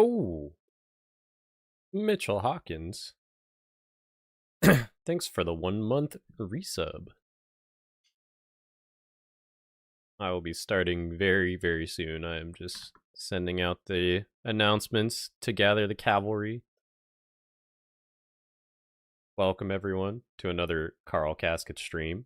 Oh, Mitchell Hawkins. Thanks for the 1 month resub. I will be starting very, very soon. I am just sending out the announcements to gather the cavalry. Welcome, everyone, to another Carl Casket stream.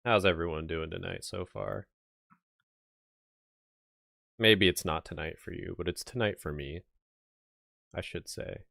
How's everyone doing tonight so far? Maybe it's not tonight for you, but it's tonight for me, I should say.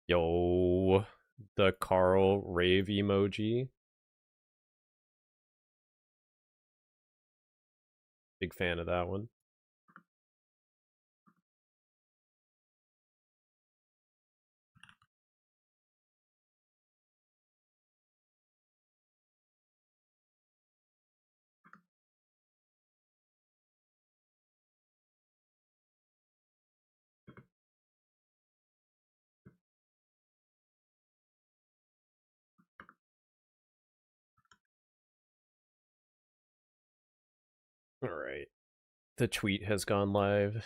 Yo, the Carl rave emoji. Big fan of that one. All right. The tweet has gone live.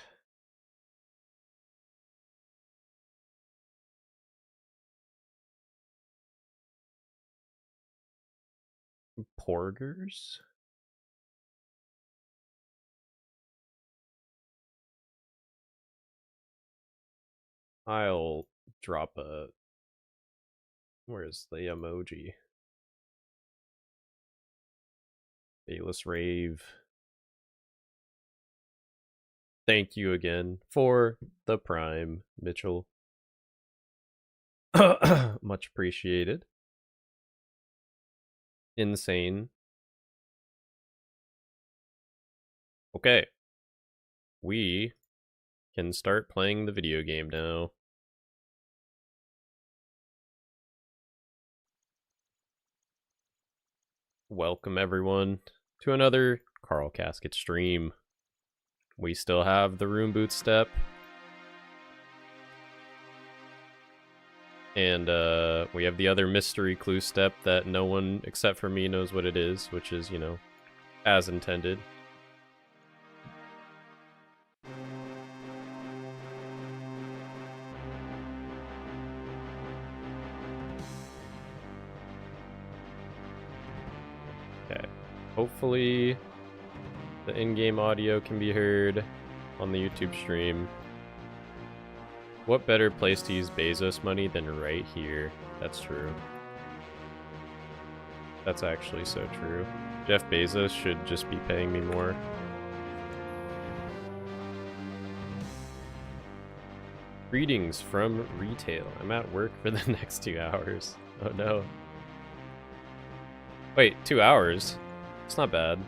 Porgers? I'll drop a... Where's the emoji? Bayless Rave. Thank you again for the Prime, Mitchell. Much appreciated. Insane. Okay. We can start playing the video game now. Welcome, everyone, to another Carl Casket stream. We still have the Room Boot step. And we have the other mystery clue step that no one except for me knows what it is, which is, you know, as intended. Okay. Hopefully the in-game audio can be heard on the YouTube stream. What better place to use Bezos money than right here? That's true. That's actually so true. Jeff Bezos should just be paying me more. Greetings from retail. I'm at work for the next 2 hours. Oh no. Wait, 2 hours? It's not bad.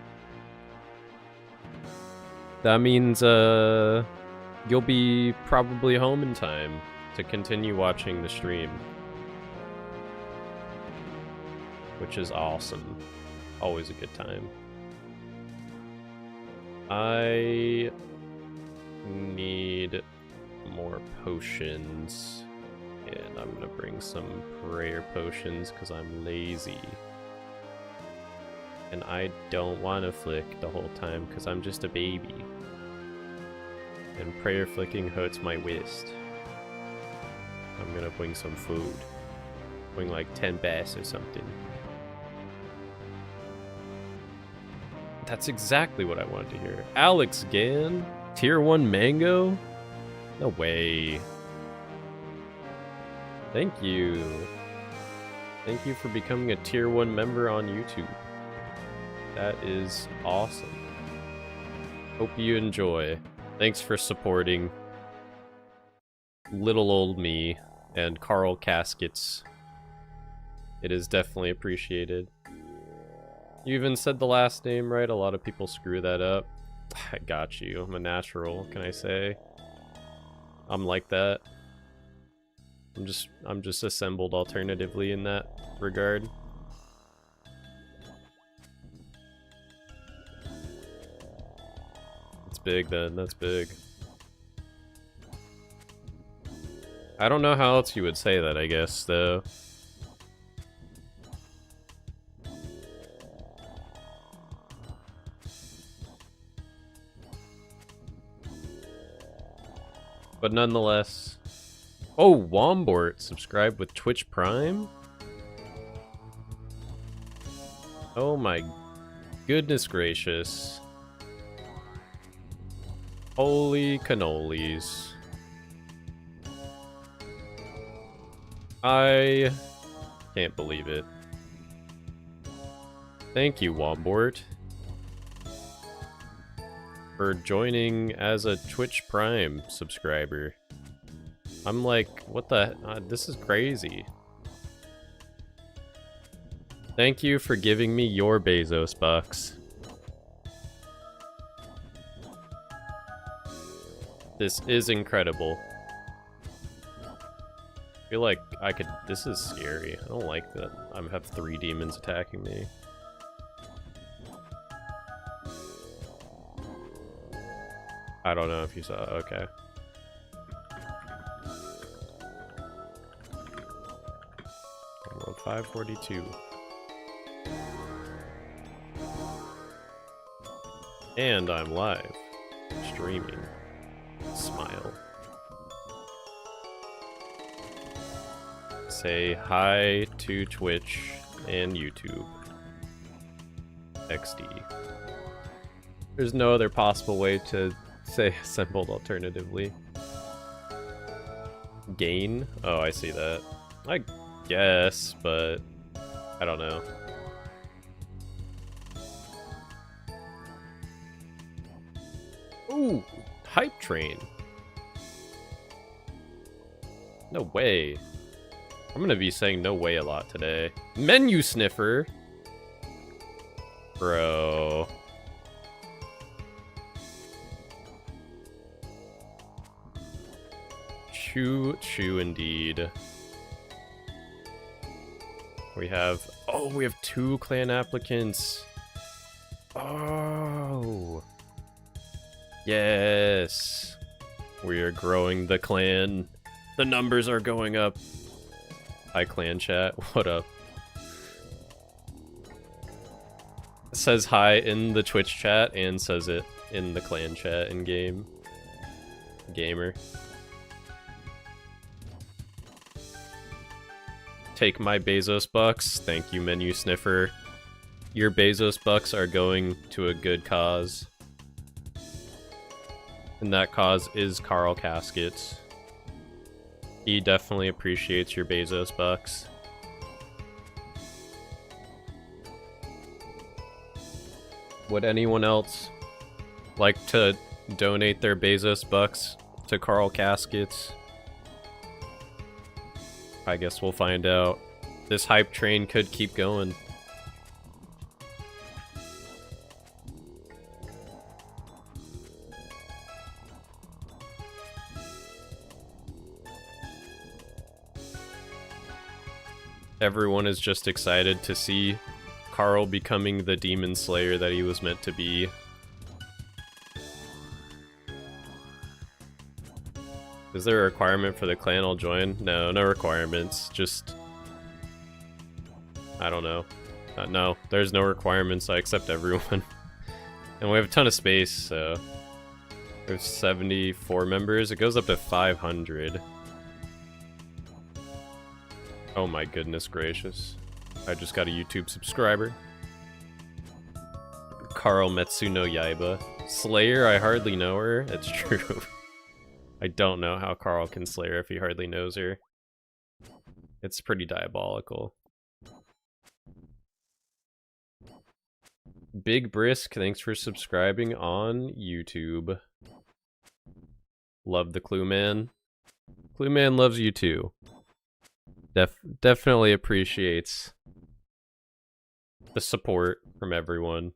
That means, you'll be probably home in time to continue watching the stream. Which is awesome. Always a good time. I need more potions. And I'm gonna bring some prayer potions because I'm lazy. And I don't want to flick the whole time because I'm just a baby. And prayer flicking hurts my waist. I'm gonna bring some food. Bring like 10 bass or something. That's exactly what I wanted to hear. Alex Gann? Tier 1 mango? No way. Thank you. Thank you for becoming a Tier 1 member on YouTube. That is awesome. Hope you enjoy. Thanks for supporting little old me and Carl Caskets. It is definitely appreciated. You even said the last name right. A lot of people screw that up. I got you. I'm a natural, can I say? I'm like that. I'm just assembled alternatively in that regard. It's big then, that's big. I don't know how else you would say that, I guess, though. But nonetheless... Oh, Wombort subscribed with Twitch Prime? Oh my goodness gracious. Holy cannolis. I can't believe it. Thank you, Wombort, for joining as a Twitch Prime subscriber. I'm like, what the... this is crazy. Thank you for giving me your Bezos bucks. This is incredible. I feel like I could... This is scary. I don't like that I have 3 demons attacking me. I don't know if you saw... Okay. I'm on 542. And I'm live. Streaming. Smile. Say hi to Twitch and YouTube. XD. There's no other possible way to say assembled alternatively. Gain? Oh, I see that. I guess, but I don't know. Ooh, hype train. No way. I'm gonna be saying no way a lot today. Menu sniffer. Bro. Choo indeed. We have... Oh, we have 2 clan applicants. Oh. Yes. We are growing the clan. The numbers are going up. Hi, clan chat. What up? It says hi in the Twitch chat and says it in the clan chat in game. Gamer. Take my Bezos bucks. Thank you, menu sniffer. Your Bezos bucks are going to a good cause. And that cause is Carl Caskets. He definitely appreciates your Bezos bucks. Would anyone else like to donate their Bezos bucks to Carl Caskets? I guess we'll find out. This hype train could keep going. Everyone is just excited to see Carl becoming the demon slayer that he was meant to be. Is there a requirement for the clan I'll join? No, no requirements. Just... I don't know. No, there's no requirements. I accept everyone. And we have a ton of space, so... There's 74 members. It goes up to 500. Oh my goodness gracious. I just got a YouTube subscriber. Carl Metsuno Yaiba. Slayer, I hardly know her. It's true. I don't know how Carl can slay her if he hardly knows her. It's pretty diabolical. Big Brisk, thanks for subscribing on YouTube. Love the Clue Man. Clue Man loves you too. Definitely appreciates the support from everyone.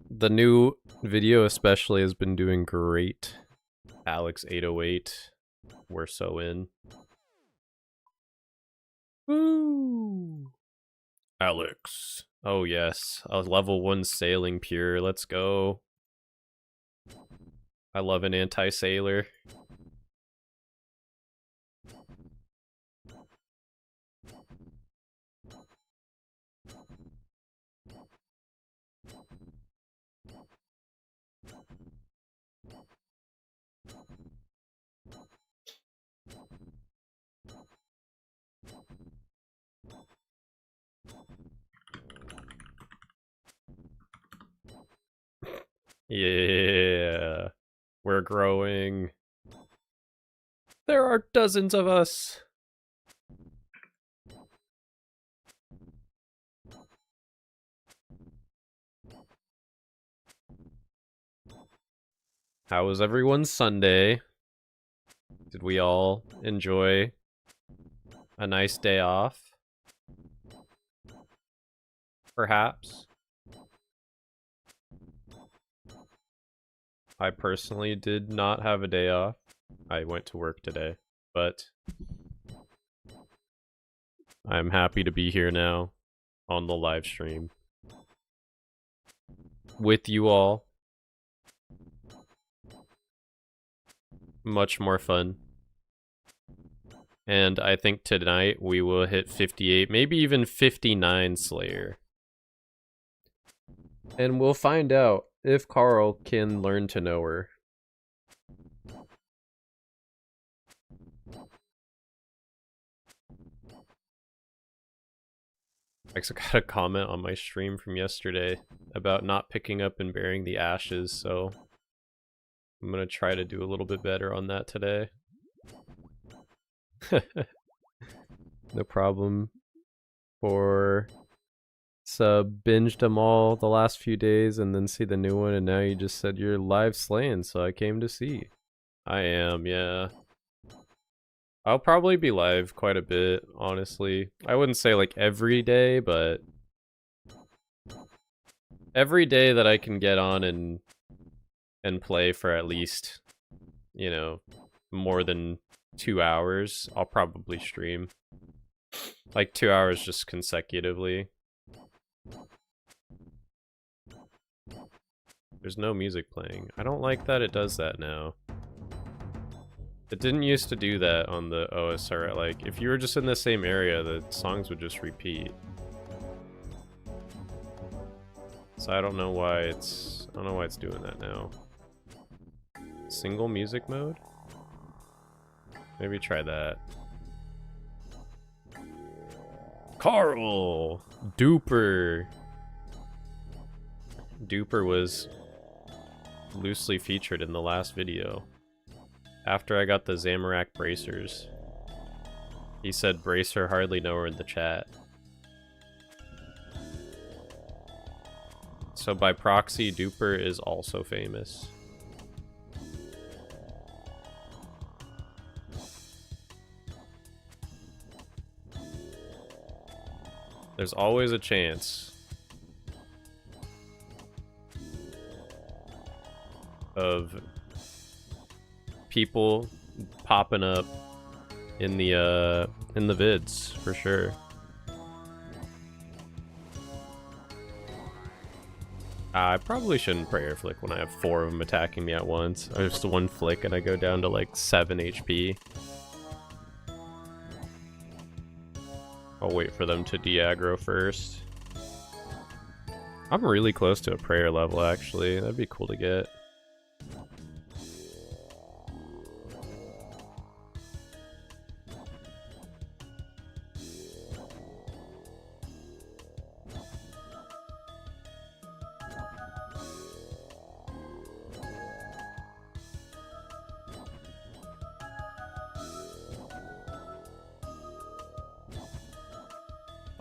The new video especially has been doing great. Alex808, we're so in. Woo! Alex. Oh yes, a level 1 sailing pure, let's go. I love an anti-sailor. Yeah, we're growing. There are dozens of us. How was everyone's Sunday? Did we all enjoy a nice day off? Perhaps. I personally did not have a day off. I went to work today, but I'm happy to be here now on the live stream with you all. Much more fun. And I think tonight we will hit 58, maybe even 59 Slayer. And we'll find out if Carl can learn to know her. I got a comment on my stream from yesterday about not picking up and bearing the ashes, so I'm gonna try to do a little bit better on that today. No problem. For sub, binged them all the last few days and then see the new one, and now you just said you're live slaying, so I came to see. I am, yeah. I'll probably be live quite a bit, honestly. I wouldn't say like every day, but every day that I can get on and play for at least, you know, more than 2 hours, I'll probably stream. Like 2 hours just consecutively. There's no music playing. I don't like that it does that now. It didn't used to do that on the OSR. Like, if you were just in the same area, the songs would just repeat. So I don't know why it's doing that now. Single music mode? Maybe try that. Carl! Duper! Duper was loosely featured in the last video. After I got the Zamorak bracers. He said bracer hardly know her in the chat. So by proxy, Duper is also famous. There's always a chance of people popping up in the vids for sure. I probably shouldn't prayer flick when I have 4 of them attacking me at once. I just one flick and I go down to like 7 HP. I'll wait for them to de-aggro first. I'm really close to a prayer level, actually. That'd be cool to get.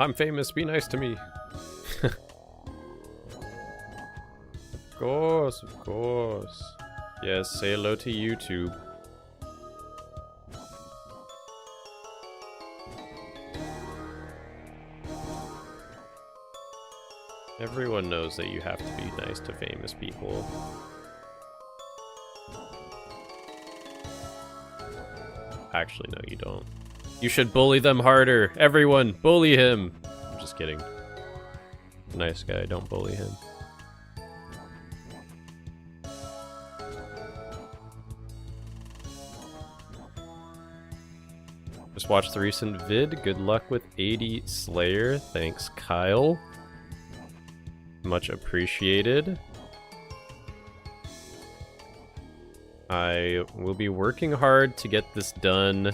I'm famous, be nice to me. Of course. Yes, say hello to YouTube. Everyone knows that you have to be nice to famous people. Actually, no, you don't. You should bully them harder. Everyone, bully him. I'm just kidding. Nice guy, don't bully him. Just watched the recent vid. Good luck with 80 Slayer. Thanks, Kyle. Much appreciated. I will be working hard to get this done.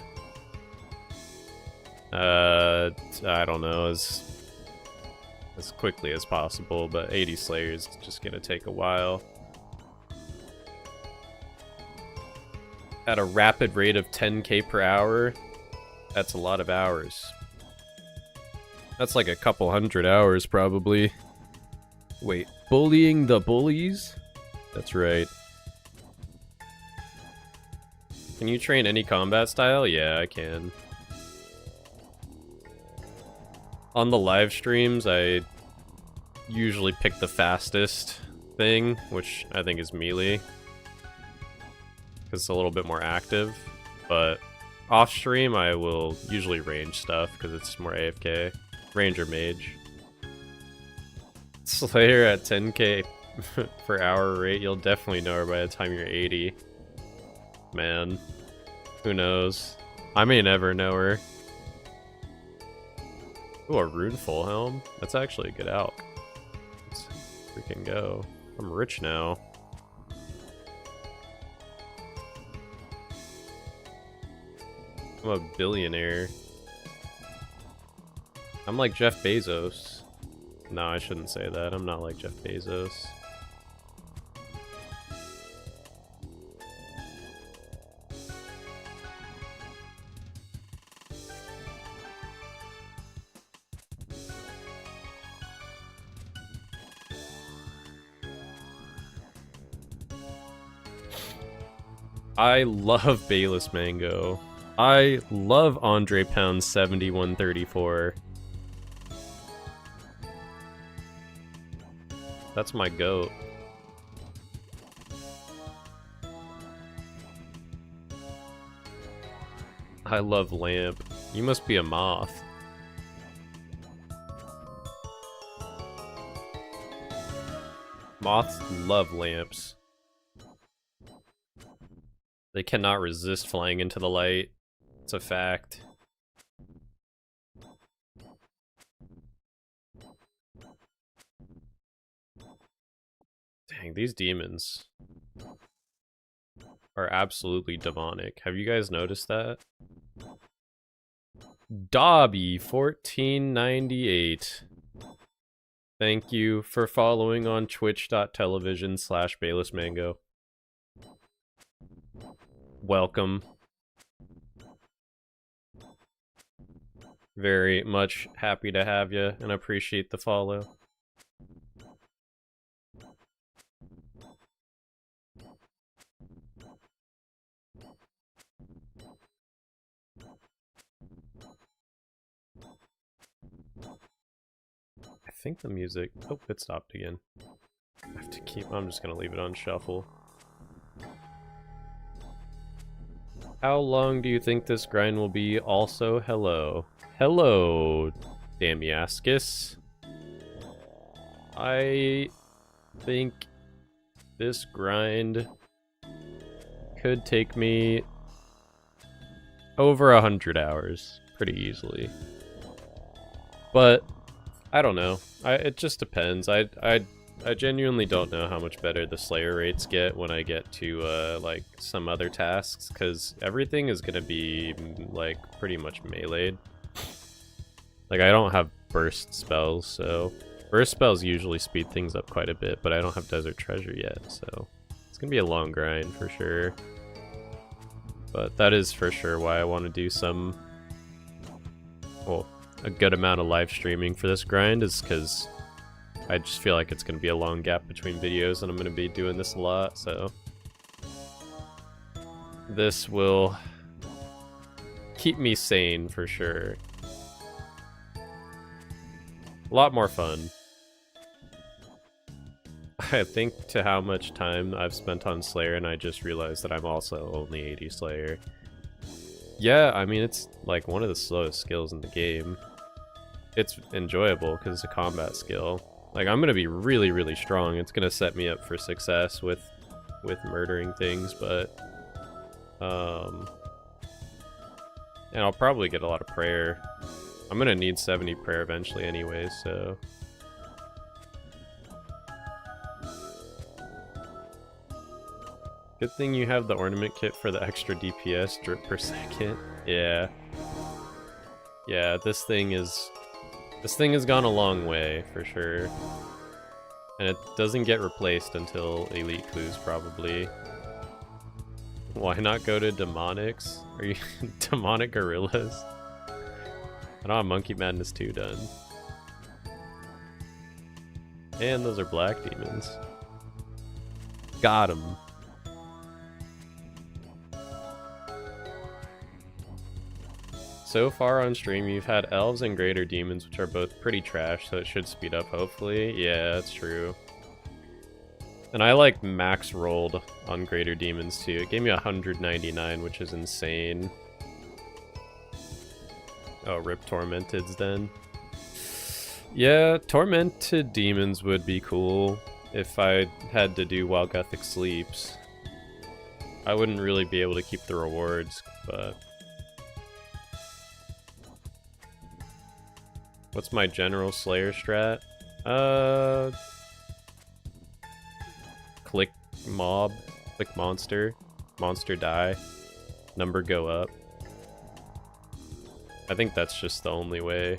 I don't know, as quickly as possible, but 80 Slayer is just gonna take a while. At a rapid rate of 10k per hour, that's a lot of hours. That's like a couple hundred hours, probably. Wait, bullying the bullies? That's right. Can you train any combat style? Yeah, I can. On the live streams, I usually pick the fastest thing, which I think is melee, because it's a little bit more active. But off stream, I will usually range stuff because it's more AFK. Range or mage. Slayer at 10k per hour rate, you'll definitely know her by the time you're 80. Man, who knows? I may never know her. Ooh, a runeful helm? That's actually a good alch. Let's freaking go. I'm rich now. I'm a billionaire. I'm like Jeff Bezos. No, I shouldn't say that. I'm not like Jeff Bezos. I love Bayless Mango. I love Andre Pound 7134. That's my goat. I love Lamp. You must be a moth. Moths love lamps. They cannot resist flying into the light. It's a fact. Dang, these demons are absolutely demonic. Have you guys noticed that? Dobby 1498. Thank you for following on twitch.tv/BaylessMango. Welcome. Very much happy to have you and appreciate the follow. I think the music... Oh, it stopped again. I have to keep... I'm just gonna leave it on shuffle. How long do you think this grind will be? Also, hello. Hello, Damiascus. I think this grind could take me over 100 hours pretty easily. But I don't know. It just depends. I genuinely don't know how much better the Slayer rates get when I get to like some other tasks, because everything is gonna be like pretty much meleeed. Like I don't have burst spells, so burst spells usually speed things up quite a bit, but I don't have Desert Treasure yet, so it's gonna be a long grind for sure. But that is for sure why I want to do some, well, a good amount of live streaming for this grind, is because I just feel like it's going to be a long gap between videos and I'm going to be doing this a lot, so this will keep me sane for sure. A lot more fun. I think to how much time I've spent on Slayer, and I just realized that I'm also only 80 Slayer. Yeah, I mean, it's like one of the slowest skills in the game. It's enjoyable because it's a combat skill. Like, I'm gonna be really, really strong. It's gonna set me up for success with murdering things, but and I'll probably get a lot of prayer. I'm gonna need 70 prayer eventually anyway, so good thing you have the ornament kit for the extra DPS drip per second. Yeah. Yeah, this thing has gone a long way, for sure. And it doesn't get replaced until Elite Clues, probably. Why not go to Demonics? Are you Demonic Gorillas? I don't have Monkey Madness 2 done. And those are black demons. Got 'em. So far on stream, you've had elves and greater demons, which are both pretty trash, so it should speed up, hopefully. Yeah, that's true. And I like max rolled on greater demons too. It gave me 199, which is insane. Oh, rip Tormenteds then. Yeah, Tormented demons would be cool if I had to do while Gothic sleeps. I wouldn't really be able to keep the rewards, but... What's my general Slayer strat? Click mob, click monster, monster die, number go up. I think that's just the only way.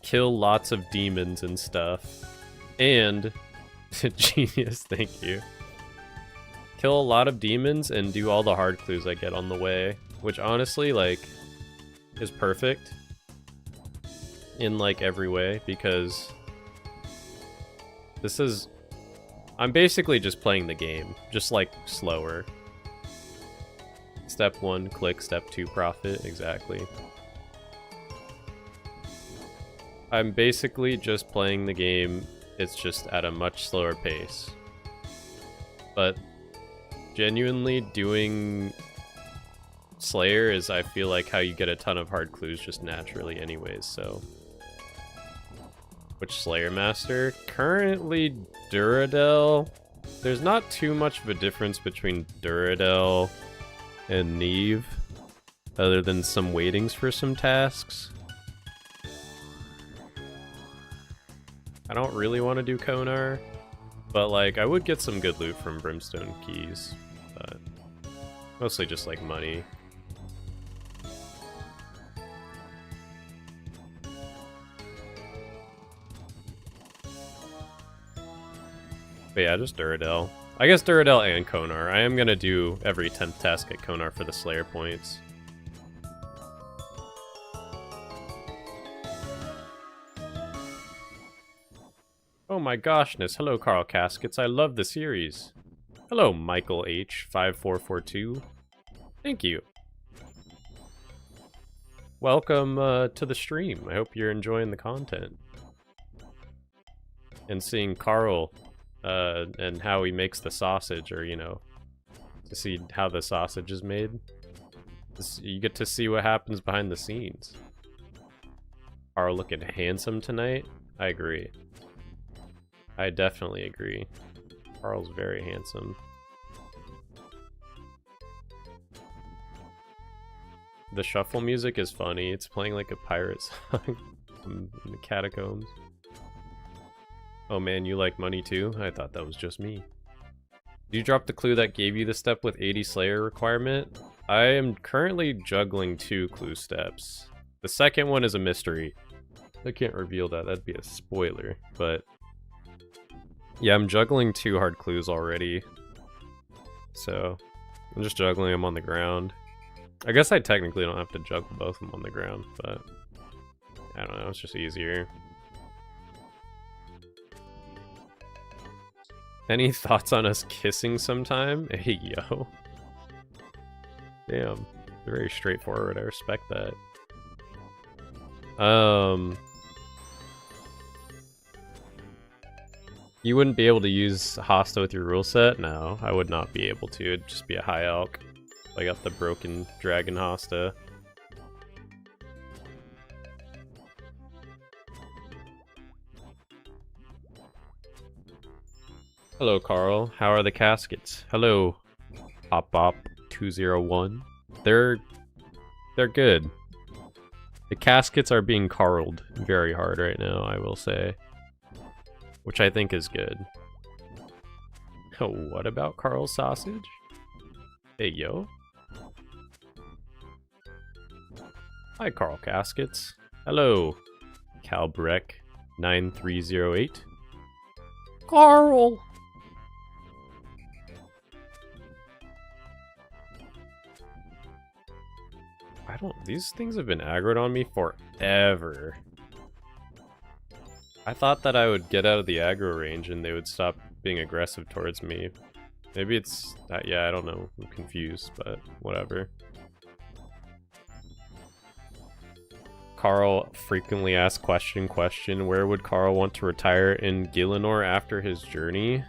Kill lots of demons and stuff. And, genius, thank you. Kill a lot of demons and do all the hard clues I get on the way, which honestly, like, is perfect. In like every way, because this is, I'm basically just playing the game, just like slower. Step 1 click, step 2 profit, exactly. I'm basically just playing the game, it's just at a much slower pace. But genuinely doing Slayer is, I feel like, how you get a ton of hard clues just naturally anyways, so. Which Slayer Master? Currently Duradel. There's not too much of a difference between Duradel and Neve, other than some waitings for some tasks. I don't really want to do Konar, but like I would get some good loot from Brimstone Keys, but mostly just like money. But yeah, just Duradel. I guess Duradel and Konar. I am gonna do every 10th task at Konar for the Slayer points. Oh my goshness, hello Carl Caskets, I love the series. Hello Michael H5442. Thank you. Welcome to the stream. I hope you're enjoying the content. And seeing Carl and how he makes the sausage, or, you know, to see how the sausage is made. You get to see what happens behind the scenes. Carl looking handsome tonight? I agree. I definitely agree. Carl's very handsome. The shuffle music is funny. It's playing like a pirate song in the catacombs. Oh man, you like money too? I thought that was just me. Did you drop the clue that gave you the step with 80 Slayer requirement? I am currently juggling 2 clue steps. The second one is a mystery. I can't reveal that. That'd be a spoiler. But yeah, I'm juggling 2 hard clues already. So I'm just juggling them on the ground. I guess I technically don't have to juggle both of them on the ground, but I don't know. It's just easier. Any thoughts on us kissing sometime? Hey, yo. Damn. Very straightforward. I respect that. You wouldn't be able to use Hosta with your rule set? No, I would not be able to. It'd just be a high elk. I got the broken dragon Hosta. Hello, Carl. How are the caskets? Hello, Pop201. They're good. The caskets are being carled very hard right now, I will say. Which I think is good. Oh, what about Carl's sausage? Hey, yo. Hi, Carl Caskets. Hello, Calbrek9308. Carl! These things have been aggroed on me forever. I thought that I would get out of the aggro range and they would stop being aggressive towards me. Maybe it's, yeah, I don't know. I'm confused, but whatever. Carl frequently asked question. Where would Carl want to retire in Gielinor after his journey?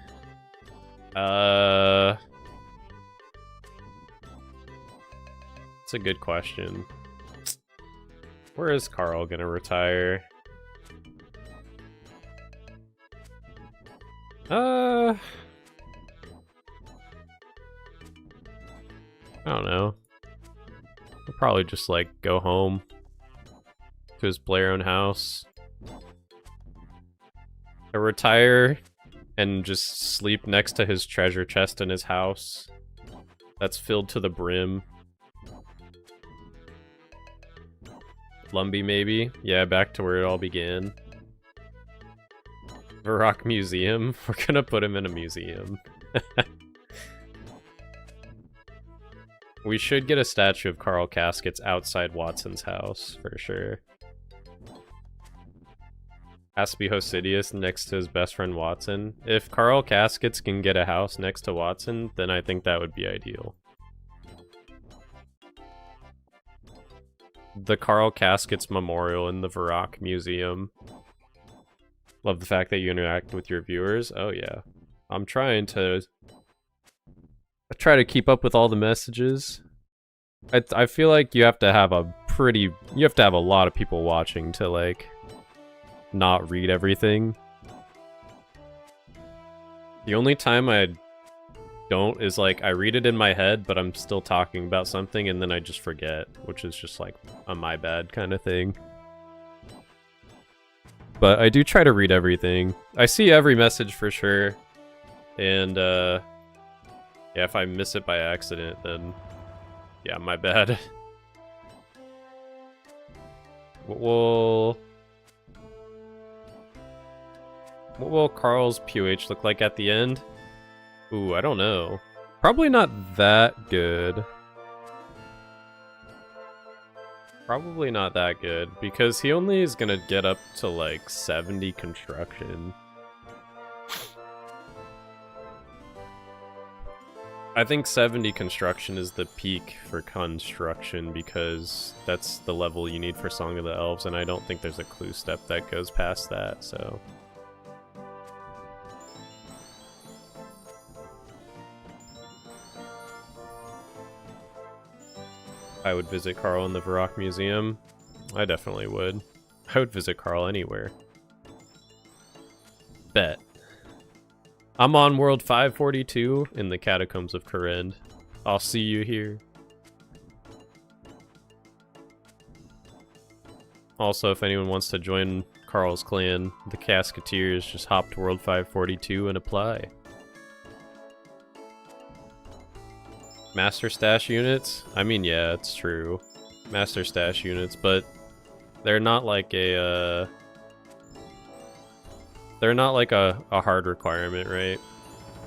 It's a good question. Where is Carl gonna retire? I don't know. He'll probably just like go home to his player own house. Or retire and just sleep next to his treasure chest in his house. That's filled to the brim. Lumbee, maybe? Yeah, back to where it all began. Varrock Museum? We're gonna put him in a museum. We should get a statue of Carl Caskets outside Watson's house, for sure. Has to be Hosidius next to his best friend Watson. If Carl Caskets can get a house next to Watson, then I think that would be ideal. The Carl Caskets Memorial in the Varrock Museum. Love the fact that you interact with your viewers. Oh yeah. I'm trying to... I try to keep up with all the messages. I feel like you have to have a pretty... You have to have a lot of people watching to, like, not read everything. The only time I don't is, like, I read it in my head, but I'm still talking about something, and then I just forget, which is just, like, a my bad kind of thing. But I do try to read everything. I see every message for sure. And, yeah, if I miss it by accident, then, yeah, my bad. What will Carl's POH look like at the end? Ooh, I don't know. Probably not that good. Probably not that good, because he only is gonna get up to, like, 70 construction. I think 70 construction is the peak for construction, because that's the level you need for Song of the Elves, and I don't think there's a clue step that goes past that, so... I would visit Carl in the Varrock Museum. I definitely would. I would visit Carl anywhere. Bet. I'm on World 542 in the Catacombs of Kourend. I'll see you here. Also, if anyone wants to join Carl's clan, the Casketeers, just hop to World 542 and apply. Master stash units? I mean, yeah, it's true. Master stash units, but they're not like a, they're not like a hard requirement, right?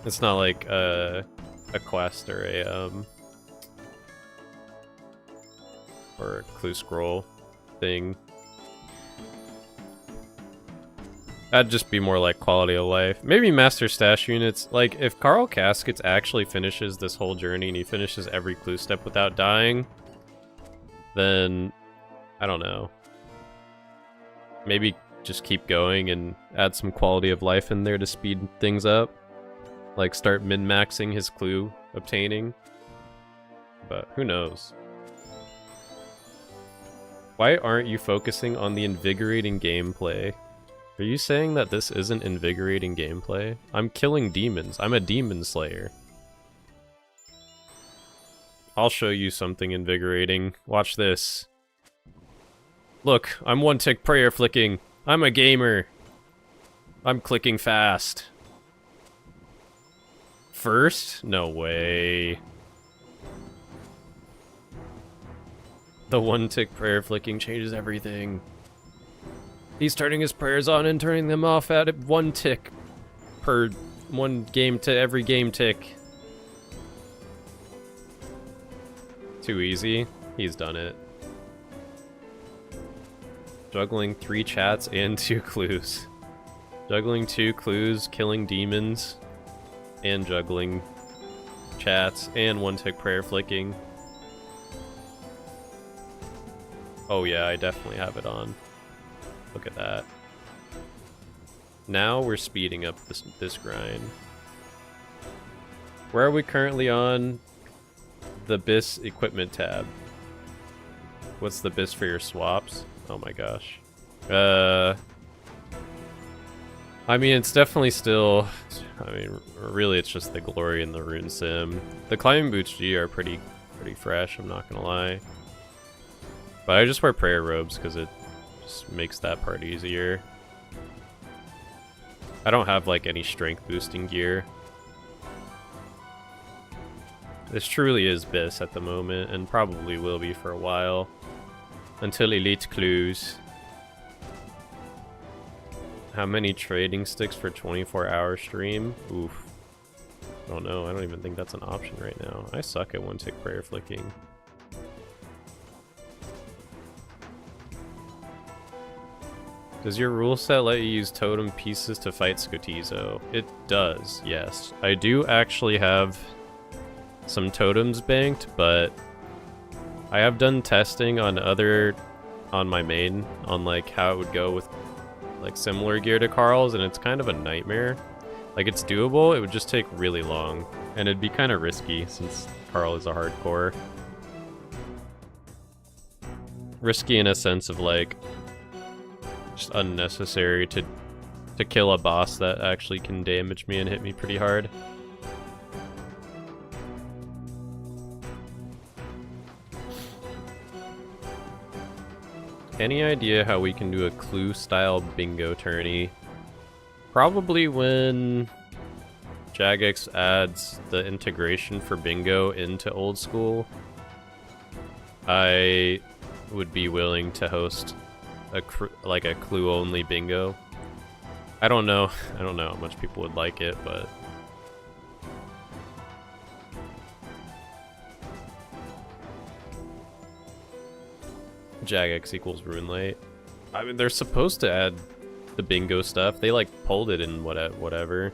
It's not like a quest or a clue scroll thing. That'd just be more like quality of life. Maybe master stash units. Like, if Carl Caskets actually finishes this whole journey and he finishes every clue step without dying, then I don't know. Maybe just keep going and add some quality of life in there to speed things up. Like, start min-maxing his clue obtaining. But who knows? Why aren't you focusing on the invigorating gameplay? Are you saying that this isn't invigorating gameplay? I'm killing demons. I'm a demon slayer. I'll show you something invigorating. Watch this. Look, I'm one-tick prayer flicking. I'm a gamer. I'm clicking fast. First? No way. The one-tick prayer flicking changes everything. He's turning his prayers on and turning them off at one tick per one game to every game tick. Too easy. He's done it. Juggling 3 chats and 2 clues. Juggling 2 clues, killing demons, and juggling chats, and one-tick prayer flicking. Oh yeah, I definitely have it on. Look at that. Now we're speeding up this grind. Where are we currently on? The BIS equipment tab. What's the BIS for your swaps? Oh my gosh. I mean, it's definitely still... I mean, really it's just the glory in the rune sim. The climbing boots G are pretty fresh, I'm not gonna lie. But I just wear prayer robes because it just makes that part easier. I don't have like any strength boosting gear. This truly is BIS at the moment, and probably will be for a while. Until Elite Clues. How many trading sticks for 24-hour stream? Oof. I don't know, I don't even think that's an option right now. I suck at one-tick prayer flicking. Does your rule set let you use totem pieces to fight Scotizo? It does, yes. I do actually have some totems banked, but I have done testing on my main, on like how it would go with like similar gear to Carl's, and it's kind of a nightmare. Like, it's doable, it would just take really long, and it'd be kind of risky since Carl is a hardcore. Risky in a sense of like, just unnecessary to kill a boss that actually can damage me and hit me pretty hard. Any idea how we can do a clue-style bingo tourney? Probably when Jagex adds the integration for bingo into old school. I would be willing to host like a clue-only bingo. I don't know how much people would like it, but Jagex equals Runelite. I mean, they're supposed to add the bingo stuff. They like pulled it in whatever.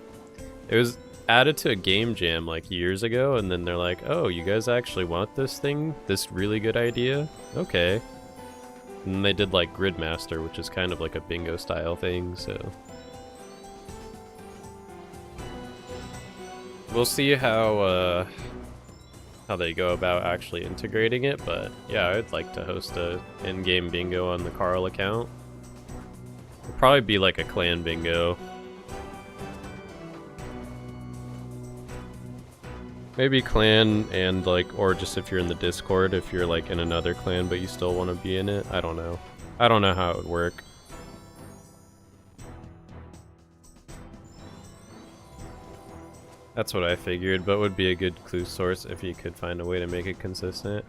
It was added to a game jam like years ago, and then they're like, oh, you guys actually want this thing? This really good idea? Okay. And then they did like Gridmaster, which is kind of like a bingo style thing, so we'll see how they go about actually integrating it. But yeah, I'd like to host a in-game bingo on the Carl account. It'll probably be like a clan bingo. Maybe clan and like, or just if you're in the Discord, if you're like in another clan but you still want to be in it. I don't know. I don't know how it would work. That's what I figured, but would be a good clue source if you could find a way to make it consistent.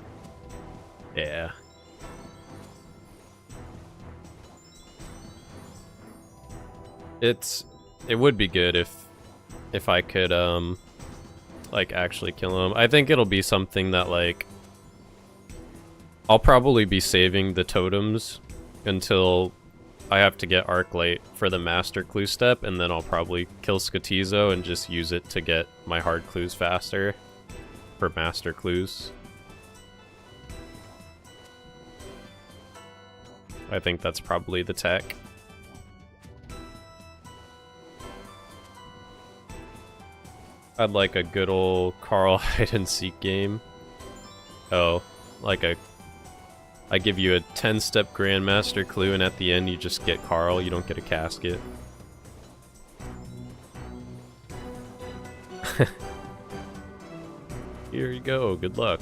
Yeah. It would be good if I could like actually kill him. I think it'll be something that like I'll probably be saving the totems until I have to get Arc Light for the master clue step, and then I'll probably kill Skatizo and just use it to get my hard clues faster for master clues. I think that's probably the tech. I'd like a good old Carl hide and seek game. Oh, like I give you a 10-step Grandmaster clue, and at the end you just get Carl, you don't get a casket. Here you go, good luck.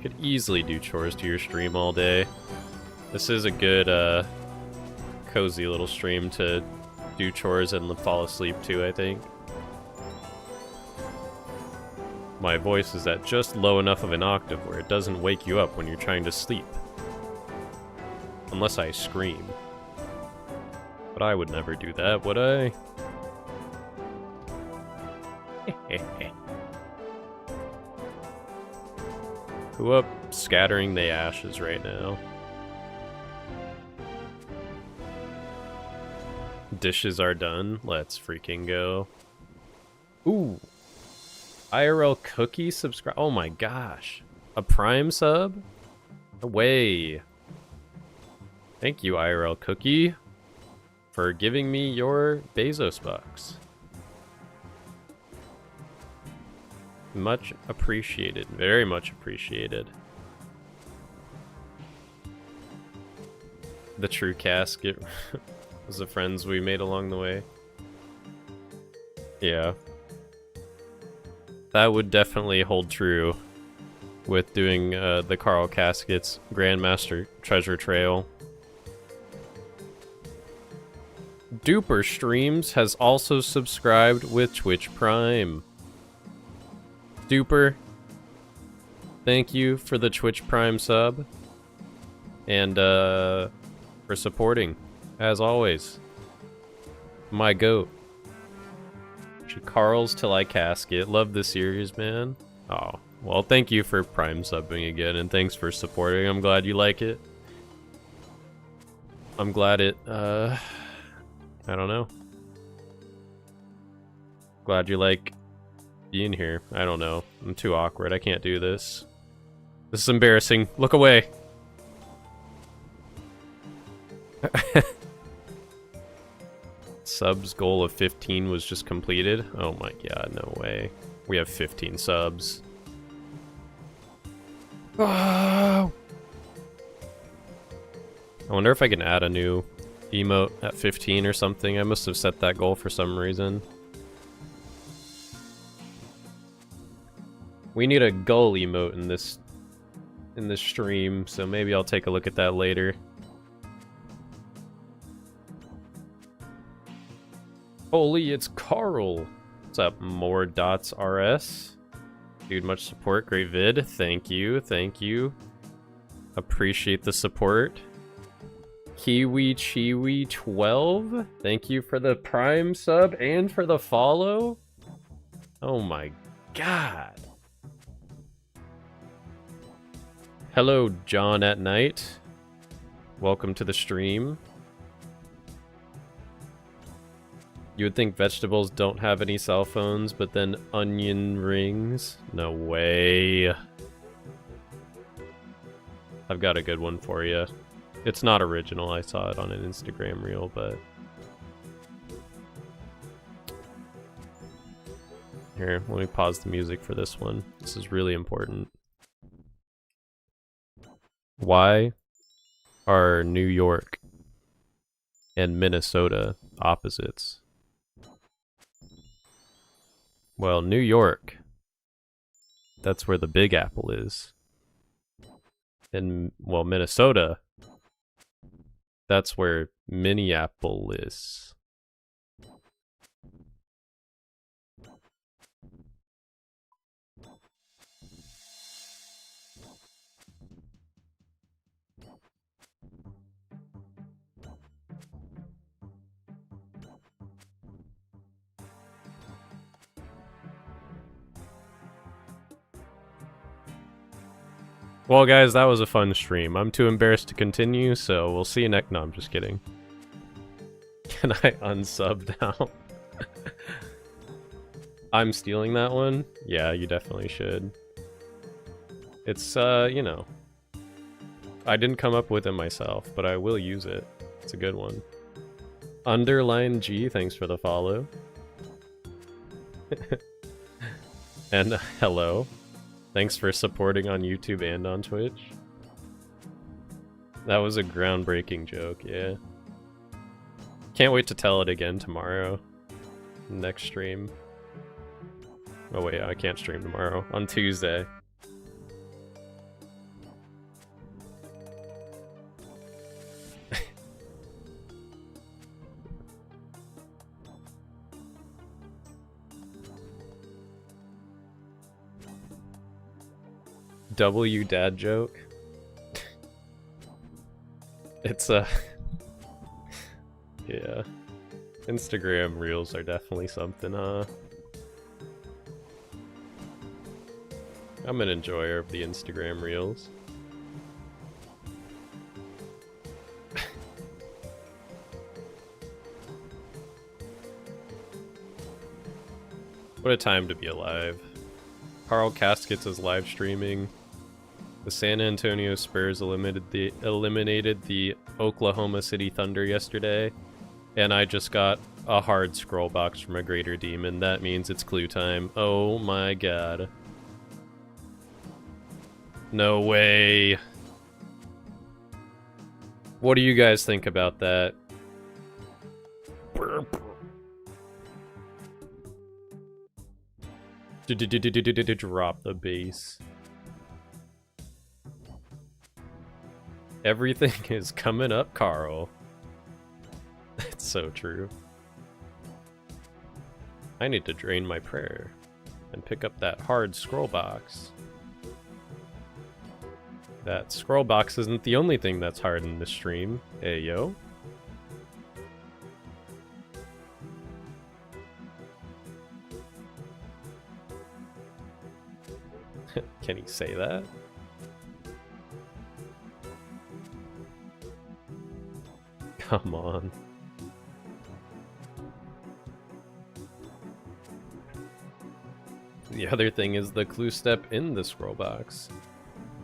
Could easily do chores to your stream all day. This is a good, cozy little stream to do chores and fall asleep to, I think. My voice is at just low enough of an octave where it doesn't wake you up when you're trying to sleep. Unless I scream. But I would never do that, would I? Who up scattering the ashes right now? Dishes are done. Let's freaking go. Ooh. IRL Cookie subscribe. Oh my gosh. A Prime sub? No way. Thank you, IRL Cookie, for giving me your Bezos bucks. Much appreciated. Very much appreciated. The true casket was the friends we made along the way. Yeah. That would definitely hold true with doing the Carl Caskets Grandmaster Treasure Trail. Duper Streams has also subscribed with Twitch Prime. Duper, thank you for the Twitch Prime sub. And for supporting, as always. My goat. She Carls till I casket. Love the series, man. Oh, well, thank you for Prime subbing again, and thanks for supporting. I'm glad you like it. I'm glad it, I don't know. Glad you like being here. I don't know. I'm too awkward. I can't do this. This is embarrassing. Look away. Subs goal of 15 was just completed. Oh my god, no way. We have 15 subs. Oh! I wonder if I can add a new emote at 15 or something. I must have set that goal for some reason. We need a gull emote in this stream, so maybe I'll take a look at that later. Holy, it's Carl! What's up, more dots RS? Dude, much support, great vid. Thank you, thank you. Appreciate the support. Kiwi Chiwi 12, thank you for the Prime sub and for the follow. Oh my god. Hello, John at night. Welcome to the stream. You would think vegetables don't have any cell phones, but then onion rings? No way. I've got a good one for you. It's not original, I saw it on an Instagram reel, but... Here, let me pause the music for this one. This is really important. Why are New York and Minnesota opposites? Well, New York That's where the Big Apple is. In, well, Minnesota, that's where Minneapolis. Well, guys, that was a fun stream. I'm too embarrassed to continue, so we'll see you next. No, I'm just kidding. Can I unsub now? I'm stealing that one? Yeah, you definitely should. It's, you know. I didn't come up with it myself, but I will use it. It's a good one. Underline G, thanks for the follow. And hello. Thanks for supporting on YouTube and on Twitch. That was a groundbreaking joke, yeah. Can't wait to tell it again tomorrow. Next stream. Oh wait, I can't stream tomorrow. On Tuesday. W dad joke. It's a... yeah. Instagram reels are definitely something, huh? I'm an enjoyer of the Instagram reels. What a time to be alive. Carl Caskets is live streaming. The San Antonio Spurs eliminated the Oklahoma City Thunder yesterday, and I just got a hard scroll box from a Greater Demon. That means it's clue time. Oh my god. No way. What do you guys think about that? Drop the bass. Everything is coming up, Carl. That's so true. I need to drain my prayer and pick up that hard scroll box. That scroll box isn't the only thing that's hard in this stream. Hey, yo. Can he say that? Come on. The other thing is the clue step in the scroll box.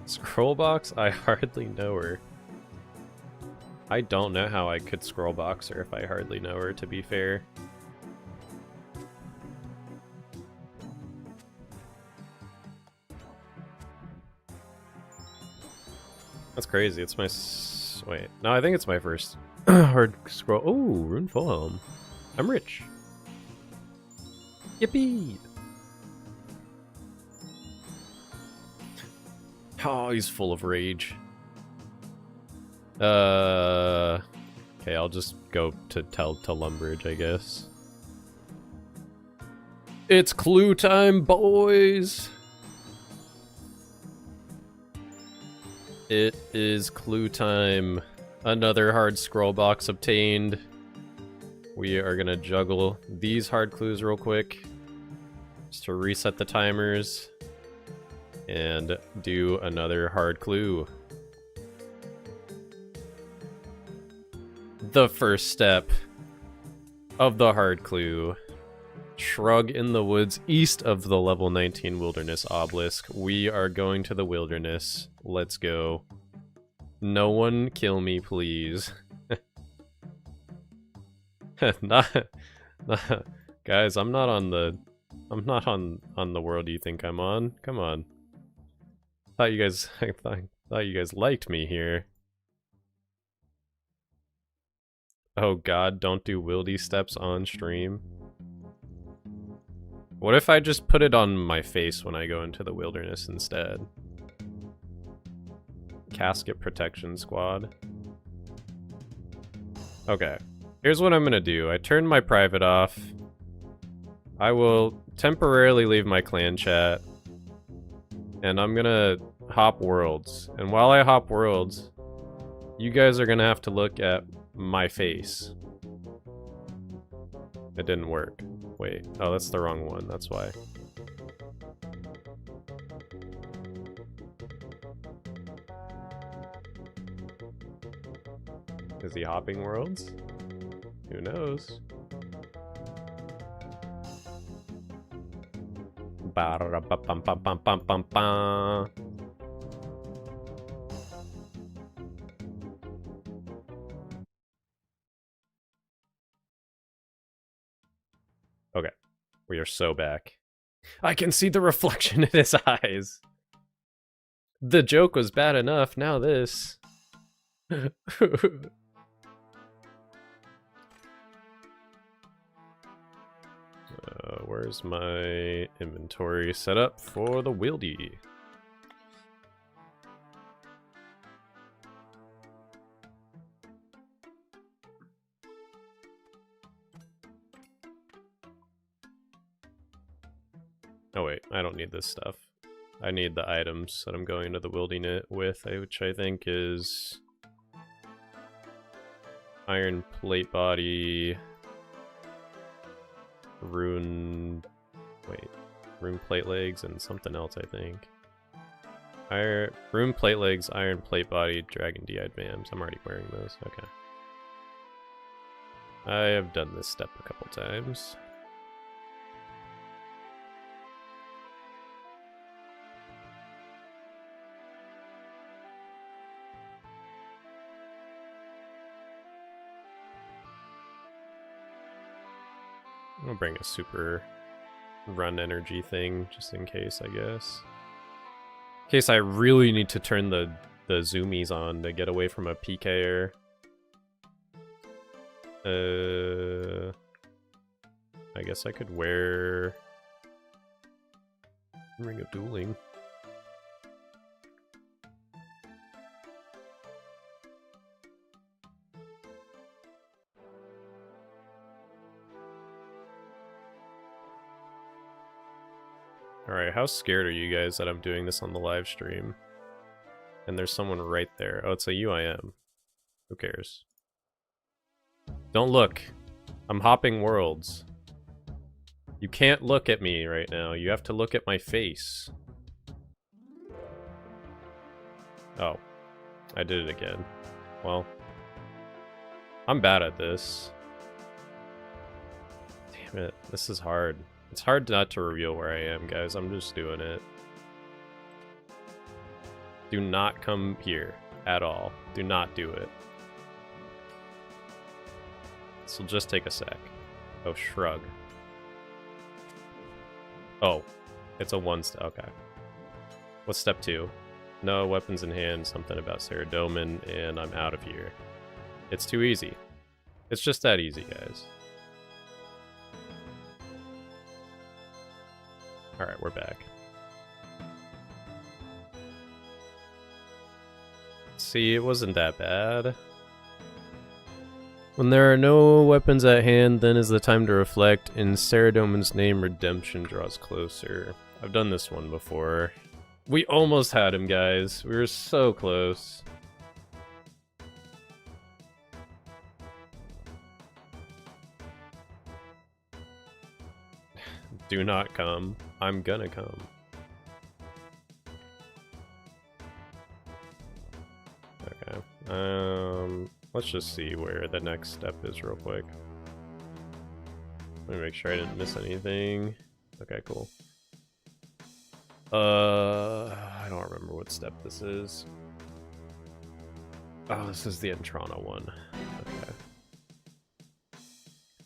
Scroll box? I hardly know her. I don't know how I could scroll box her if I hardly know her, to be fair. That's crazy. It's my... wait. No, I think it's my first hard scroll. Oh, Rune Fulhelm. I'm rich. Yippee! Oh, he's full of rage. Okay, I'll just go to Lumbridge, I guess. It's clue time, boys! It is clue time. Another hard scroll box obtained. We are gonna juggle these hard clues real quick, just to reset the timers, and do another hard clue. The first step of the hard clue. Shrug in the woods east of the level 19 wilderness obelisk. We are going to the wilderness. Let's go. No one kill me, please. Guys, I'm not on the world you think I'm on. Come on. I thought you guys liked me here. Oh god, don't do wildy steps on stream. What if I just put it on my face when I go into the wilderness instead? Casket protection squad. Okay. Here's what I'm gonna do. I turn my private off. I will temporarily leave my clan chat. And I'm gonna hop worlds. And while I hop worlds, you guys are gonna have to look at my face. It didn't work. Wait. Oh, that's the wrong one. That's why. Is he hopping worlds? Who knows? Ba-da-da-ba-bum-bum-bum-bum-bum. Okay. We are so back. I can see the reflection in his eyes. The joke was bad enough, now this. Where's my inventory set up for the wieldy? Oh wait, I don't need this stuff. I need the items that I'm going to the wilderness with, which I think is iron plate body, rune plate legs, and something else, I think. Rune plate legs, iron plate body, dragon D-eyed vams. I'm already wearing those. Okay. I have done this step a couple times. I'll bring a super run energy thing just in case, I guess. In case I really need to turn the zoomies on to get away from a PKer. I guess I could wear Ring of Dueling. Alright, how scared are you guys that I'm doing this on the live stream? And there's someone right there. Oh, it's a UIM. Who cares? Don't look. I'm hopping worlds. You can't look at me right now. You have to look at my face. Oh. I did it again. Well. I'm bad at this. Damn it. This is hard. It's hard not to reveal where I am, guys. I'm just doing it. Do not come here at all. Do not do it. This will just take a sec. Oh, shrug. Oh, it's a one step. Okay. What's step 2? No weapons in hand, something about Saradomin, and I'm out of here. It's too easy. It's just that easy, guys. Alright, we're back. See, it wasn't that bad. When there are no weapons at hand, then is the time to reflect. In Saradomin's name, redemption draws closer. I've done this one before. We almost had him, guys. We were so close. Do not come. I'm gonna come. Okay. Let's just see where the next step is real quick. Let me make sure I didn't miss anything. Okay, cool. I don't remember what step this is. Oh, this is the Entrana one. Okay.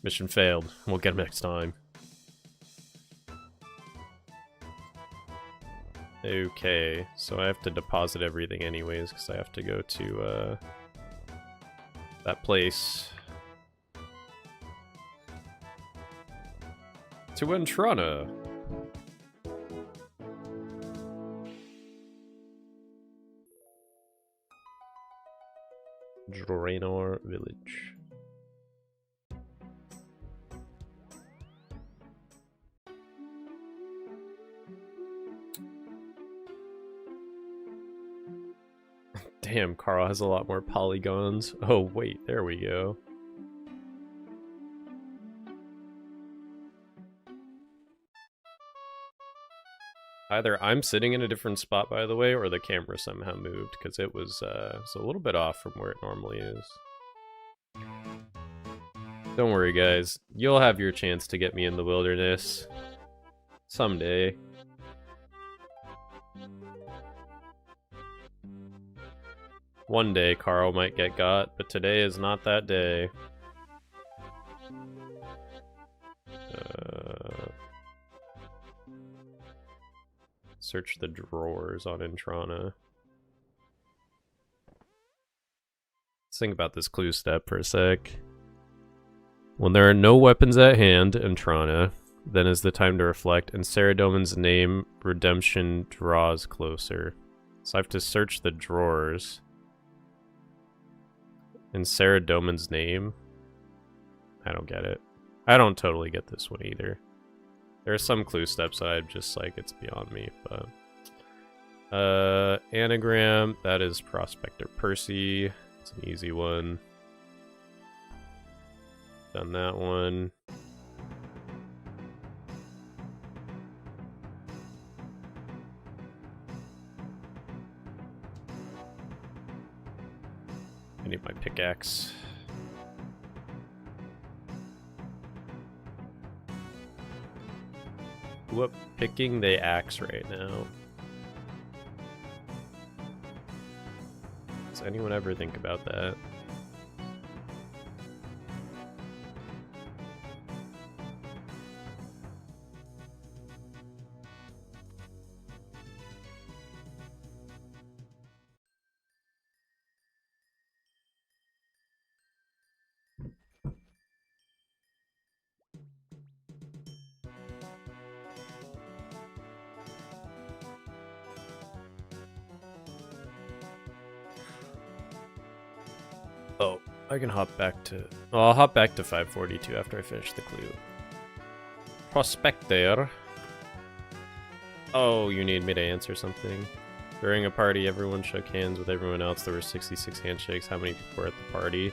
Mission failed. We'll get him next time. Okay, so I have to deposit everything anyways, because I have to go to, that place. To Entrana! Raynor Village. Damn, Carl has a lot more polygons. Oh, wait, there we go. Either I'm sitting in a different spot, by the way, or the camera somehow moved, because it was a little bit off from where it normally is. Don't worry, guys. You'll have your chance to get me in the wilderness. Someday. One day Carl might get got, but today is not that day. Search the drawers on Intrana. Let's think about this clue step for a sec. When there are no weapons at hand, Intrana, then is the time to reflect, and Saradomin's name, redemption, draws closer. So I have to search the drawers. In Saradomin's name? I don't get it. I don't totally get this one either. There are some clue steps that I'm just like, it's beyond me, but... anagram, that is Prospector Percy. It's an easy one. Done that one. I need my pickaxe. Whoop, picking the axe right now. Does anyone ever think about that? Oh, I can hop back to... Oh, I'll hop back to 542 after I finish the clue. Prospector. Oh, you need me to answer something. During a party, everyone shook hands with everyone else. There were 66 handshakes. How many people were at the party?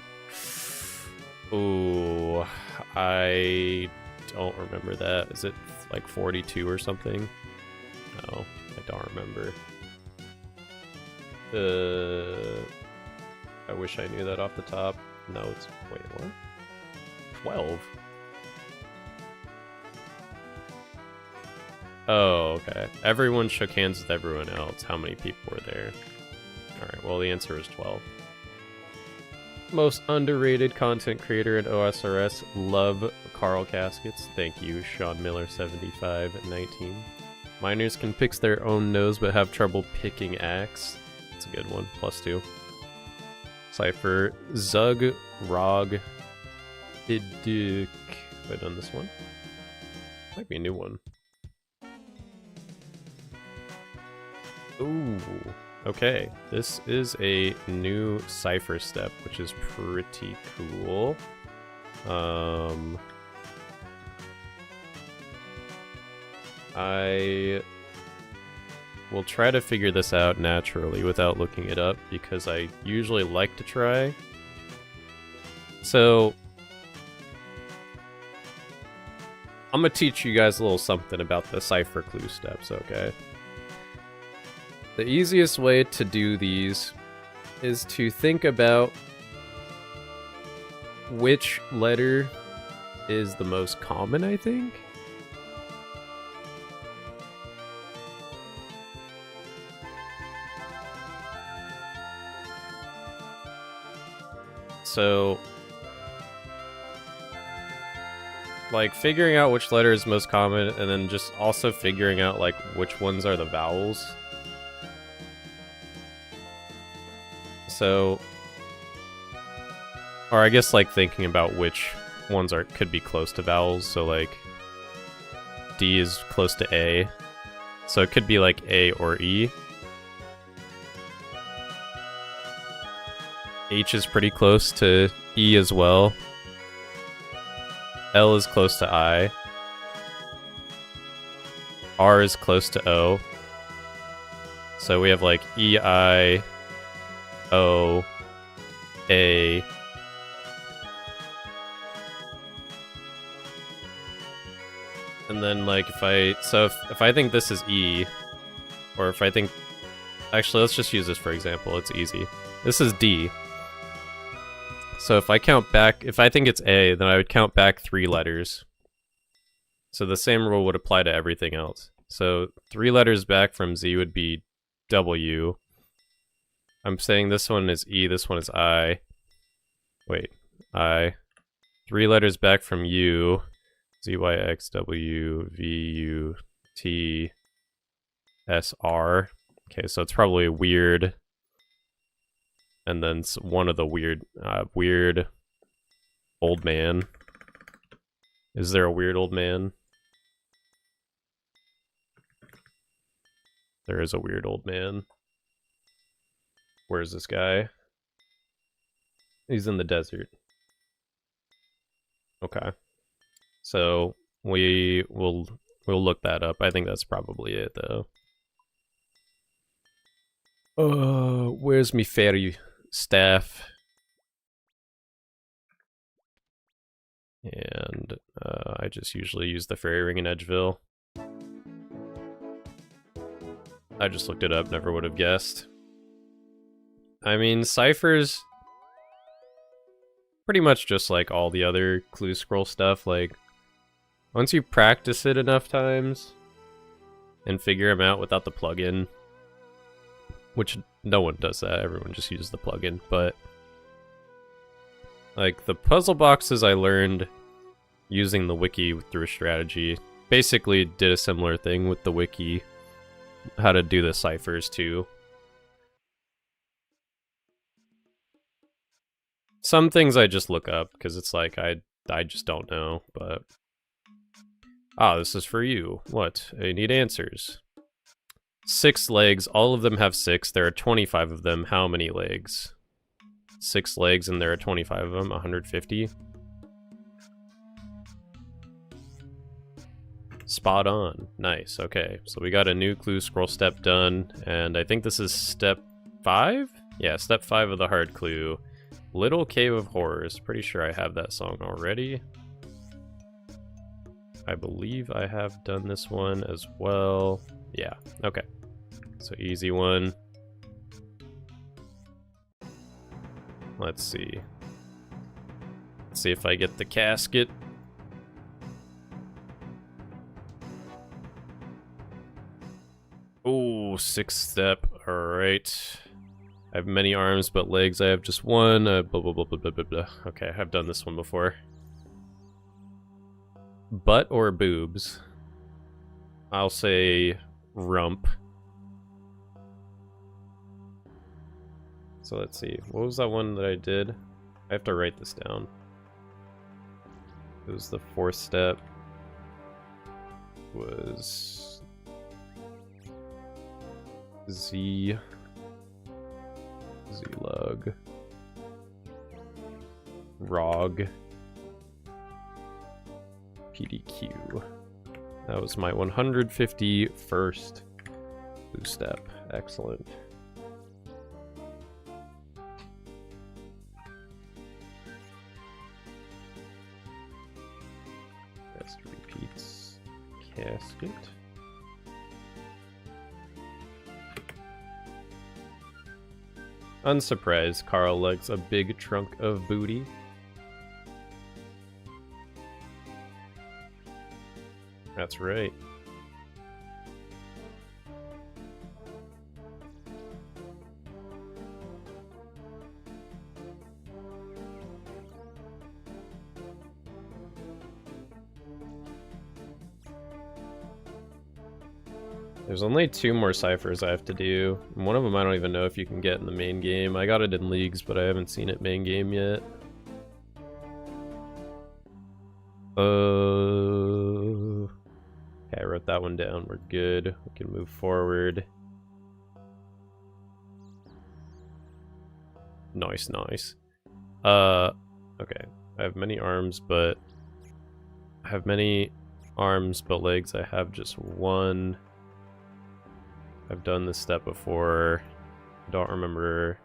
Ooh, I don't remember that. Is it like 42 or something? No, I don't remember. I wish I knew that off the top. No, it's... Wait, what? 12? Oh, okay. Everyone shook hands with everyone else. How many people were there? Alright, well the answer is 12. Most underrated content creator at OSRS. Love Carl Caskets. Thank you, Sean Miller 7519. Miners can fix their own nose but have trouble picking axe. That's a good one. +2. Cypher Zug Rog Iduk. Have I done this one? Might be a new one. Ooh, okay. This is a new cipher step, which is pretty cool. I will try to figure this out naturally without looking it up, because I usually like to try. So, I'm gonna teach you guys a little something about the cipher clue steps, okay? The easiest way to do these is to think about which letter is the most common, I think. So, like, figuring out which letter is most common, and then just also figuring out, like, which ones are the vowels. So, or I guess, like, thinking about which ones could be close to vowels. So, like, D is close to A. So it could be, like, A or E. H is pretty close to E as well. L is close to I. R is close to O. So we have like E, I, O, A. And then like if I think this is E, or if I think, actually let's just use this for example, it's easy. This is D. So if I count back, if I think it's A, then I would count back 3 letters. So the same rule would apply to everything else. So 3 letters back from Z would be W. I'm saying this one is E, this one is I. Wait, I. 3 letters back from U. Z, Y, X, W, V, U, T, S, R. Okay, so it's probably a weird. And then one of the weird old man. Is there a weird old man? There is a weird old man. Where's this guy? He's in the desert. Okay. So we'll look that up. I think that's probably it though. Where's me fairy staff? And I just usually use the fairy ring in Edgeville. I just looked it up, never would have guessed. I mean, ciphers pretty much just like all the other clue scroll stuff. Like, once you practice it enough times and figure them out without the plugin, which no one does that, everyone just uses the plugin, but like the puzzle boxes I learned using the wiki through strategy basically did a similar thing with the wiki, how to do the ciphers too. Some things I just look up because it's like I just don't know, but this is for you. What? I need answers. 6 legs, all of them have 6. There are 25 of them. How many legs? 6 legs and there are 25 of them, 150. Spot on. Nice. Okay, so we got a new clue scroll step done, and I think this is step 5? Yeah, step 5 of the hard clue. Little Cave of Horrors. Pretty sure I have that song already. I believe I have done this one as well. Yeah, okay. So easy one. Let's see. Let's see if I get the casket. Oh, 6th step. Alright. I have many arms but legs. I have just one. Blah, blah, blah, blah, blah, blah, blah. Okay, I've done this one before. Butt or boobs? I'll say rump. So let's see. What was that one that I did? I have to write this down. It was the 4th step. It was Z. Z-lug. ROG. PDQ. That was my 151st blue step. Excellent. Best repeats. Casket. Unsurprised, Carl likes a big trunk of booty. That's right. There's only 2 more ciphers I have to do. One of them I don't even know if you can get in the main game. I got it in leagues, but I haven't seen it main game yet. Okay, I wrote that one down. We're good. We can move forward. Nice, nice. Okay. I have many arms, but legs. I have just one. I've done this step before. Don't remember.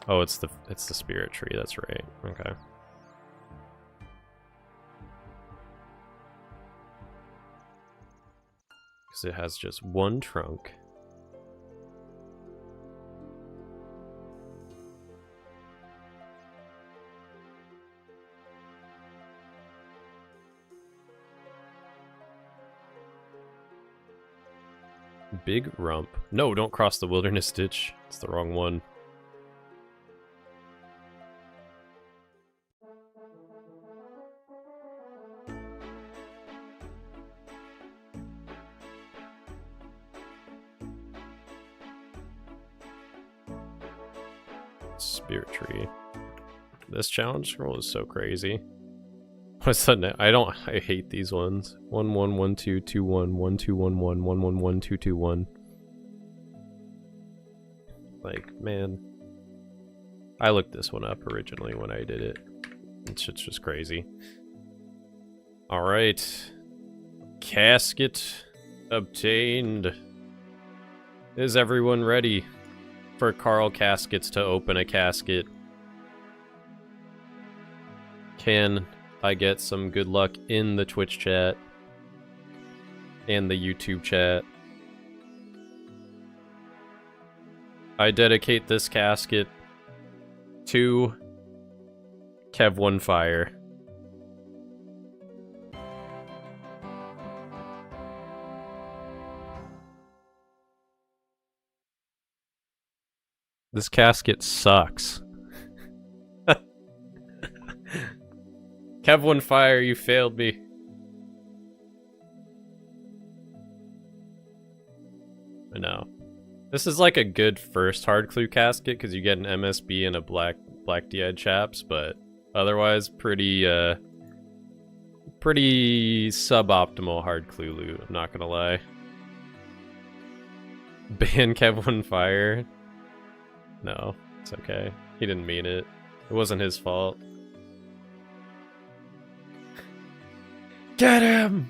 Oh, it's the spirit tree. That's right. Okay. Because it has just one trunk. Big rump. No, don't cross the wilderness ditch. It's the wrong one. Spirit tree. This challenge scroll is so crazy. What's that? I hate these ones. 1 1 1 2 2 1 1 2 1 1 1 1 1 2 2 1. Like, man. I looked this one up originally when I did it. It's just crazy. Alright. Casket obtained. Is everyone ready for Carl Caskets to open a casket? Can I get some good luck in the Twitch chat and the YouTube chat? I dedicate this casket to Kev1Fire. This casket sucks. Kev1Fire, you failed me. I know. This is like a good first hard clue casket because you get an MSB and a black DI chaps, but otherwise pretty suboptimal hard clue loot, I'm not gonna lie. Ban Kev1Fire? No, it's okay. He didn't mean it. It wasn't his fault. Get him!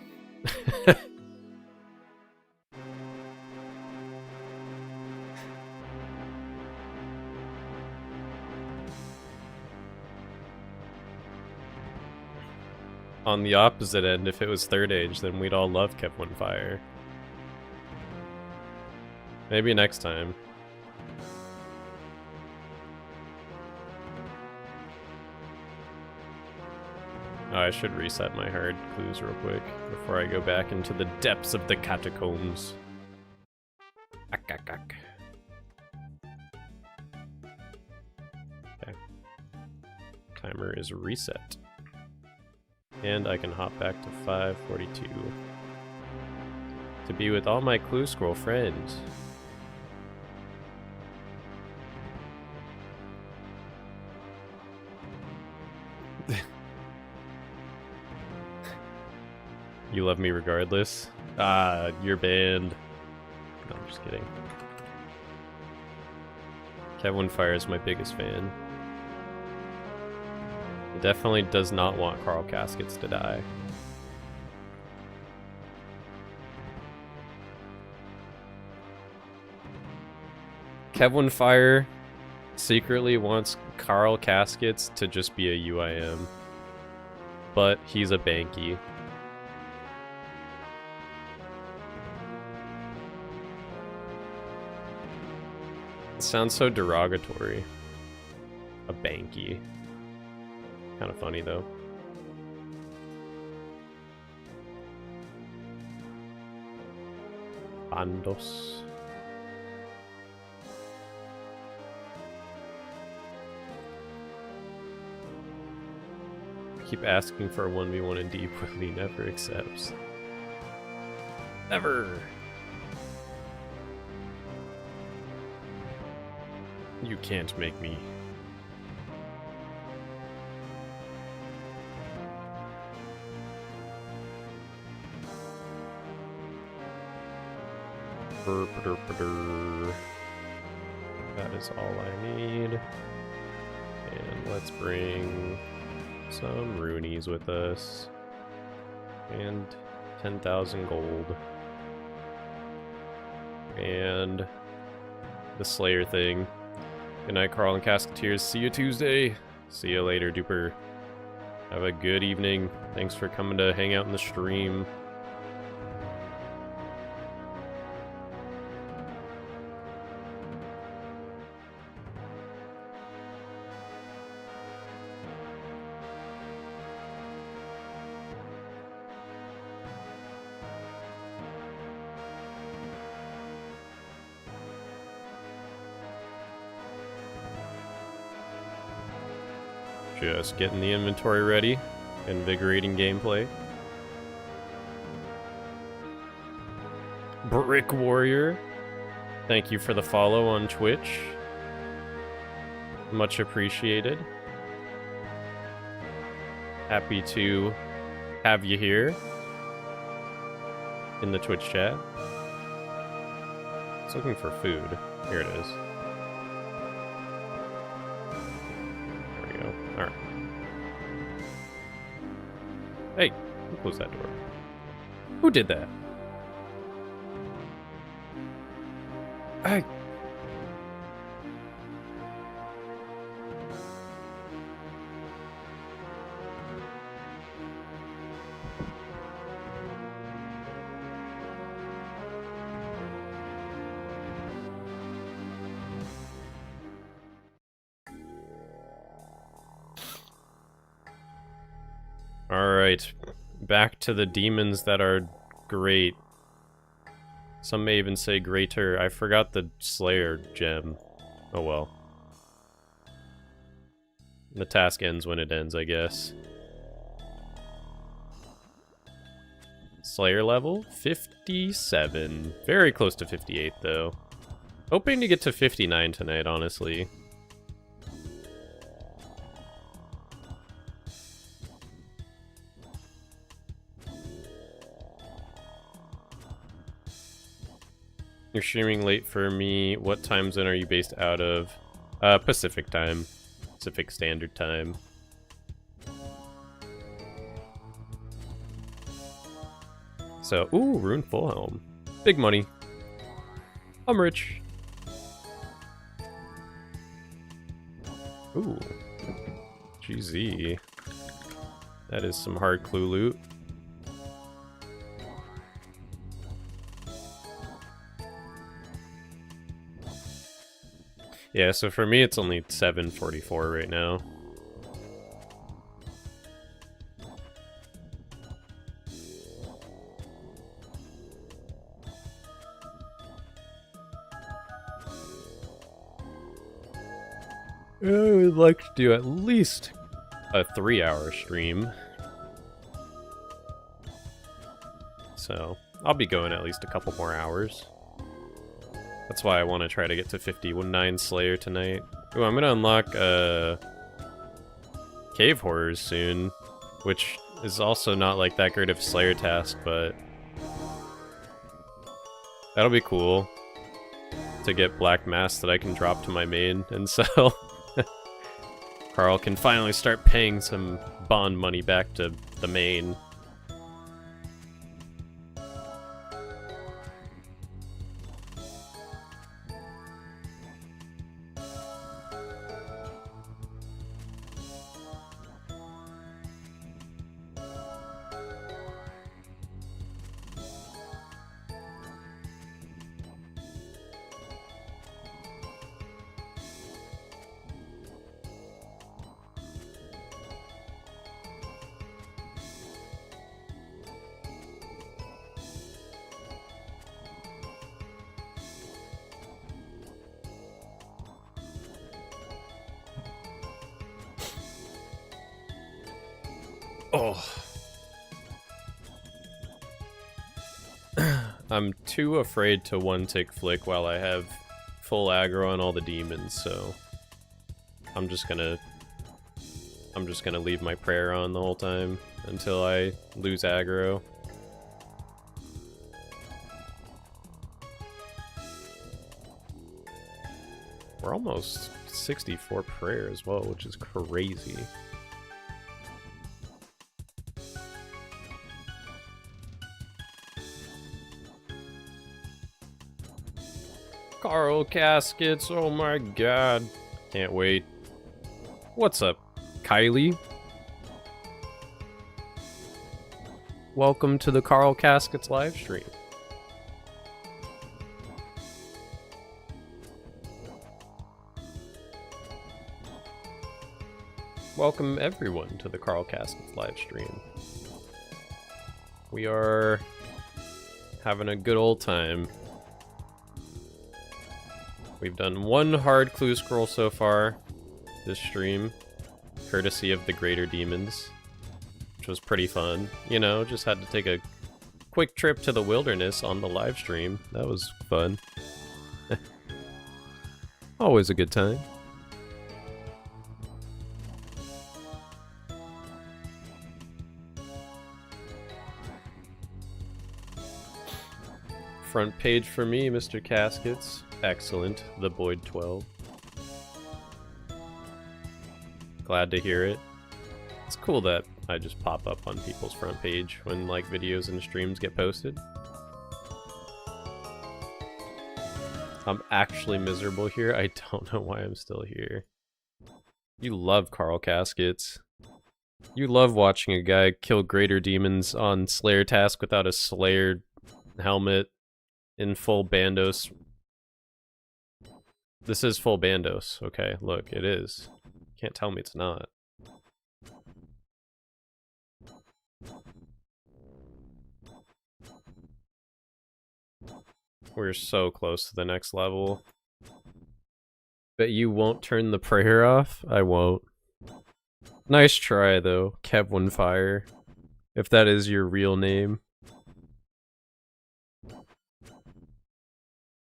On the opposite end, if it was third age, then we'd all love Kev1Fire. Maybe next time. Oh, I should reset my hard clues real quick before I go back into the depths of the catacombs. Okay. Timer is reset. And I can hop back to 5:42 to be with all my clue scroll friends. You love me regardless? Ah, you're banned. No, I'm just kidding. Kev1Fire is my biggest fan. He definitely does not want Carl Caskets to die. Kev1Fire secretly wants Carl Caskets to just be a UIM. But he's a Banky. It sounds so derogatory. A Banky. Kind of funny though. Bandos. Keep asking for a 1v1 in deep, but he never accepts. Never! You can't make me. That is all I need. And let's bring some runees with us. And 10,000 gold. And the Slayer thing. Good night, Carl and Casketeers. See you Tuesday. See you later, Duper. Have a good evening. Thanks for coming to hang out in the stream. Just getting the inventory ready. Invigorating gameplay. Brick Warrior, thank you for the follow on Twitch. Much appreciated. Happy to have you here in the Twitch chat. I was looking for food. Here it is. Alright. Hey, who closed that door? Who did that? Hey! Alright, back to the demons that are great. Some may even say greater. I forgot the Slayer gem. Oh well. The task ends when it ends, I guess. Slayer level? 57. Very close to 58, though. Hoping to get to 59 tonight, honestly. You're streaming late for me. What time zone are you based out of? Pacific time. Pacific Standard Time. So, ooh, Rune Fullhelm. Big money. I'm rich. Ooh. GZ. That is some hard clue loot. Yeah, so for me it's only 744 right now. I would like to do at least a 3-hour stream. So, I'll be going at least a couple more hours. That's why I want to try to get to 59 Slayer tonight. Ooh, I'm gonna unlock Cave Horrors soon, which is also not like that great of a Slayer task, but that'll be cool to get Black Mass that I can drop to my main and sell. Carl can finally start paying some bond money back to the main. Oh. I'm too afraid to one-tick flick while I have full aggro on all the demons, so I'm just gonna leave my prayer on the whole time until I lose aggro. We're almost 64 prayer as well, which is crazy. Carl Caskets, oh my god. Can't wait. What's up, Kylie? Welcome to the Carl Caskets live stream. Welcome everyone to the Carl Caskets live stream. We are having a good old time. We've done one hard clue scroll so far this stream, courtesy of the Greater Demons, which was pretty fun. You know, just had to take a quick trip to the wilderness on the live stream. That was fun. Always a good time. Front page for me, Mr. Caskets. Excellent. The Boyd 12. Glad to hear it. It's cool that I just pop up on people's front page when like videos and streams get posted. I'm actually miserable here. I don't know why I'm still here. You love Carl Caskets. You love watching a guy kill greater demons on Slayer task without a Slayer helmet in full Bandos. This is full Bandos. Okay, look, it is. Can't tell me it's not. We're so close to the next level. Bet you won't turn the prayer off? I won't. Nice try, though, Kev1Fire. If that is your real name.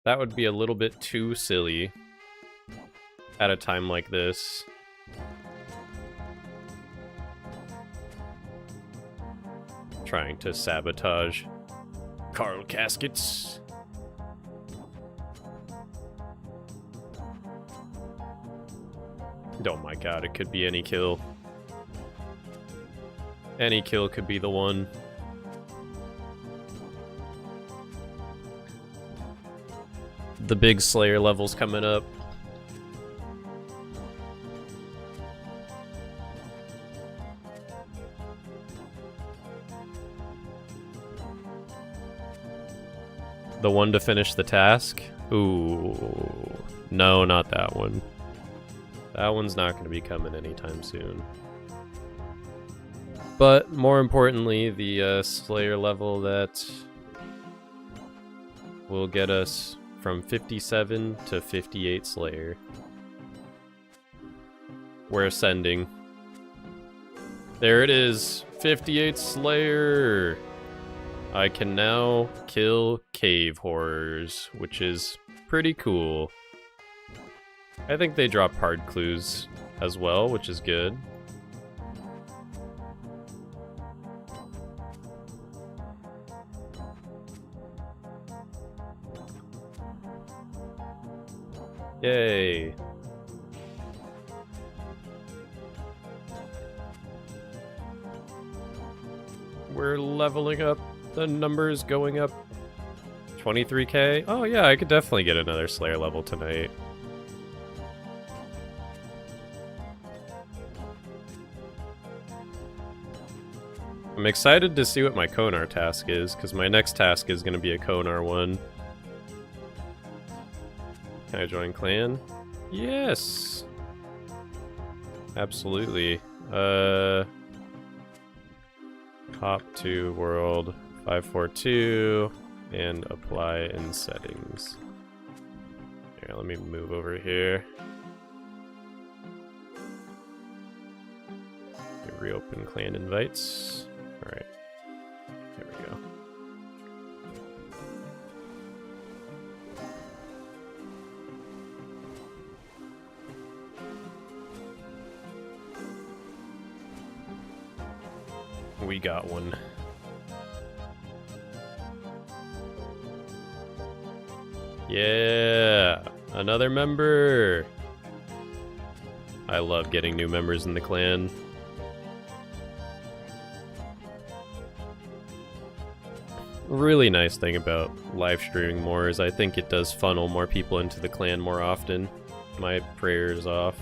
That would be a little bit too silly at a time like this. Trying to sabotage Carl Caskets. Oh my god, it could be any kill. Any kill could be the one. The big Slayer level's coming up. The one to finish the task? Ooh. No, not that one. That one's not going to be coming anytime soon. But more importantly, the Slayer level that will get us from 57 to 58 Slayer. We're ascending. There it is! 58 Slayer! I can now kill cave horrors, which is pretty cool. I think they drop hard clues as well, which is good. Yay. We're leveling up. The number's going up. 23k? Oh yeah, I could definitely get another Slayer level tonight. I'm excited to see what my Konar task is, because my next task is going to be a Konar one. Can I join clan? Yes! Absolutely. Hop to world 542 and apply in settings. Here, let me move over here. Reopen clan invites. Alright. There we go. We got one. Yeah. Another member! I love getting new members in the clan. Really nice thing about live streaming more is I think it does funnel more people into the clan more often. My prayer's off.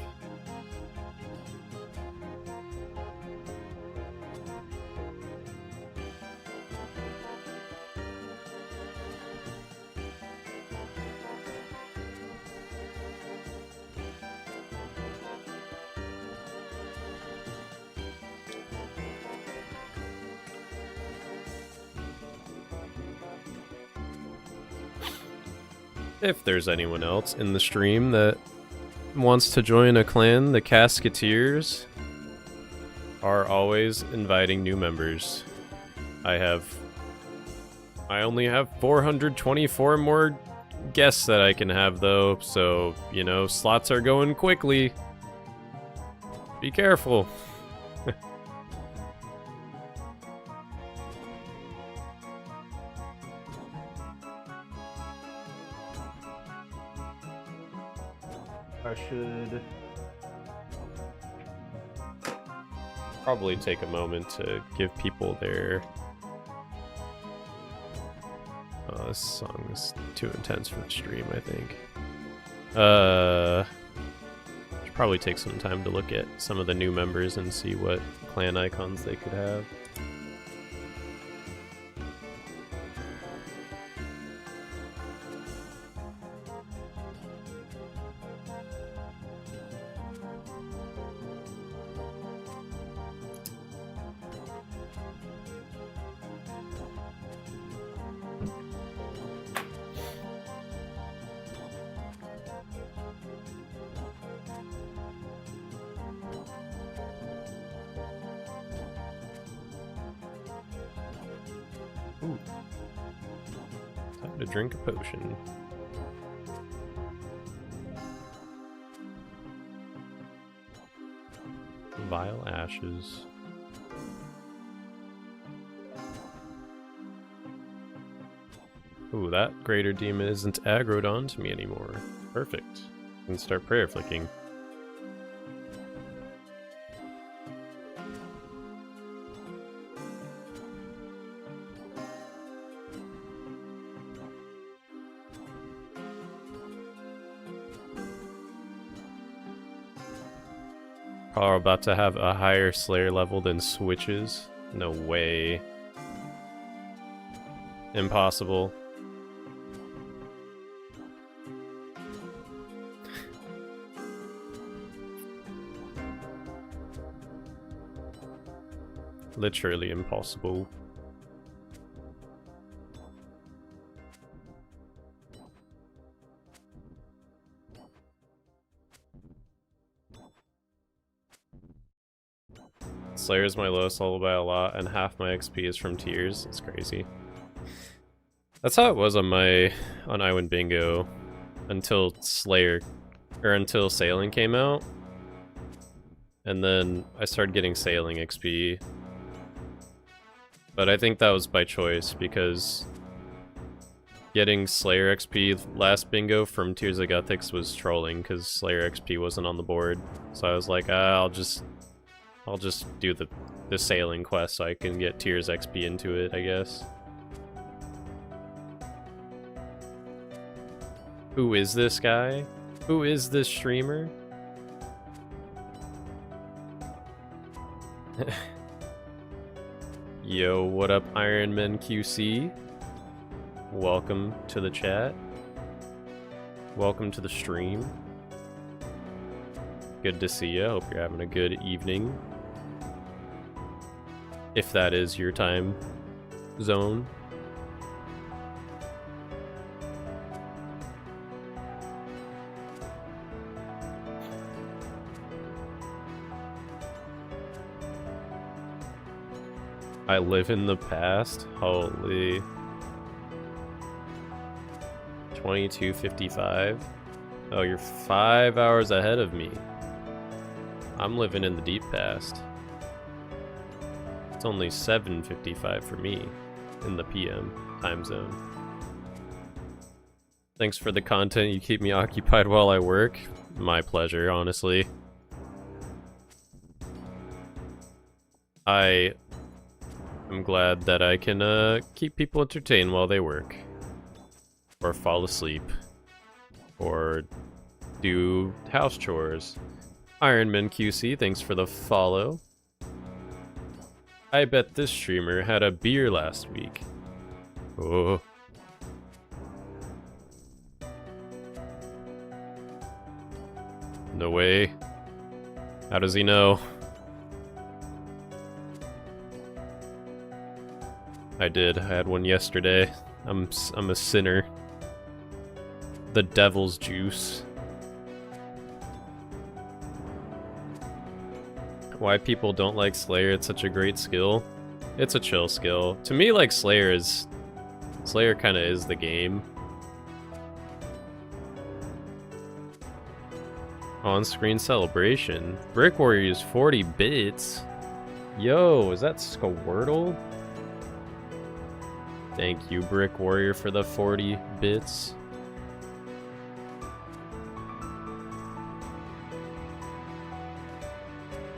If there's anyone else in the stream that wants to join a clan, the Casketeers are always inviting new members. I only have 424 more guests that I can have though, so, you know, slots are going quickly. Be careful. I should probably take a moment to give people their... Oh, this song is too intense for the stream, I think. Should probably take some time to look at some of the new members and see what clan icons they could have. Ooh. Time to drink a potion. Vile ashes. Ooh, that greater demon isn't aggroed onto me anymore. Perfect. I can start prayer flicking. Are about to have a higher Slayer level than Switches? No way. Impossible. Literally impossible. Slayer is my lowest level by a lot, and half my XP is from tiers. It's crazy. That's how it was on iWin Bingo until until Sailing came out. And then I started getting Sailing XP. But I think that was by choice, because getting Slayer XP last bingo from Tears of Guthix was trolling, because Slayer XP wasn't on the board. So I was like, I'll just do the Sailing quest so I can get Tears XP into it, I guess. Who is this guy? Who is this streamer? Yo, what up, Ironman QC? Welcome to the chat. Welcome to the stream. Good to see you. Hope you're having a good evening. If that is your time zone. I live in the past? Holy. 22:55. Oh, you're 5 hours ahead of me. I'm living in the deep past. It's only 7:55 for me in the PM time zone. Thanks for the content. You keep me occupied while I work. My pleasure, honestly. I am glad that I can keep people entertained while they work. Or fall asleep. Or do house chores. Ironman QC, thanks for the follow. I bet this streamer had a beer last week. Oh. No way. How does he know? I did. I had one yesterday. I'm a sinner. The devil's juice. Why people don't like Slayer? It's such a great skill. It's a chill skill. To me, like, Slayer kind of is the game. On-screen celebration. Brick Warrior is 40 bits. Yo, is that Squirtle? Thank you, Brick Warrior, for the 40 bits.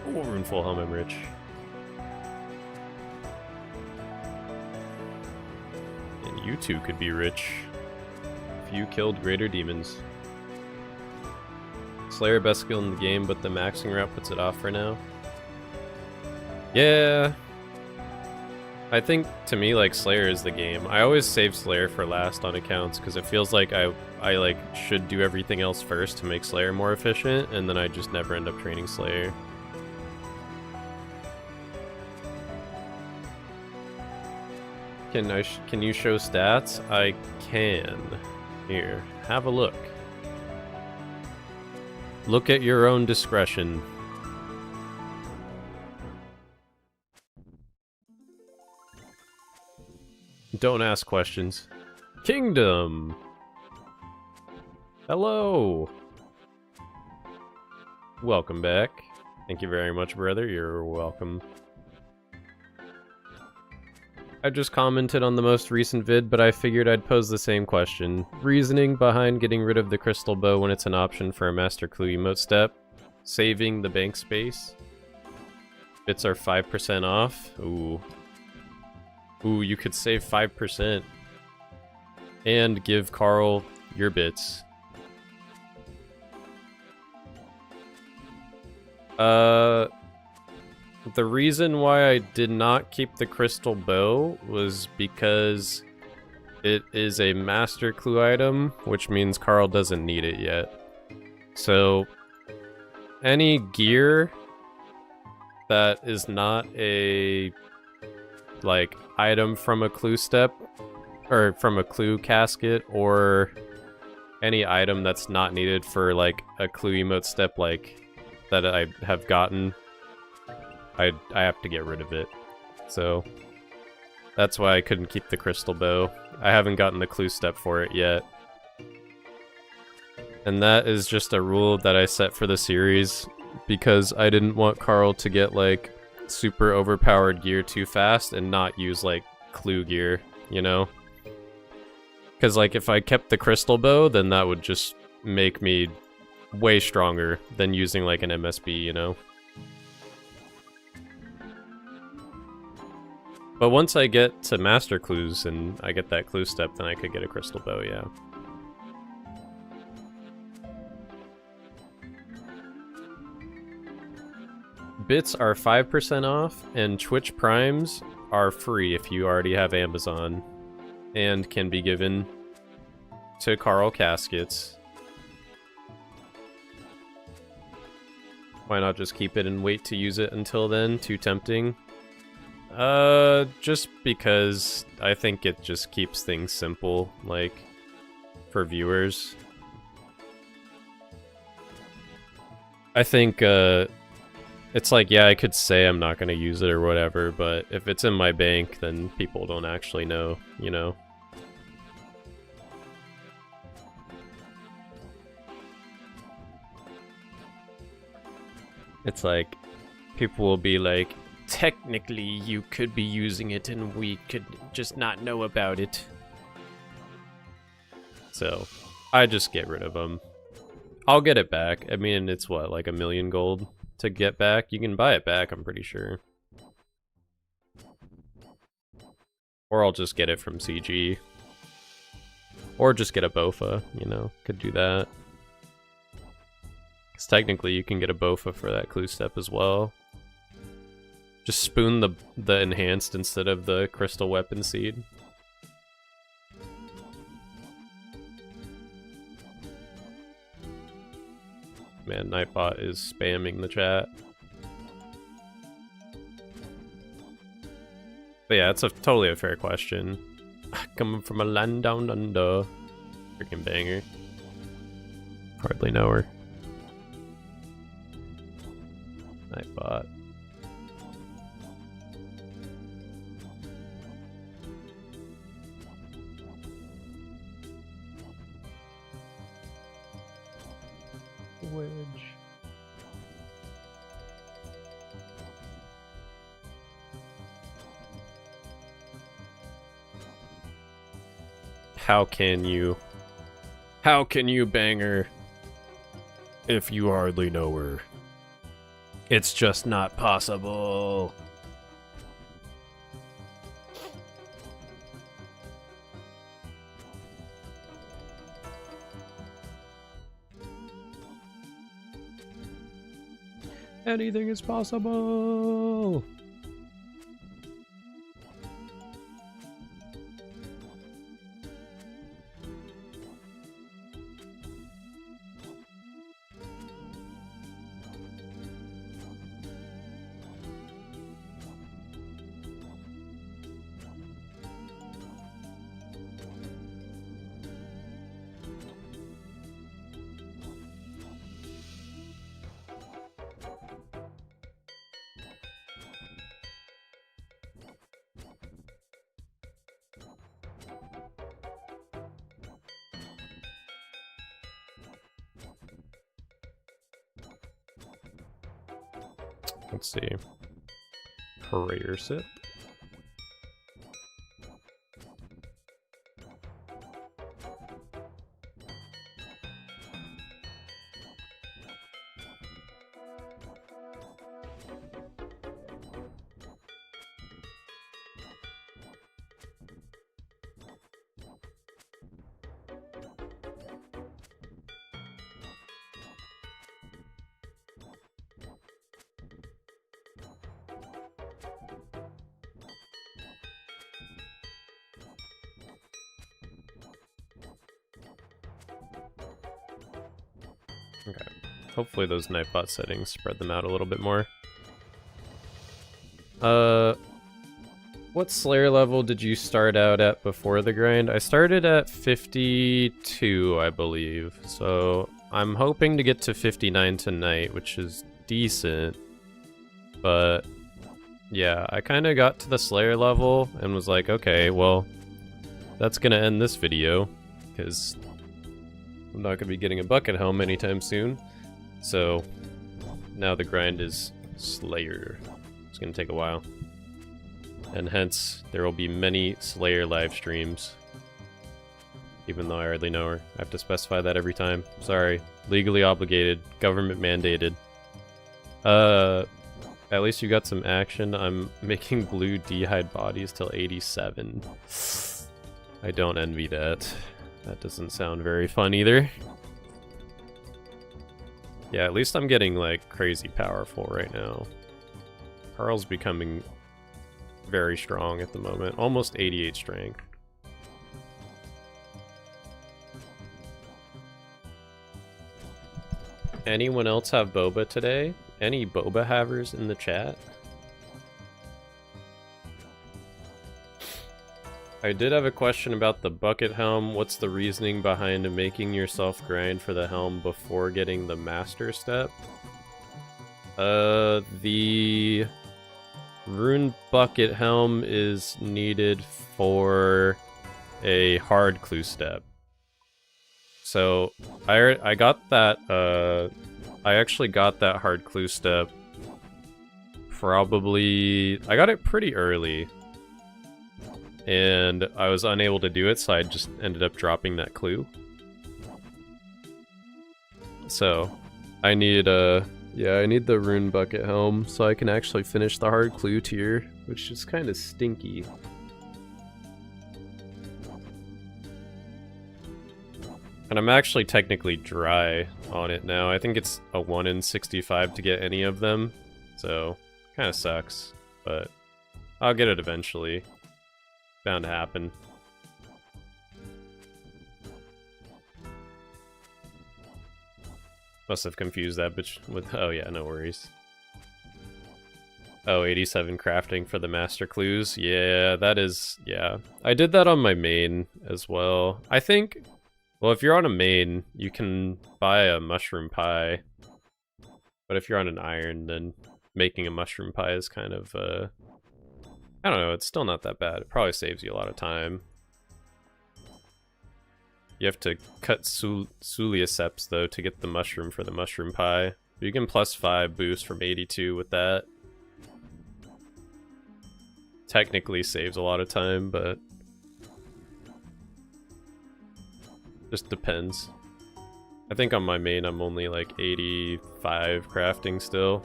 Oh, Runeful Helm, I'm rich. And you too could be rich if you killed greater demons. Slayer best skill in the game, but the maxing route puts it off for now. Yeah. I think, to me, like, Slayer is the game. I always save Slayer for last on accounts, because it feels like I like, should do everything else first to make Slayer more efficient, and then I just never end up training Slayer. Can you show stats? I can. Here, have a look. Look at your own discretion. Don't ask questions. Kingdom! Hello! Welcome back. Thank you very much, brother. You're welcome. I just commented on the most recent vid, but I figured I'd pose the same question. Reasoning behind getting rid of the crystal bow when it's an option for a master clue emote step. Saving the bank space. Bits are 5% off. Ooh. Ooh, you could save 5%. And give Carl your bits. The reason why I did not keep the crystal bow was because it is a master clue item, which means Carl doesn't need it yet. So, any gear that is not a, like, item from a clue step, or from a clue casket, or any item that's not needed for, like, a clue emote step, like, that I have gotten, I have to get rid of it. So that's why I couldn't keep the crystal bow. I haven't gotten the clue step for it yet. And that is just a rule that I set for the series because I didn't want Carl to get, like, super overpowered gear too fast and not use, like, clue gear, you know? Because, like, if I kept the crystal bow, then that would just make me way stronger than using, like, an MSB, you know? But once I get to master clues and I get that clue step, then I could get a crystal bow, yeah. Bits are 5% off, and Twitch Primes are free if you already have Amazon, and can be given to Carl Caskets. Why not just keep it and wait to use it until then? Too tempting. Just because I think it just keeps things simple, like, for viewers. I think, it's like, yeah, I could say I'm not gonna use it or whatever, but if it's in my bank, then people don't actually know, you know? It's like, people will be like, technically you could be using it and we could just not know about it. So, I just get rid of them. I'll get it back. I mean, it's what, like 1,000,000 gold to get back? You can buy it back, I'm pretty sure. Or I'll just get it from CG. Or just get a Bofa, you know, could do that. Because technically you can get a Bofa for that clue step as well. Just spoon the enhanced instead of the crystal weapon seed. Man, Nightbot is spamming the chat. But yeah, it's totally a fair question. Coming from a land down under. Freaking banger. Hardly know her. Nightbot. Wedge. How can you? How can you bang her if you hardly know her? It's just not possible. Anything is possible. Let's see. Prayer sip. Okay. Hopefully those Nightbot settings spread them out a little bit more. What Slayer level did you start out at before the grind? I started at 52, I believe. So I'm hoping to get to 59 tonight, which is decent. But yeah, I kind of got to the Slayer level and was like, okay, well, that's gonna end this video, because I'm not gonna be getting a bucket helm anytime soon. So now the grind is Slayer. It's gonna take a while. And hence, there will be many Slayer live streams. Even though I hardly know her. I have to specify that every time. Sorry. Legally obligated. Government mandated. At least you got some action. I'm making blue D-hide bodies till 87. I don't envy that. That doesn't sound very fun either. Yeah, at least I'm getting, like, crazy powerful right now. Carl's becoming very strong at the moment. Almost 88 strength. Anyone else have boba today? Any boba havers in the chat? I did have a question about the bucket helm. What's the reasoning behind making yourself grind for the helm before getting the master step? The rune bucket helm is needed for a hard clue step. So I got that, I actually got that hard clue step probably, I got it pretty early. And I was unable to do it, so I just ended up dropping that clue. So, I need yeah, I need the rune bucket helm so I can actually finish the hard clue tier, which is kind of stinky. And I'm actually technically dry on it now. I think it's a 1 in 65 to get any of them, so kind of sucks, but I'll get it eventually. Bound to happen. Must have confused that bitch with, oh yeah, no worries. Oh, 87 crafting for the master clues. Yeah, that is, yeah. I did that on my main as well. I think, well, if you're on a main, you can buy a mushroom pie. But if you're on an iron, then making a mushroom pie is kind of, I don't know, it's still not that bad. It probably saves you a lot of time. You have to cut Suliaceps, though, to get the mushroom for the mushroom pie. You can +5 boost from 82 with that. Technically saves a lot of time, but just depends. I think on my main I'm only like 85 crafting still.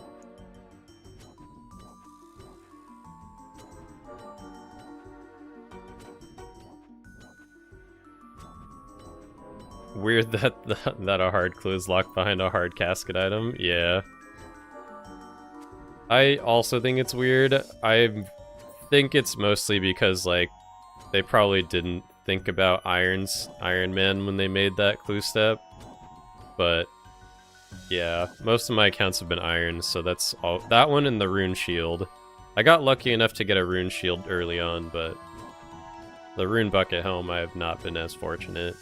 Weird that a hard clue is locked behind a hard casket item. Yeah. I also think it's weird. I think it's mostly because, like, they probably didn't think about Ironman when they made that clue step. But yeah, most of my accounts have been irons, so that's all. That one and the rune shield. I got lucky enough to get a rune shield early on, but the rune bucket helm I have not been as fortunate.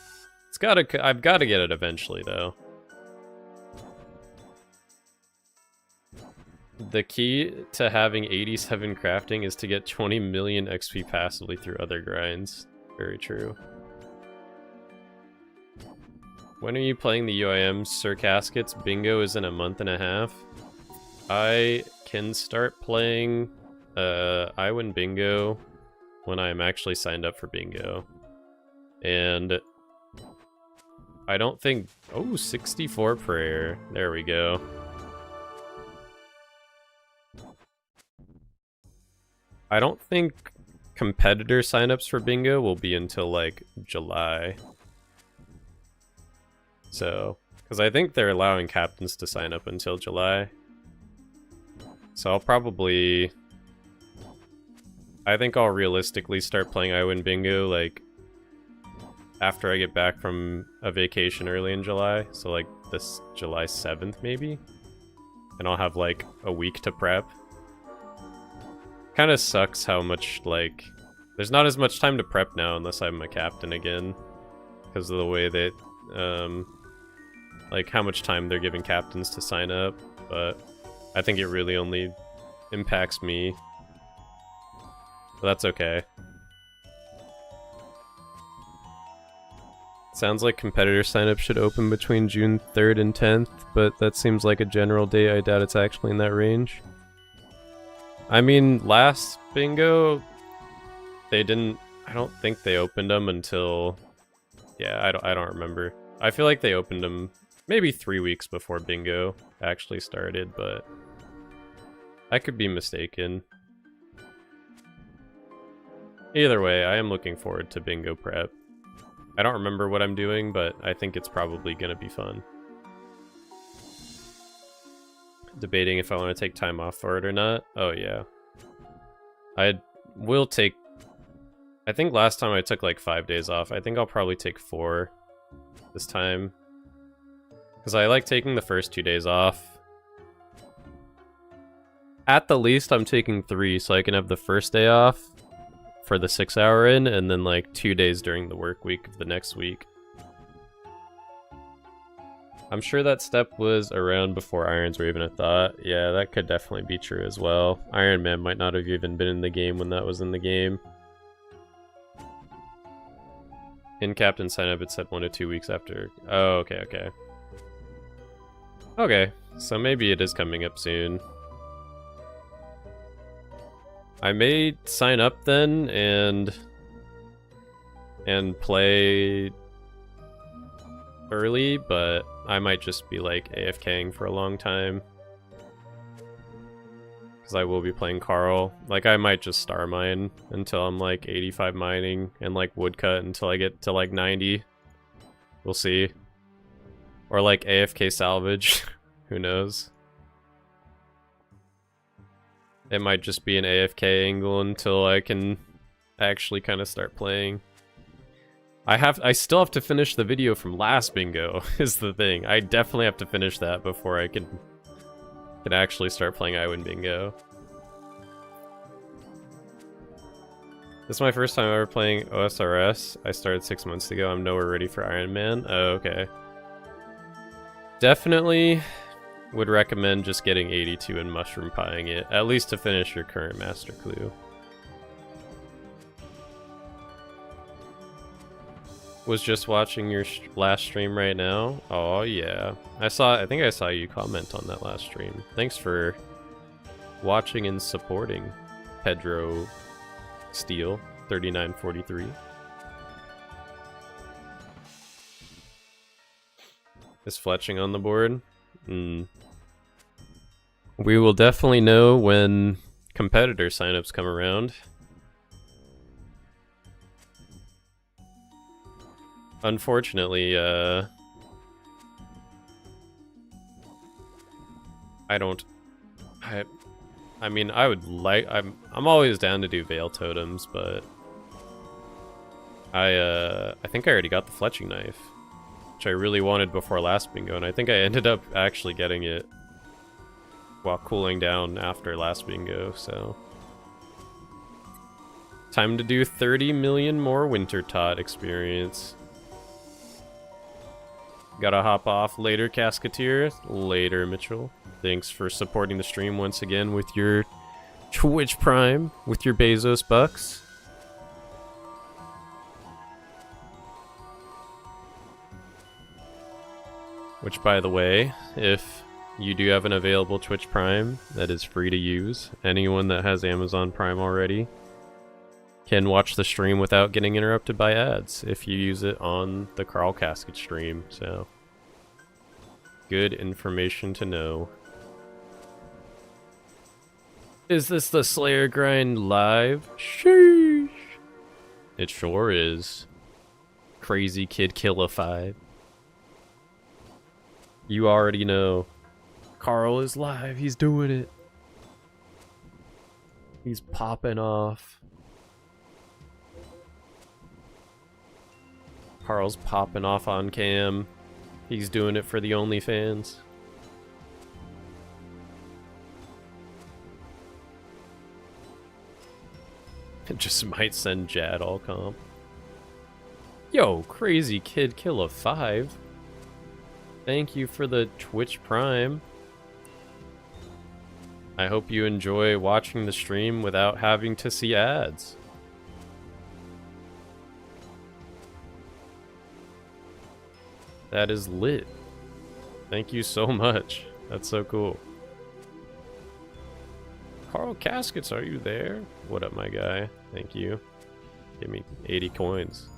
I've gotta get it eventually, though. The key to having 87 crafting is to get 20 million XP passively through other grinds. Very true. When are you playing the UIM, Sir Caskets? Bingo is in a month and a half. I can start playing I win bingo when I'm actually signed up for bingo. And I don't think... Oh, 64 prayer. There we go. I don't think competitor signups for bingo will be until, like, July. So, because I think they're allowing captains to sign up until July. So I'll probably... I think I'll realistically start playing I Win Bingo, like, after I get back from a vacation early in July. So, like, this July 7th, maybe? And I'll have, like, a week to prep. Kind of sucks how much, like... There's not as much time to prep now unless I'm a captain again. Because of the way that, like, how much time they're giving captains to sign up. But I think it really only impacts me. But that's okay. Sounds like competitor signup should open between June 3rd and 10th, but that seems like a general date. I doubt it's actually in that range. I mean, last bingo, they didn't... I don't think they opened them until... Yeah, I don't remember. I feel like they opened them maybe 3 weeks before bingo actually started, but I could be mistaken. Either way, I am looking forward to bingo prep. I don't remember what I'm doing, but I think it's probably gonna be fun. Debating if I want to take time off for it or not. Oh yeah. I will take... I think last time I took like 5 days off. I think I'll probably take 4 this time. Because I like taking the first 2 days off. At the least, I'm taking 3, so I can have the first day off for the 6-hour in, and then like 2 days during the work week of the next week. I'm sure that step was around before irons were even a thought. Yeah, that could definitely be true as well. Iron Man might not have even been in the game when that was in the game. In Captain Signup, it said 1 to 2 weeks after. Oh, okay, okay. Okay, so maybe it is coming up soon. I may sign up then and play early, but I might just be like AFKing for a long time. Because I will be playing Carl. Like, I might just star mine until I'm like 85 mining and like woodcut until I get to like 90. We'll see. Or like AFK salvage. Who knows? It might just be an AFK angle until I can actually kind of start playing. I still have to finish the video from last bingo, is the thing. I definitely have to finish that before I can actually start playing I Win Bingo. This is my first time ever playing OSRS. I started 6 months ago. I'm nowhere ready for Ironman. Oh, okay. Definitely would recommend just getting 82 and mushroom pieing it, at least to finish your current master clue. Was just watching your last stream right now. Oh yeah, I think I saw you comment on that last stream. Thanks for watching and supporting Pedro Steele 3943. Is fletching on the board? We will definitely know when competitor signups come around. Unfortunately, I mean, I would like, I'm always down to do Veil Totems, but I think I already got the fletching knife, which I really wanted before last bingo, and I think I ended up actually getting it while cooling down after last bingo, so. Time to do 30 million more Winter Tot experience. Gotta hop off later, Casketeers. Later, Mitchell. Thanks for supporting the stream once again with your Twitch Prime, with your Bezos bucks. Which, by the way, if you do have an available Twitch Prime that is free to use, anyone that has Amazon Prime already can watch the stream without getting interrupted by ads if you use it on the Carl Casket stream, so good information to know. Is this the Slayer grind live? Sheesh. It sure is. Crazy Kid Killa 5. You already know. Carl is live, he's doing it. He's popping off. Carl's popping off on cam. He's doing it for the OnlyFans. It just might send Jad all comp. Yo, Crazy Kid Killa 5. Thank you for the Twitch Prime. I hope you enjoy watching the stream without having to see ads. That is lit. Thank you so much. That's so cool. Carl Caskets, are you there? What up, my guy? Thank you. Give me 80 coins.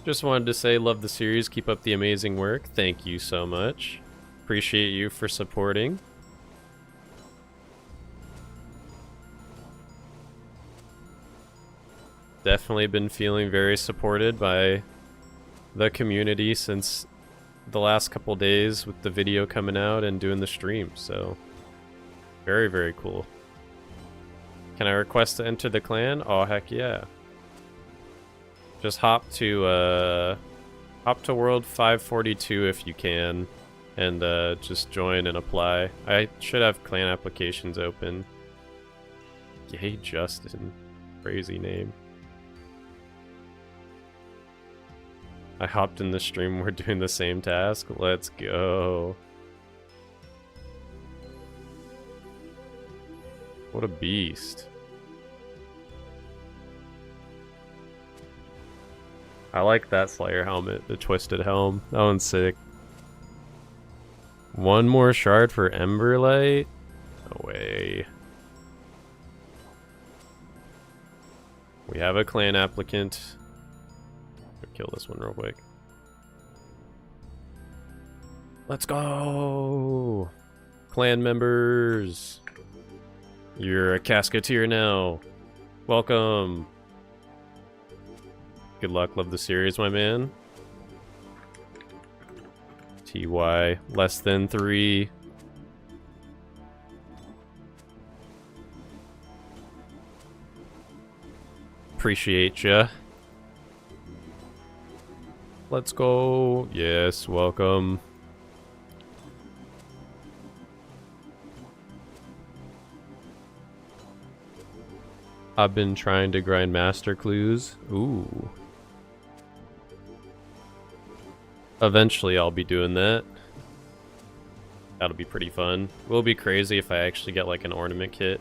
Just wanted to say, love the series. Keep up the amazing work. Thank you so much. Appreciate you for supporting. Definitely been feeling very supported by the community since the last couple days with the video coming out and doing the stream, so very, very cool. Can I request to enter the clan? Oh, heck yeah. Just hop to World 542 if you can, and just join and apply. I should have clan applications open. Gay Justin. Crazy name. I hopped in the stream, we're doing the same task. Let's go. What a beast. I like that Slayer helmet, the twisted helm. That one's sick. One more shard for Emberlight? No way. We have a clan applicant. Kill this one real quick. Let's go! Clan members! You're a Casketeer now. Welcome! Good luck, love the series, my man. TY, less than 3. Appreciate ya. Let's go. Yes, welcome. I've been trying to grind master clues. Ooh. Eventually I'll be doing that. That'll be pretty fun. Will be crazy if I actually get like an ornament kit.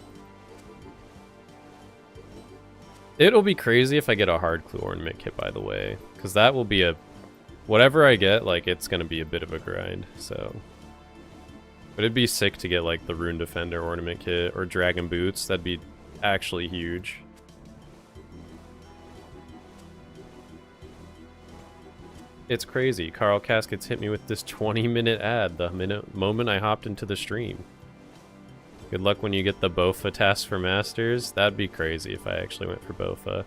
It'll be crazy if I get a hard clue ornament kit, by the way. Because that will be a... Whatever I get, like, it's going to be a bit of a grind, so... But it'd be sick to get, like, the Rune Defender ornament kit or Dragon Boots. That'd be actually huge. It's crazy. Carl Caskets hit me with this 20-minute ad the moment I hopped into the stream. Good luck when you get the Bofa task for Masters. That'd be crazy if I actually went for Bofa.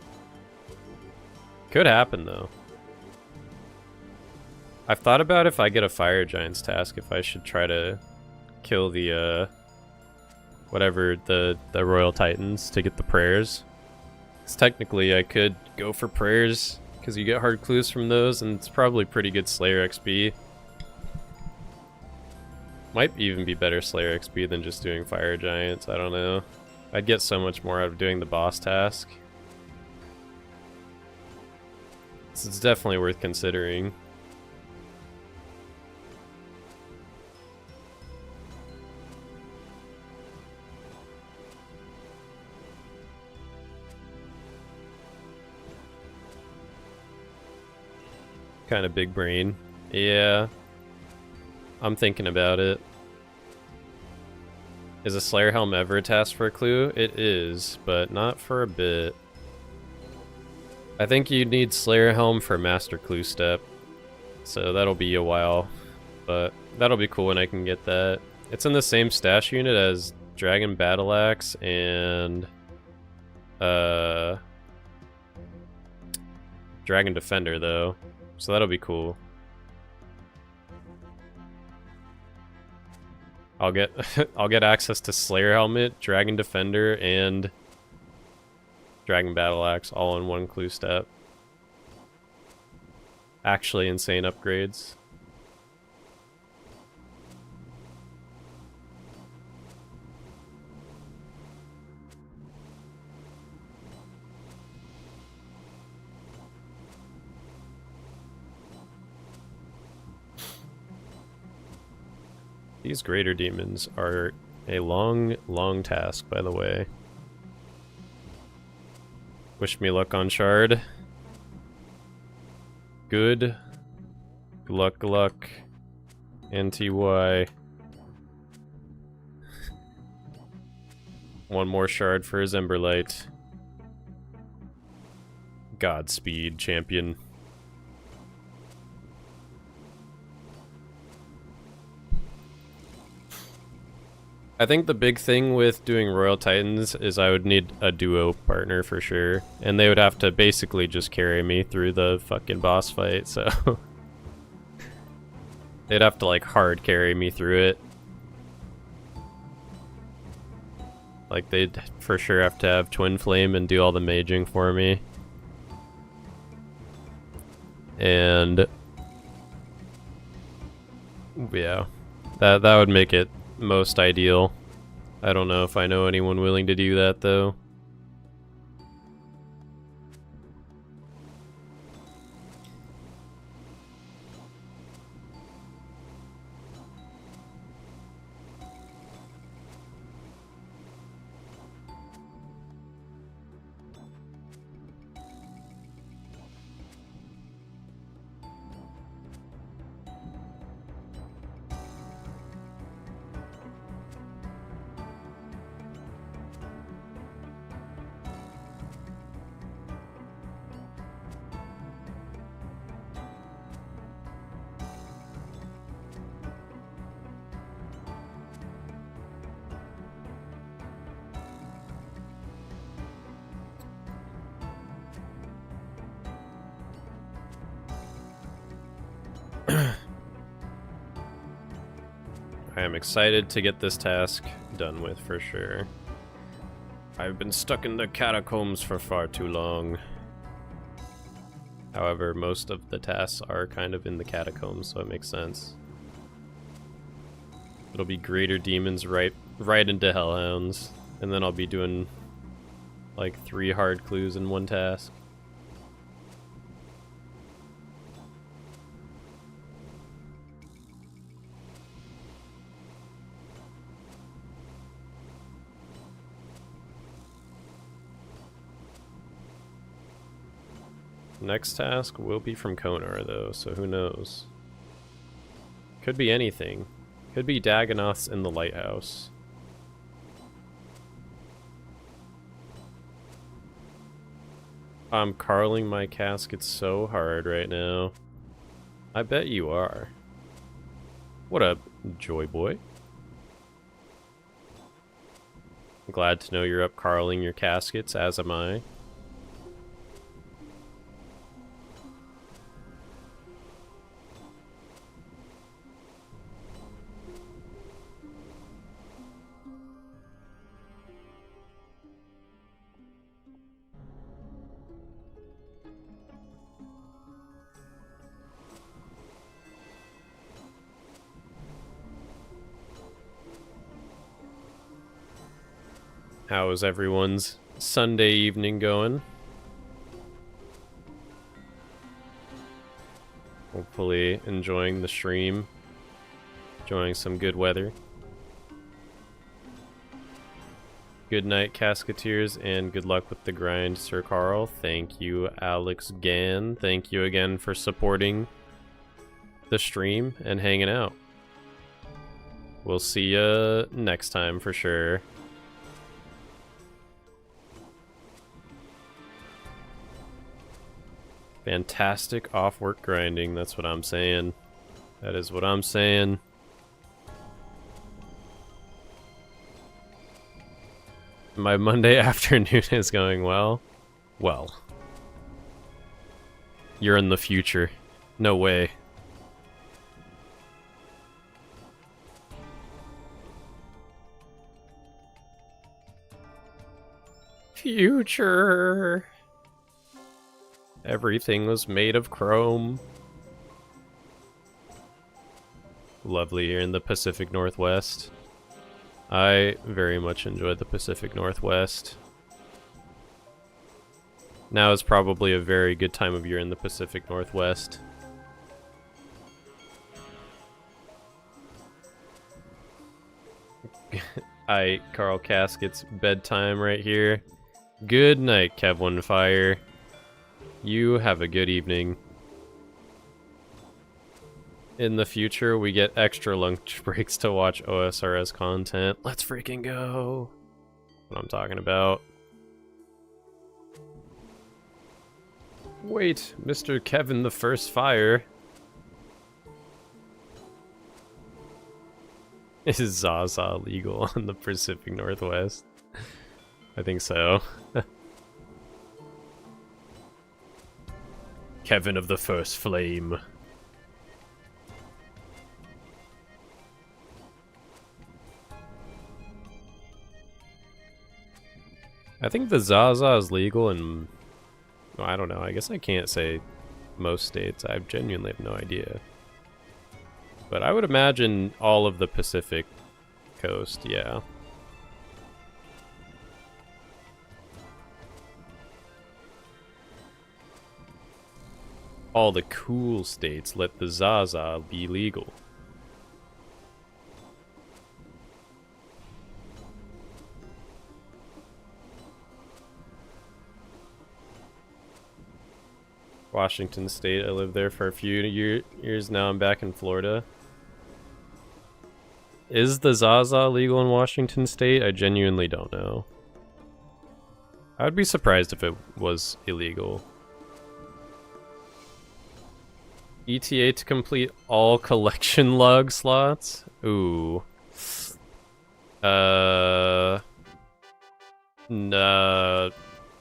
Could happen, though. I've thought about if I get a Fire Giants task, if I should try to kill the, whatever, the Royal Titans to get the prayers. Because technically I could go for prayers, because you get hard clues from those, and it's probably pretty good Slayer XP. Might even be better Slayer XP than just doing Fire Giants, I don't know. I'd get so much more out of doing the boss task. So it's definitely worth considering. Kind of big brain. Yeah. I'm thinking about it. Is a Slayer Helm ever a task for a clue? It is, but not for a bit. I think you need Slayer Helm for Master Clue Step. So that'll be a while. But that'll be cool when I can get that. It's in the same stash unit as Dragon Battle Axe and... Dragon Defender, though. So that'll be cool. I'll get access to Slayer Helmet, Dragon Defender, and Dragon Battle Axe all in one clue step. Actually insane upgrades. These greater demons are a long, long task, by the way. Wish me luck on Shard. Good luck. NTY. One more Shard for his Emberlight. Godspeed, champion. I think the big thing with doing Royal Titans is I would need a duo partner for sure. And they would have to basically just carry me through the fucking boss fight, so... They'd have to like hard carry me through it. Like they'd for sure have to have Twin Flame and do all the maging for me. And... yeah, that would make it most ideal. I don't know if I know anyone willing to do that though. I am excited to get this task done with for sure. I've been stuck in the catacombs for far too long. However, most of the tasks are kind of in the catacombs, so it makes sense. It'll be greater demons right into hellhounds, and then I'll be doing like 3 hard clues in one task. Next task will be from Konar, though, so who knows? Could be anything. Could be Dagonoths in the lighthouse. I'm carling my casket so hard right now. I bet you are. What up, Joy Boy? I'm glad to know you're up carling your caskets, as am I. How is everyone's Sunday evening going? Hopefully enjoying the stream, enjoying some good weather. Good night, Casketeers, and good luck with the grind, Sir Carl. Thank you, Alex Gann. Thank you again for supporting the stream and hanging out. We'll see you next time for sure. Fantastic off-work grinding, that's what I'm saying. That is what I'm saying. My Monday afternoon is going well. Well. You're in the future. No way. Future. Everything was made of chrome. Lovely here in the Pacific Northwest. I very much enjoy the Pacific Northwest. Now is probably a very good time of year in the Pacific Northwest. Alright, Carl Casket's bedtime right here. Good night, Kev1 Fire. You have a good evening. In the future, we get extra lunch breaks to watch OSRS content. Let's freaking go! What I'm talking about. Wait, Mr. Kevin the First Fire. Is Zaza legal on the Pacific Northwest? I think so. Kevin of the First Flame. I think the Zaza is legal in... well, I don't know. I guess I can't say most states. I genuinely have no idea. But I would imagine all of the Pacific coast, yeah. All the cool states let the Zaza be legal. Washington State, I lived there for a few years now. I'm back in Florida. Is the Zaza legal in Washington State? I genuinely don't know. I would be surprised if it was illegal. ETA to complete all collection log slots? Ooh. No,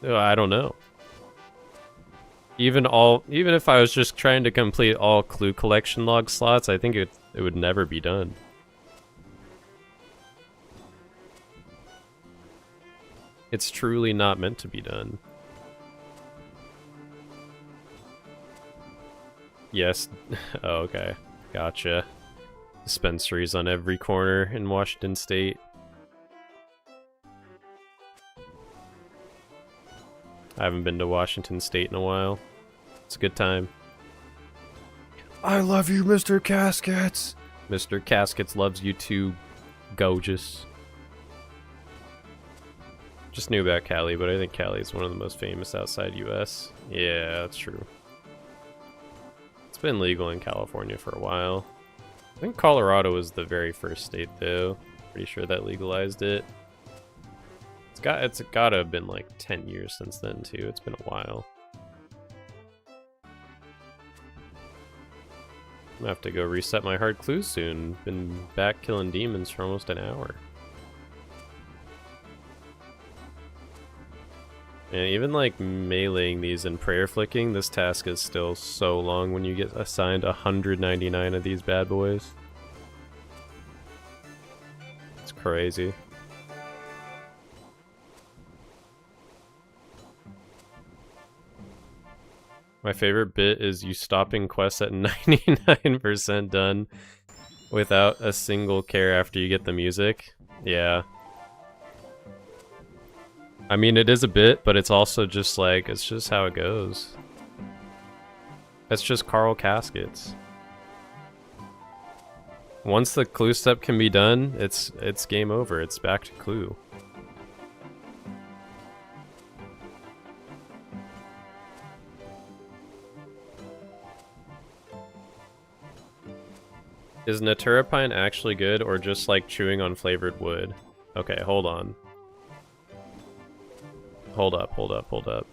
I don't know. Even if I was just trying to complete all clue collection log slots, I think it would never be done. It's truly not meant to be done. Yes. Oh, okay. Gotcha. Dispensaries on every corner in Washington State. I haven't been to Washington State in a while. It's a good time. I love you, Mr. Caskets! Mr. Caskets loves you too, gorgeous. Just knew about Cali, but I think Cali is one of the most famous outside US. Yeah, that's true. It's been legal in California for a while. I think Colorado was the very first state, though. Pretty sure that legalized it. It's gotta have been like 10 years since then, too. It's been a while. I'm gonna have to go reset my hard clues soon. Been back killing demons for almost an hour. And even like meleeing these and prayer flicking, this task is still so long when you get assigned 199 of these bad boys. It's crazy. My favorite bit is you stopping quests at 99% done without a single care after you get the music. Yeah. I mean, it is a bit, but it's also just like, it's just how it goes. That's just Carl Caskets. Once the clue step can be done, it's game over. It's back to clue. Is Naturapine actually good, or just like chewing on flavored wood? Okay, hold on. Hold up.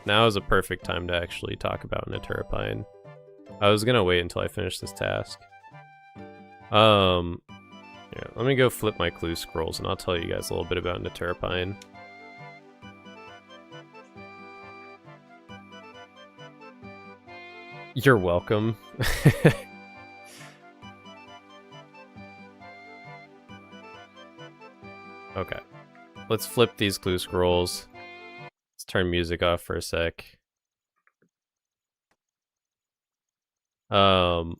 Now is a perfect time to actually talk about Naturapine. I was gonna wait until I finish this task. Yeah, let me go flip my clue scrolls and I'll tell you guys a little bit about Naturapine. You're welcome. Okay, let's flip these clue scrolls. Let's turn music off for a sec. I'm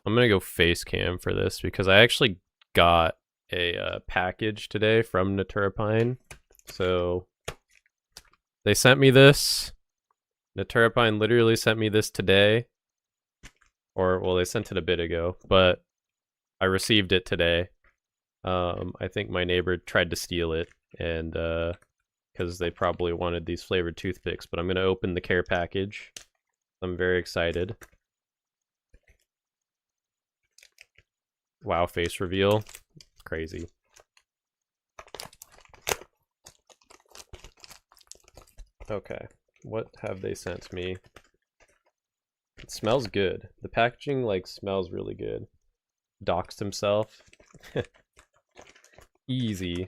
gonna go face cam for this because I actually got a package today from Naturapine. So they sent me this. Naturapine literally sent me this today. Or, well, they sent it a bit ago, but I received it today. I think my neighbor tried to steal it, and because they probably wanted these flavored toothpicks, but I'm going to open the care package. I'm very excited. Wow, face reveal. Crazy. Okay, what have they sent me? It smells good. The packaging, like, smells really good. Doxed himself. Easy.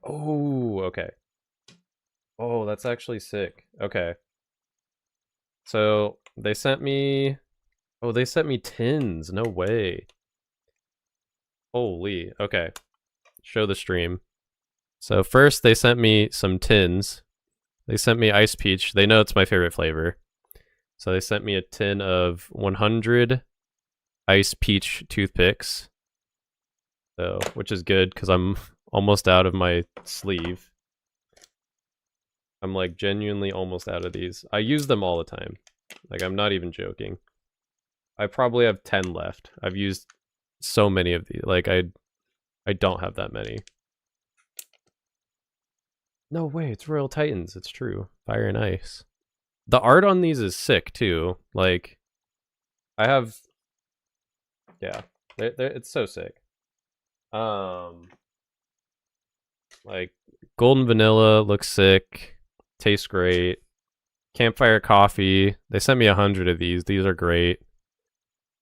Oh, okay. Oh, that's actually sick. Okay. So, they sent me... Oh, they sent me tins. No way. Holy. Okay. Show the stream. So first, they sent me some tins. They sent me Ice Peach. They know it's my favorite flavor. So they sent me a tin of 100 Ice Peach toothpicks. So, which is good because I'm almost out of my sleeve. I'm like genuinely almost out of these. I use them all the time. Like, I'm not even joking. I probably have 10 left. I've used so many of these. Like, I don't have that many. No way, it's Royal Titans. It's true. Fire and Ice. The art on these is sick too. Like, I have... Yeah, it's so sick. Like, golden vanilla looks sick. Tastes great. Campfire coffee. They sent me 100 of these. These are great.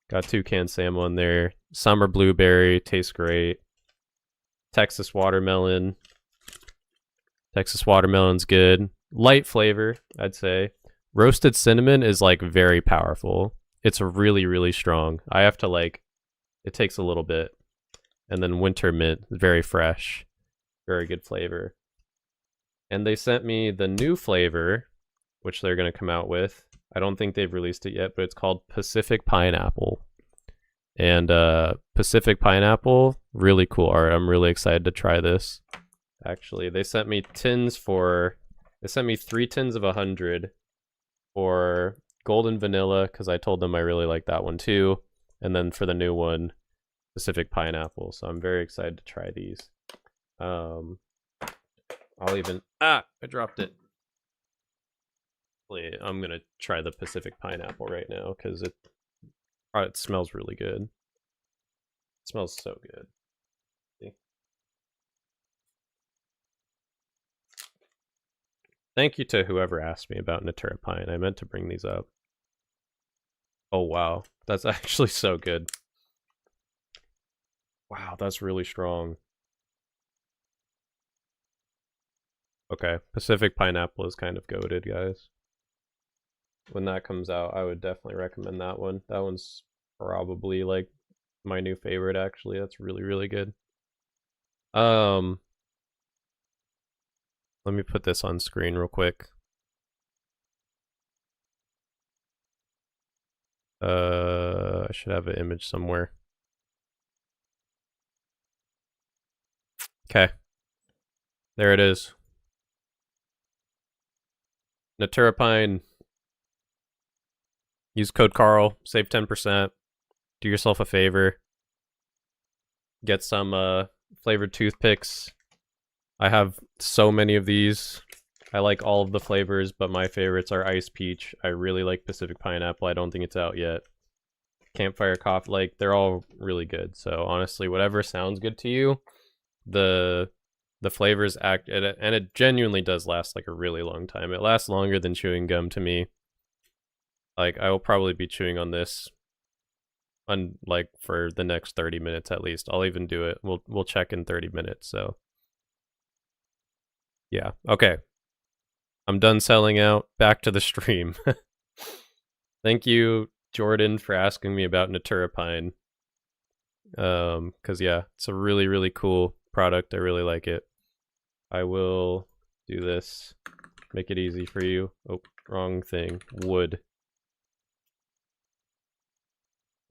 Got 2 canned salmon in there. Summer blueberry. Tastes great. Texas watermelon. Texas watermelon's good. Light flavor, I'd say. Roasted cinnamon is like very powerful. It's really, really strong. I have to like, it takes a little bit. And then winter mint, very fresh. Very good flavor. And they sent me the new flavor, which they're going to come out with. I don't think they've released it yet, but it's called Pacific Pineapple. And Pacific Pineapple, really cool art. I'm really excited to try this. Actually, they sent me tins for... They sent me 3 tins of 100 for Golden Vanilla, because I told them I really like that one too. And then for the new one, Pacific Pineapple. So I'm very excited to try these. I'll even... I dropped it. I'm gonna try the Pacific Pineapple right now because it smells really good. It smells so good. See? Thank you to whoever asked me about Natura Pine. I meant to bring these up. Oh wow, that's actually so good. Wow, that's really strong. Okay, Pacific Pineapple is kind of goated, guys. When that comes out, I would definitely recommend that one. That one's probably like my new favorite, actually. That's really, really good. Let me put this on screen real quick. I should have an image somewhere. Okay. There it is. Natura Pine. Use code Carl, save 10%. Do yourself a favor. Get some flavored toothpicks. I have so many of these. I like all of the flavors, but my favorites are Ice Peach. I really like Pacific Pineapple. I don't think it's out yet. Campfire Coffee, like, they're all really good. So honestly, whatever sounds good to you, the flavors act, and it genuinely does last like a really long time. It lasts longer than chewing gum to me. Like, I will probably be chewing on this like for the next 30 minutes at least. I'll even do it. We'll check in 30 minutes, so. Yeah, okay. I'm done selling out. Back to the stream. Thank you, Jordan, for asking me about Natura Pine. Cause yeah, it's a really, really cool product. I really like it. I will do this. Make it easy for you. Oh, wrong thing. Wood.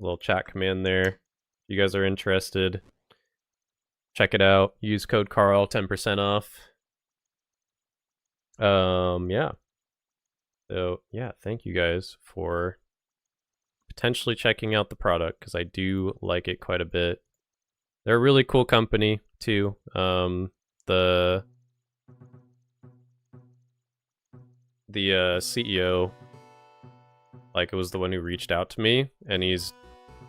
Little chat command there. If you guys are interested, check it out. Use code Carl, 10% off. Yeah. So yeah, thank you guys for potentially checking out the product, because I do like it quite a bit. They're a really cool company too. The CEO, like, it was the one who reached out to me, and he's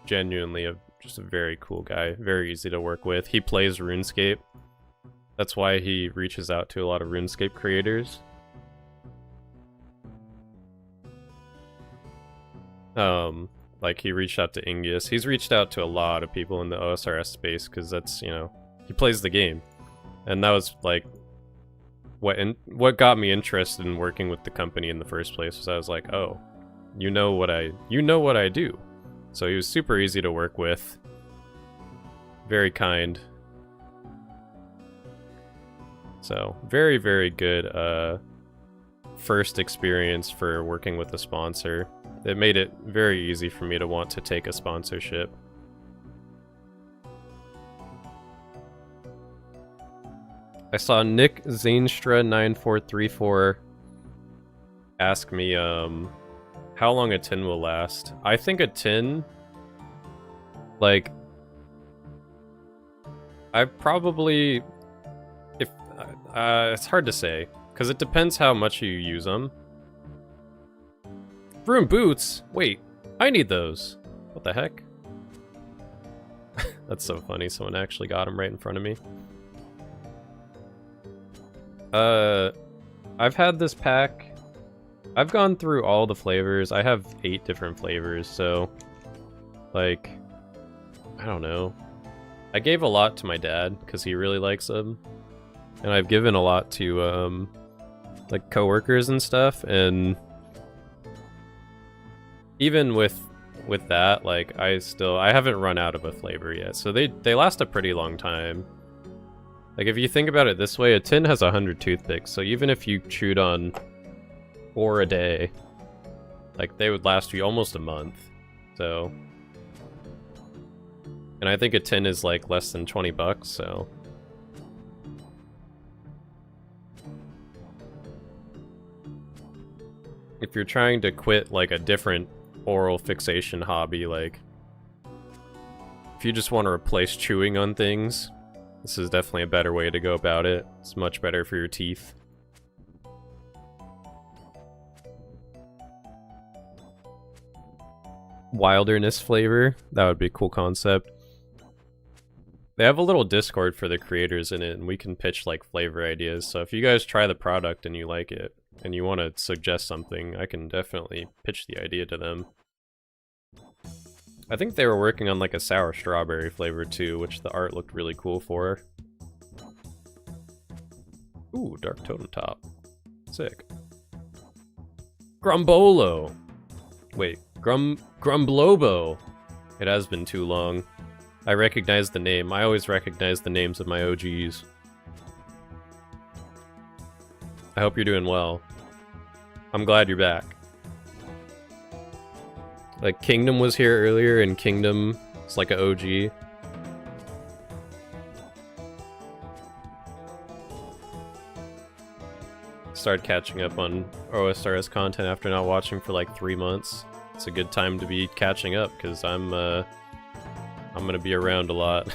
genuinely just a very cool guy, very easy to work with. He plays RuneScape. That's why he reaches out to a lot of RuneScape creators. Like, he reached out to Ingus. He's reached out to a lot of people in the OSRS space, because that's, you know, he plays the game. And that was, like, what got me interested in working with the company in the first place, was I was like, oh, you know what I do. So he was super easy to work with. Very kind. So, very, very good first experience for working with a sponsor. It made it very easy for me to want to take a sponsorship. I saw Nick Zanestra 9434 ask me how long a tin will last. I think a tin, like, I probably, if it's hard to say, because it depends how much you use them. Vroom boots? Wait, I need those. What the heck? That's so funny, someone actually got them right in front of me. I've had this pack. I've gone through all the flavors. I have 8 different flavors, so, like, I don't know. I gave a lot to my dad, because he really likes them. And I've given a lot to, like, coworkers and stuff, and even with that, like, I haven't run out of a flavor yet, so they last a pretty long time. Like, if you think about it this way, a tin has 100 toothpicks, so even if you chewed on 4 a day, like, they would last you almost a month, so... And I think a tin is, like, less than 20 bucks, so... If you're trying to quit, like, a different oral fixation hobby, like... If you just want to replace chewing on things, this is definitely a better way to go about it. It's much better for your teeth. Wilderness flavor, that would be a cool concept. They have a little Discord for the creators in it, and we can pitch, like, flavor ideas. So if you guys try the product and you like it, and you want to suggest something, I can definitely pitch the idea to them. I think they were working on, like, a sour strawberry flavor, too, which the art looked really cool for. Ooh, Dark Totem Top. Sick. Grumbolo! Wait, Grumblobo! It has been too long. I recognize the name. I always recognize the names of my OGs. I hope you're doing well. I'm glad you're back. Like, Kingdom was here earlier, and Kingdom is like an OG. Started catching up on OSRS content after not watching for like 3 months. It's a good time to be catching up, because I'm gonna be around a lot.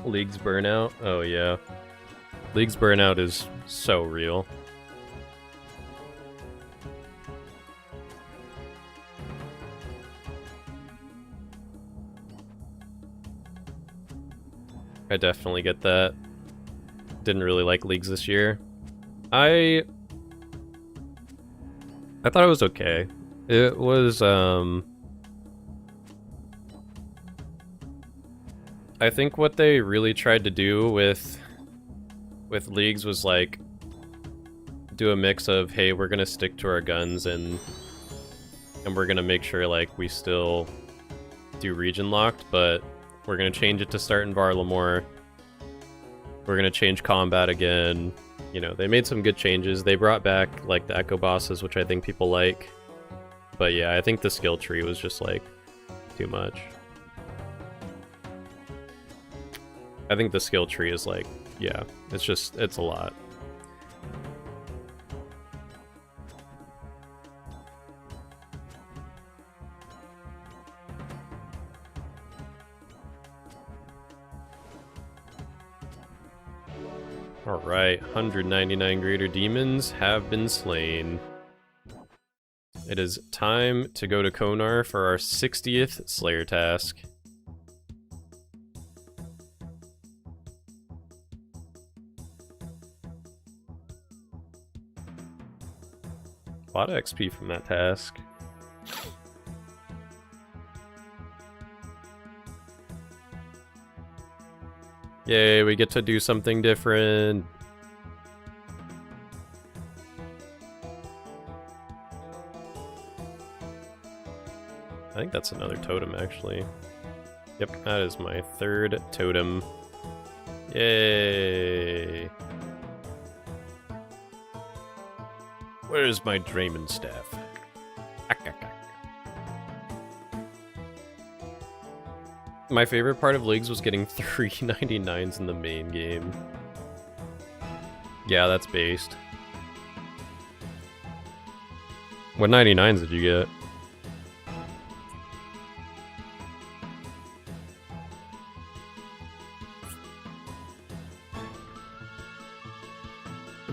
League's burnout? Oh yeah. League's burnout is so real. I definitely get that. Didn't really like Leagues this year. I thought it was okay. It was, I think what they really tried to do with Leagues was, like, do a mix of, hey, we're gonna stick to our guns and we're gonna make sure, like, we still do region locked, but we're gonna change it to start in Varlamore. We're gonna change combat again. You know, they made some good changes. They brought back, like, the Echo bosses, which I think people like. But yeah, I think the skill tree was just, like, too much. I think the skill tree is, like, yeah, it's a lot. Alright, 199 greater demons have been slain. It is time to go to Konar for our 60th Slayer task. A lot of XP from that task. Yay, we get to do something different. I think that's another totem, actually. Yep, that is my 3rd totem. Yay! Where's my Draymond staff? My favorite part of Leagues was getting 399s in the main game. Yeah, that's based. What 99s did you get?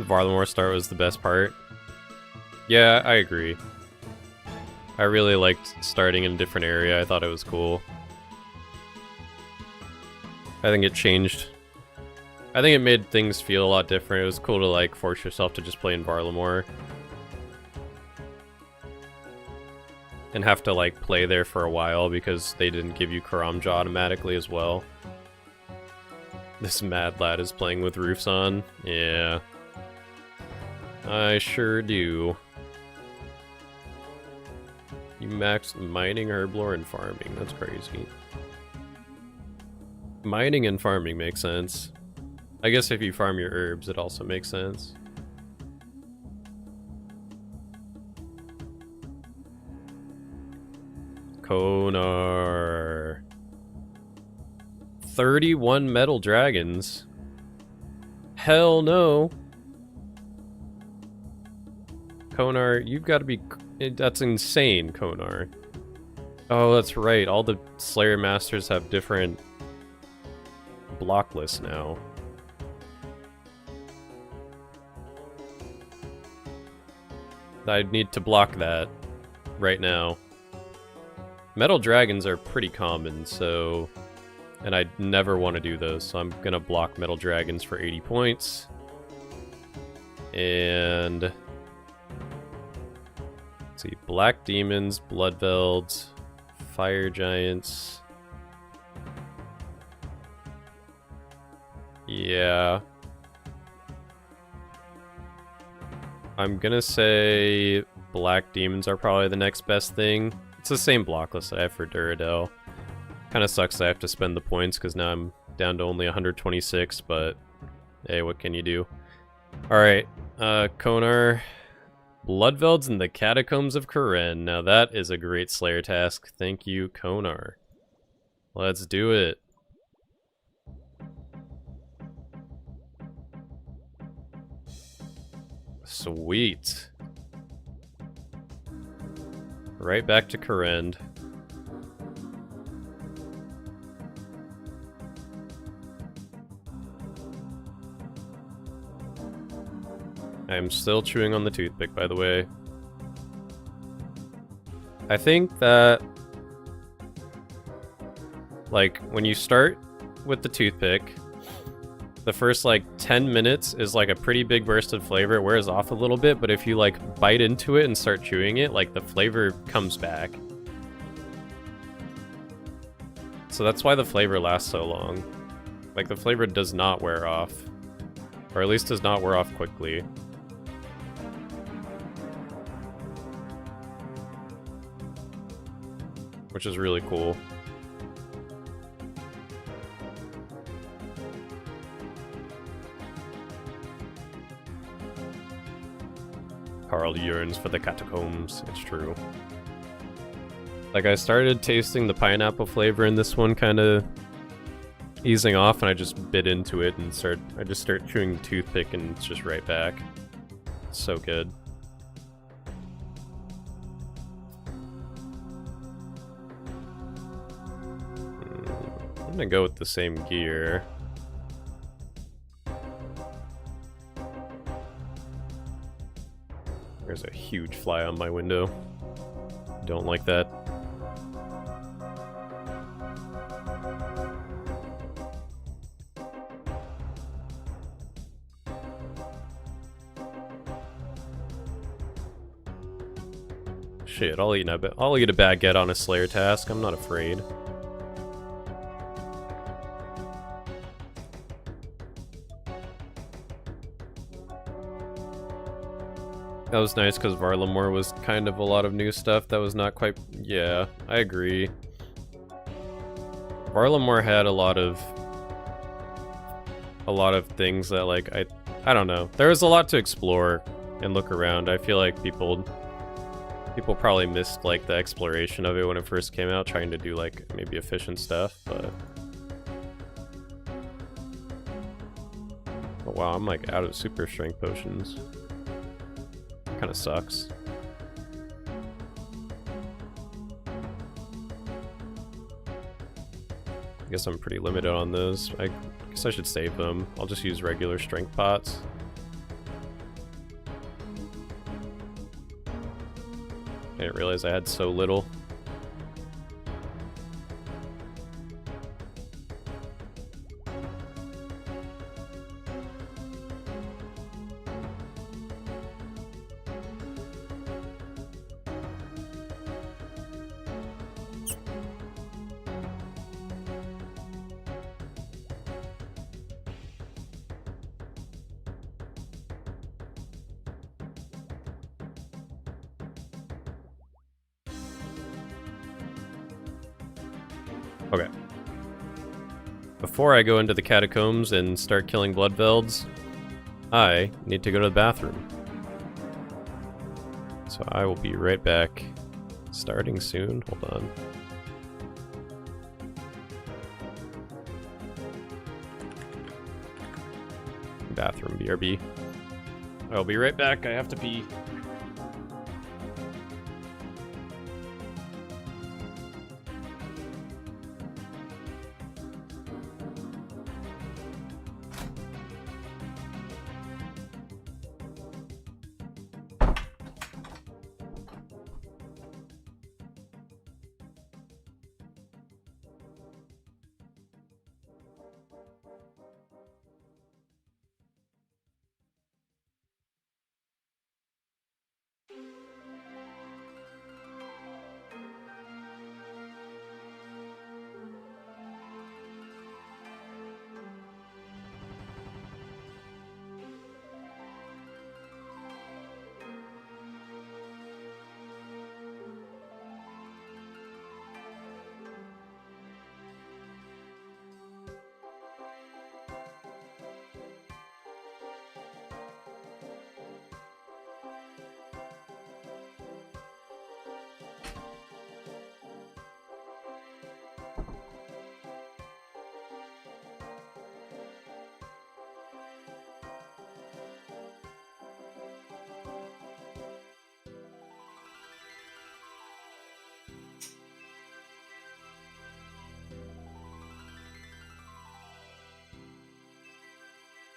Varlamore start was the best part. Yeah, I agree. I really liked starting in a different area. I thought it was cool. I think it changed. I think it made things feel a lot different. It was cool to like force yourself to just play in Varlamore. And have to like play there for a while because they didn't give you Karamja automatically as well. This mad lad is playing with roofs on. Yeah. I sure do. You max mining, herblore, and farming. That's crazy. Mining and farming makes sense. I guess if you farm your herbs, it also makes sense. Konar. 31 metal dragons. Hell no. Konar, you've got to be... That's insane, Konar. Oh, that's right. All the Slayer Masters have different block lists now. I need to block that right now. Metal dragons are pretty common, so... And I never want to do those, so I'm gonna block metal dragons for 80 points. And... Let's see, black demons, bloodvelds, fire giants. Yeah. I'm gonna say black demons are probably the next best thing. It's the same block list that I have for Duradel. Kinda sucks that I have to spend the points because now I'm down to only 126, but hey, what can you do? Alright, Konar. Bloodvelds in the Catacombs of Karen. Now that is a great Slayer task. Thank you, Konar. Let's do it. Sweet. Right back to Karen. I am still chewing on the toothpick, by the way. I think that, like, when you start with the toothpick, the first, like, 10 minutes is, like, a pretty big burst of flavor. It wears off a little bit, but if you, like, bite into it and start chewing it, like, the flavor comes back. So that's why the flavor lasts so long. Like, the flavor does not wear off. Or at least does not wear off quickly. Which is really cool. Carl yearns for the catacombs. It's true. Like, I started tasting the pineapple flavor in this one, kind of easing off, and I just bit into it and I just start chewing the toothpick, and it's just right back. It's so good. I'm gonna go with the same gear. There's a huge fly on my window. Don't like that. Shit, I'll eat a baguette on a Slayer task. I'm not afraid. That was nice because Varlamore was kind of a lot of new stuff that was not quite... Yeah, I agree. Varlamore had a lot of things that, like, I don't know. There was a lot to explore and look around. I feel like people probably missed, like, the exploration of it when it first came out, trying to do, like, maybe efficient stuff, but... Oh wow, I'm, like, out of super strength potions. Kind of sucks. I guess I'm pretty limited on those. I guess I should save them. I'll just use regular strength pots. I didn't realize I had so little. Okay. Before I go into the catacombs and start killing bloodvelds, I need to go to the bathroom. So I will be right back. Starting soon. Hold on. Bathroom, BRB. I'll be right back. I have to pee.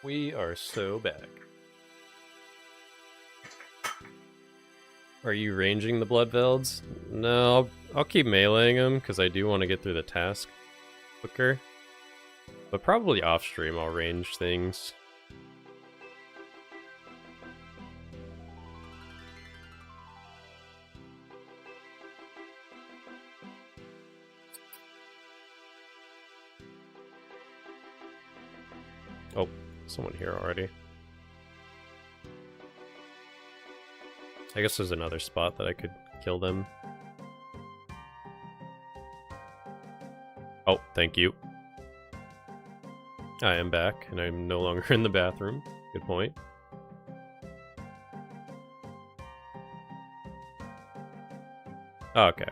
We are so back. Are you ranging the bloodvelds? No, I'll keep meleeing them because I do want to get through the task quicker. But probably off stream I'll range things. Oh, someone here already. I guess there's another spot that I could kill them. Oh, thank you. I am back, and I'm no longer in the bathroom. Good point. Oh, okay.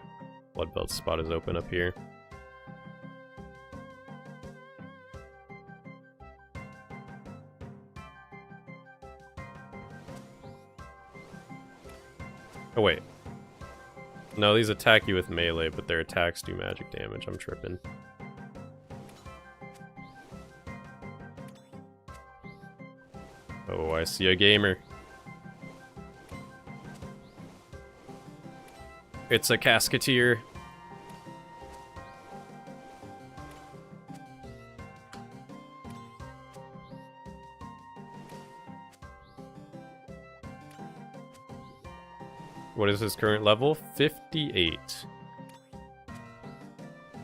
Bloodveld spot is open up here. Oh, wait. No, these attack you with melee, but their attacks do magic damage. I'm tripping. Oh, I see a gamer. It's a Casketeer. What is his current level? 58.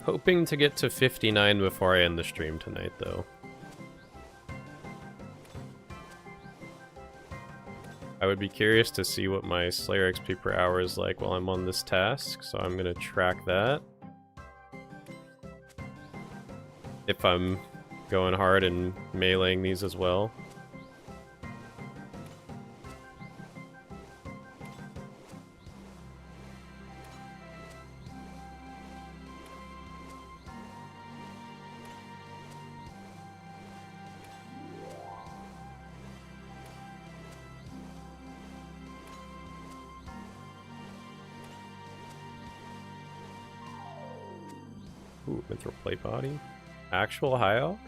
Hoping to get to 59 before I end the stream tonight, though. I would be curious to see what my Slayer XP per hour is like while I'm on this task, so I'm gonna track that. If I'm going hard and meleeing these as well. Ooh, mithril plate body. Actual high elk?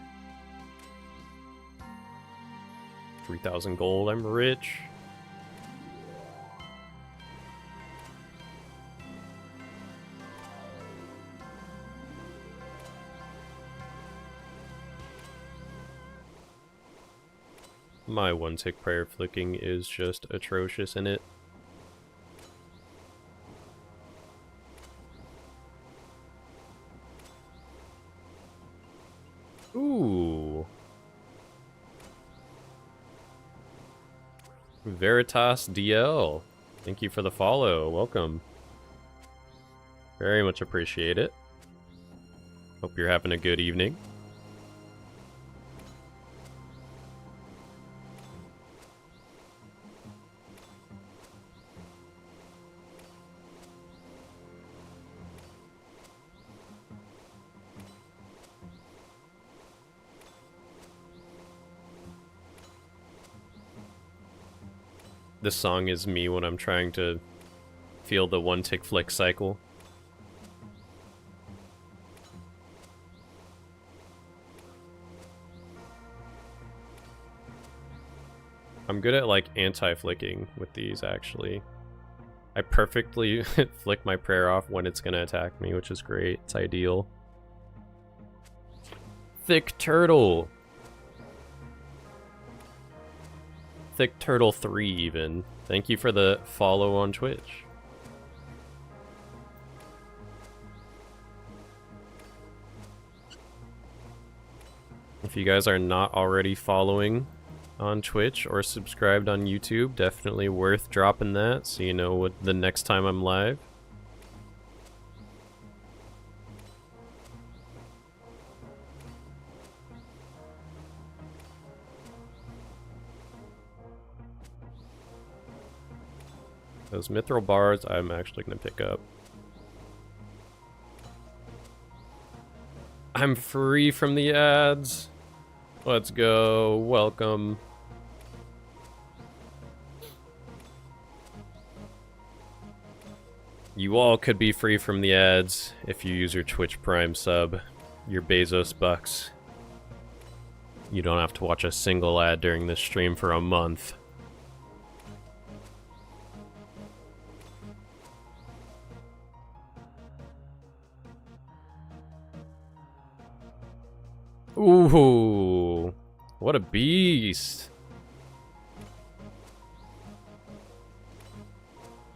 3,000 gold, I'm rich. My one-tick prayer flicking is just atrocious in it. Ooh. Veritas DL. Thank you for the follow. Welcome. Very much appreciate it. Hope you're having a good evening. This song is me when I'm trying to feel the one-tick flick cycle. I'm good at like anti-flicking with these actually. I perfectly flick my prayer off when it's gonna attack me, which is great. It's ideal. Thick Turtle. Thick Turtle 3 even. Thank you for the follow on Twitch. If you guys are not already following on Twitch or subscribed on YouTube, definitely worth dropping that so you know what the next time I'm live. Those mithril bars I'm actually going to pick up. I'm free from the ads. Let's go. Welcome. You all could be free from the ads if you use your Twitch Prime sub, your Bezos bucks. You don't have to watch a single ad during this stream for a month. Ooh, what a beast.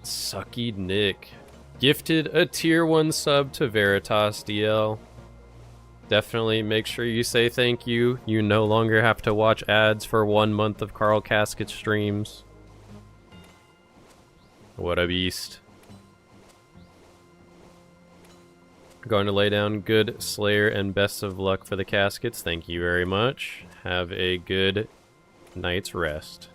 Sucky Nick gifted a tier 1 sub to Veritas DL. Definitely make sure you say thank you. You no longer have to watch ads for 1 month of Carl Casket streams. What a beast. Going to lay down. Good Slayer and best of luck for the Caskets. Thank you very much. Have a good night's rest.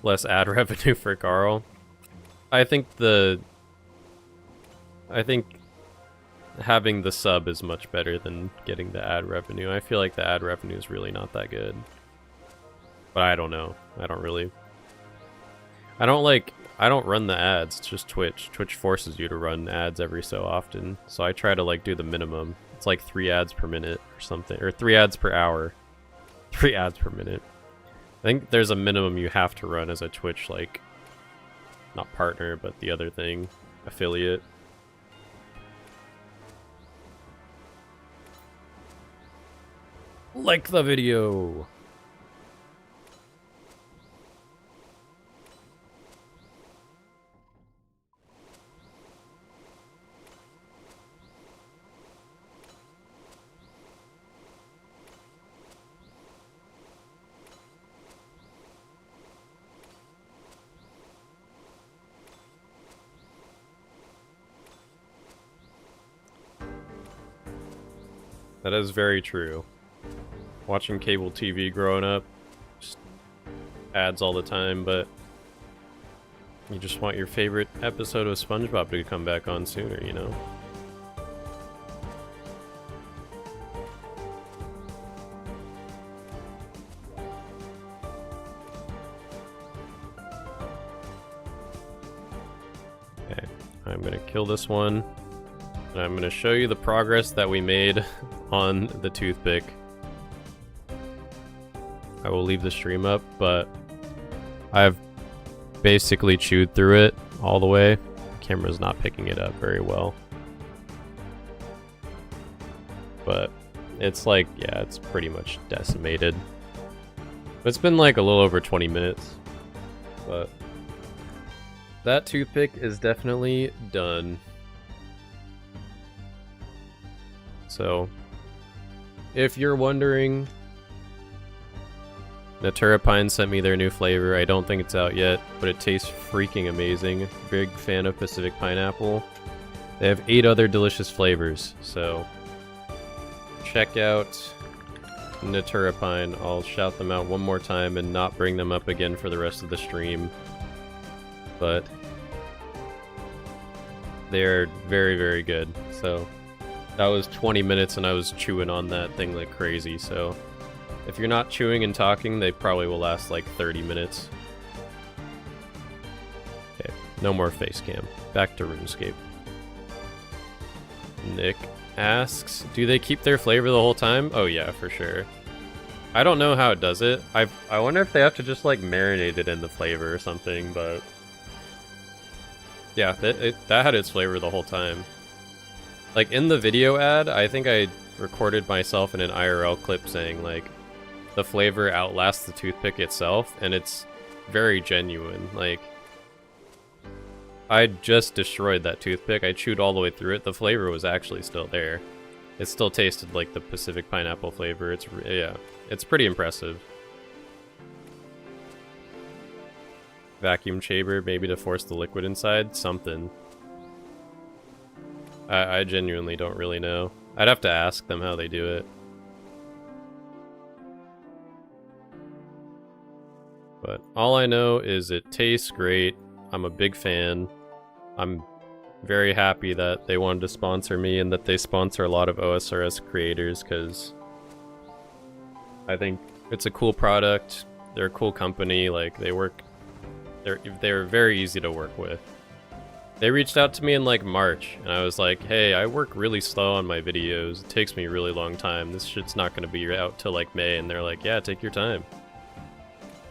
Less ad revenue for Carl. I think having the sub is much better than getting the ad revenue. I feel like the ad revenue is really not that good. But I don't know. I don't run the ads. It's just Twitch. Twitch forces you to run ads every so often. So I try to like do the minimum. It's like 3 ads per minute or something. Or 3 ads per hour. 3 ads per minute. I think there's a minimum you have to run as a Twitch, like, not partner, but the other thing, affiliate. Like the video! That is very true. Watching cable TV growing up, just ads all the time, but you just want your favorite episode of SpongeBob to come back on sooner, you know? Okay, I'm gonna kill this one. And I'm gonna show you the progress that we made on the toothpick. I will leave the stream up, but I've basically chewed through it all the way. The camera's not picking it up very well. but it's like, yeah, it's pretty much decimated. It's been like a little over 20 minutes, but that toothpick is definitely done. So, if you're wondering, Natura Pine sent me their new flavor. I don't think it's out yet, but it tastes freaking amazing. Big fan of Pacific Pineapple. They have 8 other delicious flavors, so check out Natura Pine. I'll shout them out one more time and not bring them up again for the rest of the stream. But they're very, very good. So that was 20 minutes and I was chewing on that thing like crazy, so if you're not chewing and talking, they probably will last like 30 minutes. Okay, no more face cam. Back to RuneScape. Nick asks, do they keep their flavor the whole time? Oh yeah, for sure. I don't know how it does it. I wonder if they have to just like marinate it in the flavor or something, but yeah, that had its flavor the whole time. Like in the video ad, I think I recorded myself in an IRL clip saying like the flavor outlasts the toothpick itself, and it's very genuine. Like, I just destroyed that toothpick. I chewed all the way through it. The flavor was actually still there. It still tasted like the Pacific Pineapple flavor. It's, yeah, it's pretty impressive. Vacuum chamber, maybe to force the liquid inside? Something. I genuinely don't really know. I'd have to ask them how they do it. But all I know is it tastes great. I'm a big fan. I'm very happy that they wanted to sponsor me and that they sponsor a lot of OSRS creators, because I think it's a cool product. They're a cool company. Like, they're very easy to work with. They reached out to me in like March, and I was like, hey, I work really slow on my videos. It takes me a really long time. This shit's not going to be out till like May. And they're like, yeah, take your time.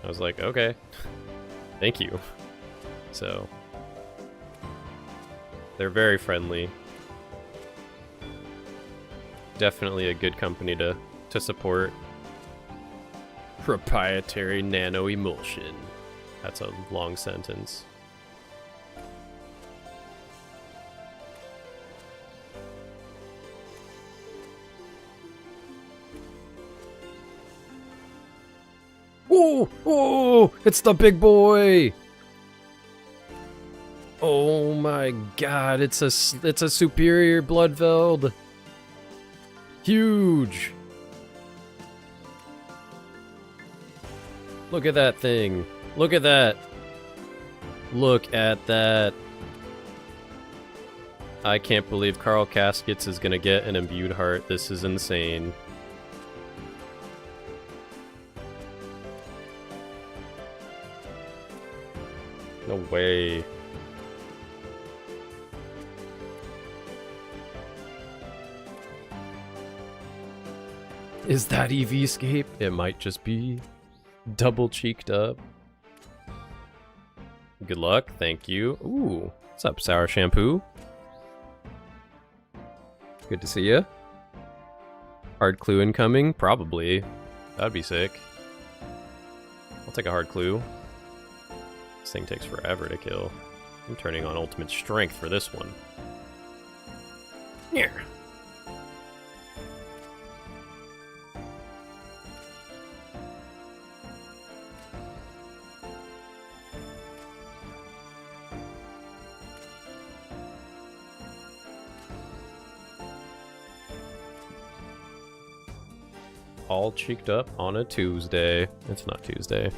I was like, okay, thank you. So, they're very friendly. Definitely a good company to support. Proprietary nano emulsion. That's a long sentence. Oh, oh, it's the big boy. Oh my god, it's a superior Bloodveld. Huge. Look at that thing. Look at that. Look at that. I can't believe Carl Caskets is gonna get an imbued heart. This is insane. No way. Is that EVscape? It might just be double cheeked up. Good luck, thank you. Ooh, what's up, Sour Shampoo? Good to see you. Hard clue incoming? Probably. That'd be sick. I'll take a hard clue. This thing takes forever to kill. I'm turning on ultimate strength for this one. Yeah. All cheeked up on a Tuesday. It's not Tuesday.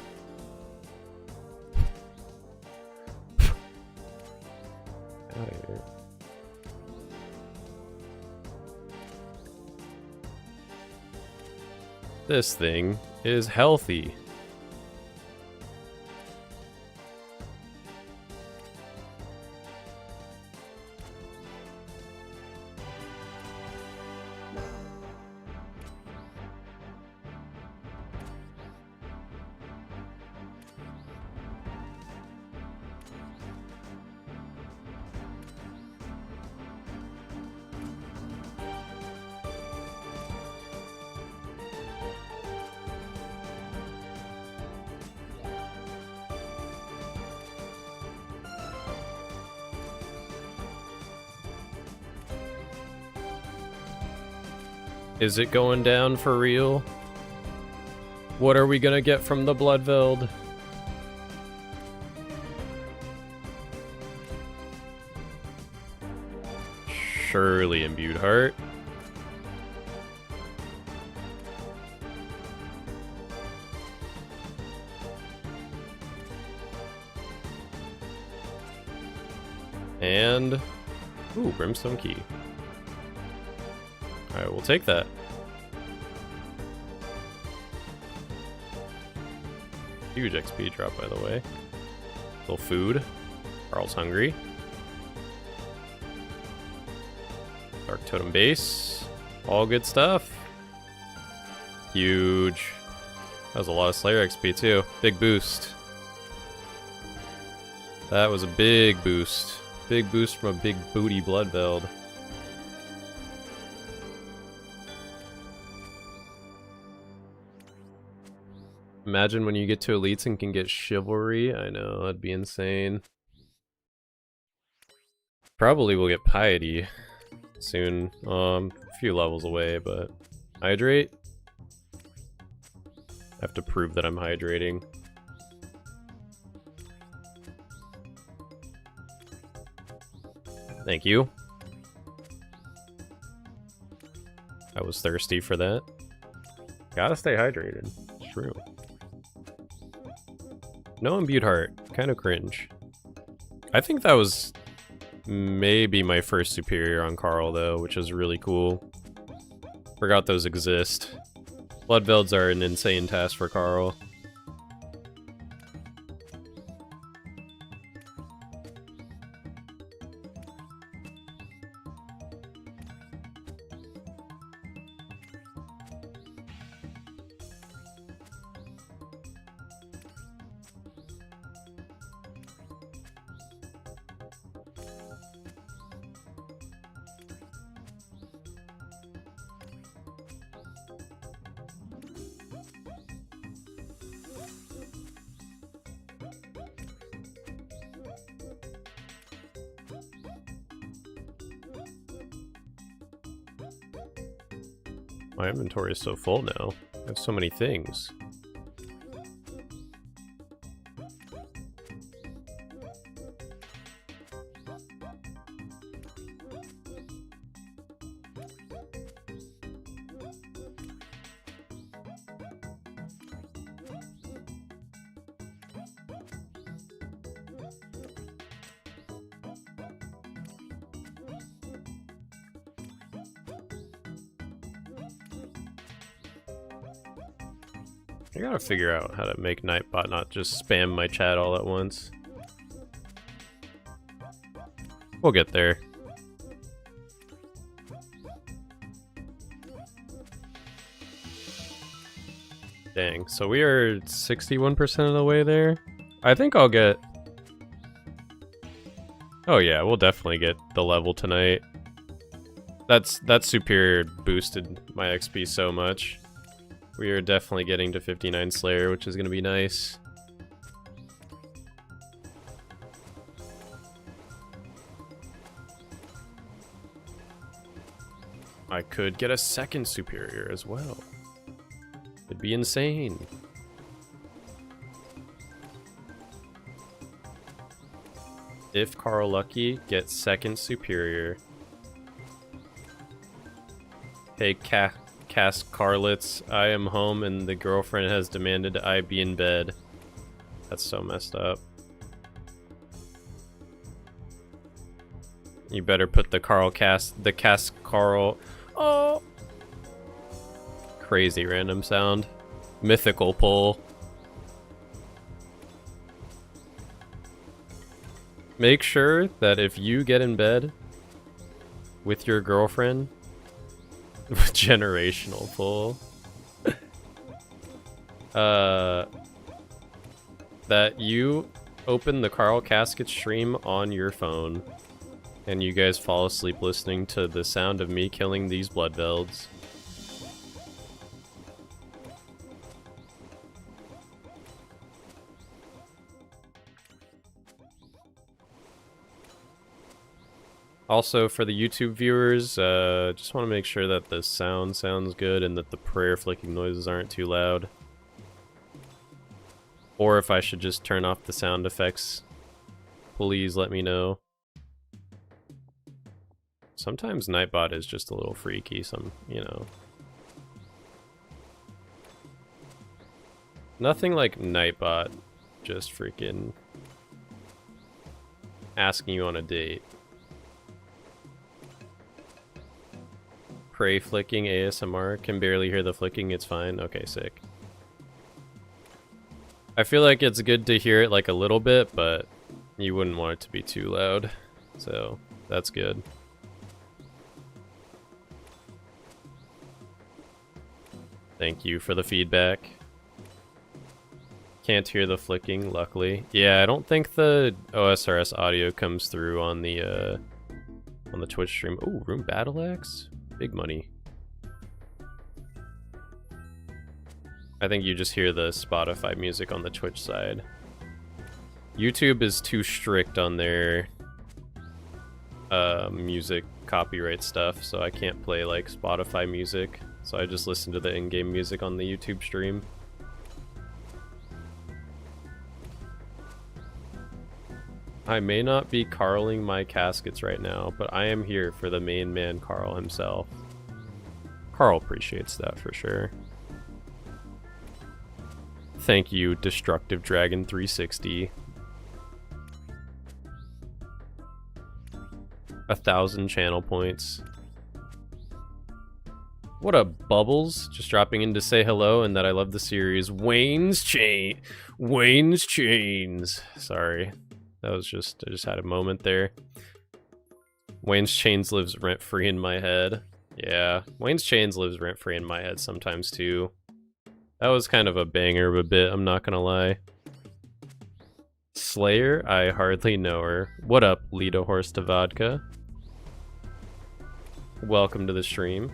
Out of here. This thing is healthy. Is it going down for real? What are we gonna get from the Bloodveld? Surely imbued heart. And ooh, brimstone key. Alright, we'll take that. Huge XP drop, by the way. Little food. Carl's hungry. Dark Totem base. All good stuff. Huge. That was a lot of Slayer XP too. Big boost. That was a big boost. Big boost from a big booty Bloodveld. Imagine when you get to elites and can get chivalry. I know, that'd be insane. Probably will get piety soon. A few levels away, but hydrate. I have to prove that I'm hydrating. Thank you. I was thirsty for that. Gotta stay hydrated. It's true. No imbued heart. Kind of cringe. I think that was maybe my first superior on Carl, though, which is really cool. Forgot those exist. Bloodvelds are an insane task for Carl. My inventory is so full now. I have so many things. I gotta figure out how to make Nightbot not just spam my chat all at once. We'll get there. Dang, so we are 61% of the way there? I think I'll get... Oh yeah, we'll definitely get the level tonight. That superior boosted my XP so much. We are definitely getting to 59 Slayer, which is going to be nice. I could get a second superior as well. It'd be insane. If Carl Lucky gets second superior. Hey, Casketeers, I am home and the girlfriend has demanded I be in bed. That's so messed up. You better put the Carl. Oh! Crazy random sound. Mythical pull. Make sure that if you get in bed with your girlfriend, generational pull. That you open the Carl Casket stream on your phone and you guys fall asleep listening to the sound of me killing these Bloodvelds. Also, for the YouTube viewers, just want to make sure that the sound sounds good and that the prayer flicking noises aren't too loud. Or if I should just turn off the sound effects, please let me know. Sometimes Nightbot is just a little freaky, you know. Nothing like Nightbot just freaking asking you on a date. Prey flicking ASMR. Can barely hear the flicking, it's fine. Okay, sick. I feel like it's good to hear it like a little bit, but you wouldn't want it to be too loud. So, that's good. Thank you for the feedback. Can't hear the flicking, luckily. Yeah, I don't think the OSRS audio comes through on the Twitch stream. Ooh, Rune Battle Axe? Big money. I think you just hear the Spotify music on the Twitch side. YouTube is too strict on their music copyright stuff, so I can't play like Spotify music. So I just listen to the in-game music on the YouTube stream. I may not be Carling my caskets right now, but I am here for the main man, Carl himself. Carl appreciates that for sure. Thank you, Destructive Dragon 360. 1,000 channel points. What up, Bubbles? Just dropping in to say hello and that I love the series. Wayne's Chains. Sorry. That was just, I just had a moment there. Wayne's Chains lives rent-free in my head. Yeah, Wayne's Chains lives rent-free in my head sometimes too. That was kind of a banger of a bit, I'm not gonna lie. Slayer? I hardly know her. What up, Lita Horse to Vodka? Welcome to the stream.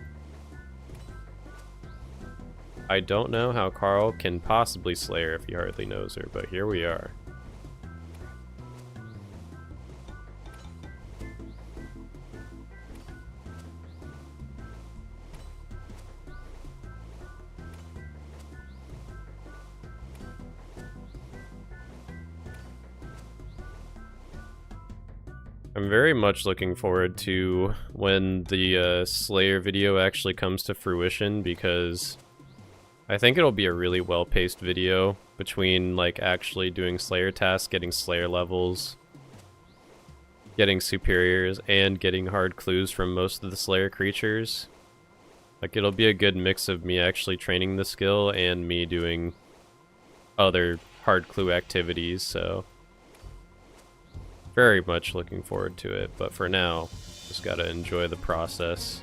I don't know how Carl can possibly slay her if he hardly knows her, but here we are. I'm very much looking forward to when the Slayer video actually comes to fruition, because I think it'll be a really well-paced video between like actually doing Slayer tasks, getting Slayer levels, getting superiors, and getting hard clues from most of the Slayer creatures. Like, it'll be a good mix of me actually training the skill and me doing other hard clue activities, so very much looking forward to it. But for now, just gotta enjoy the process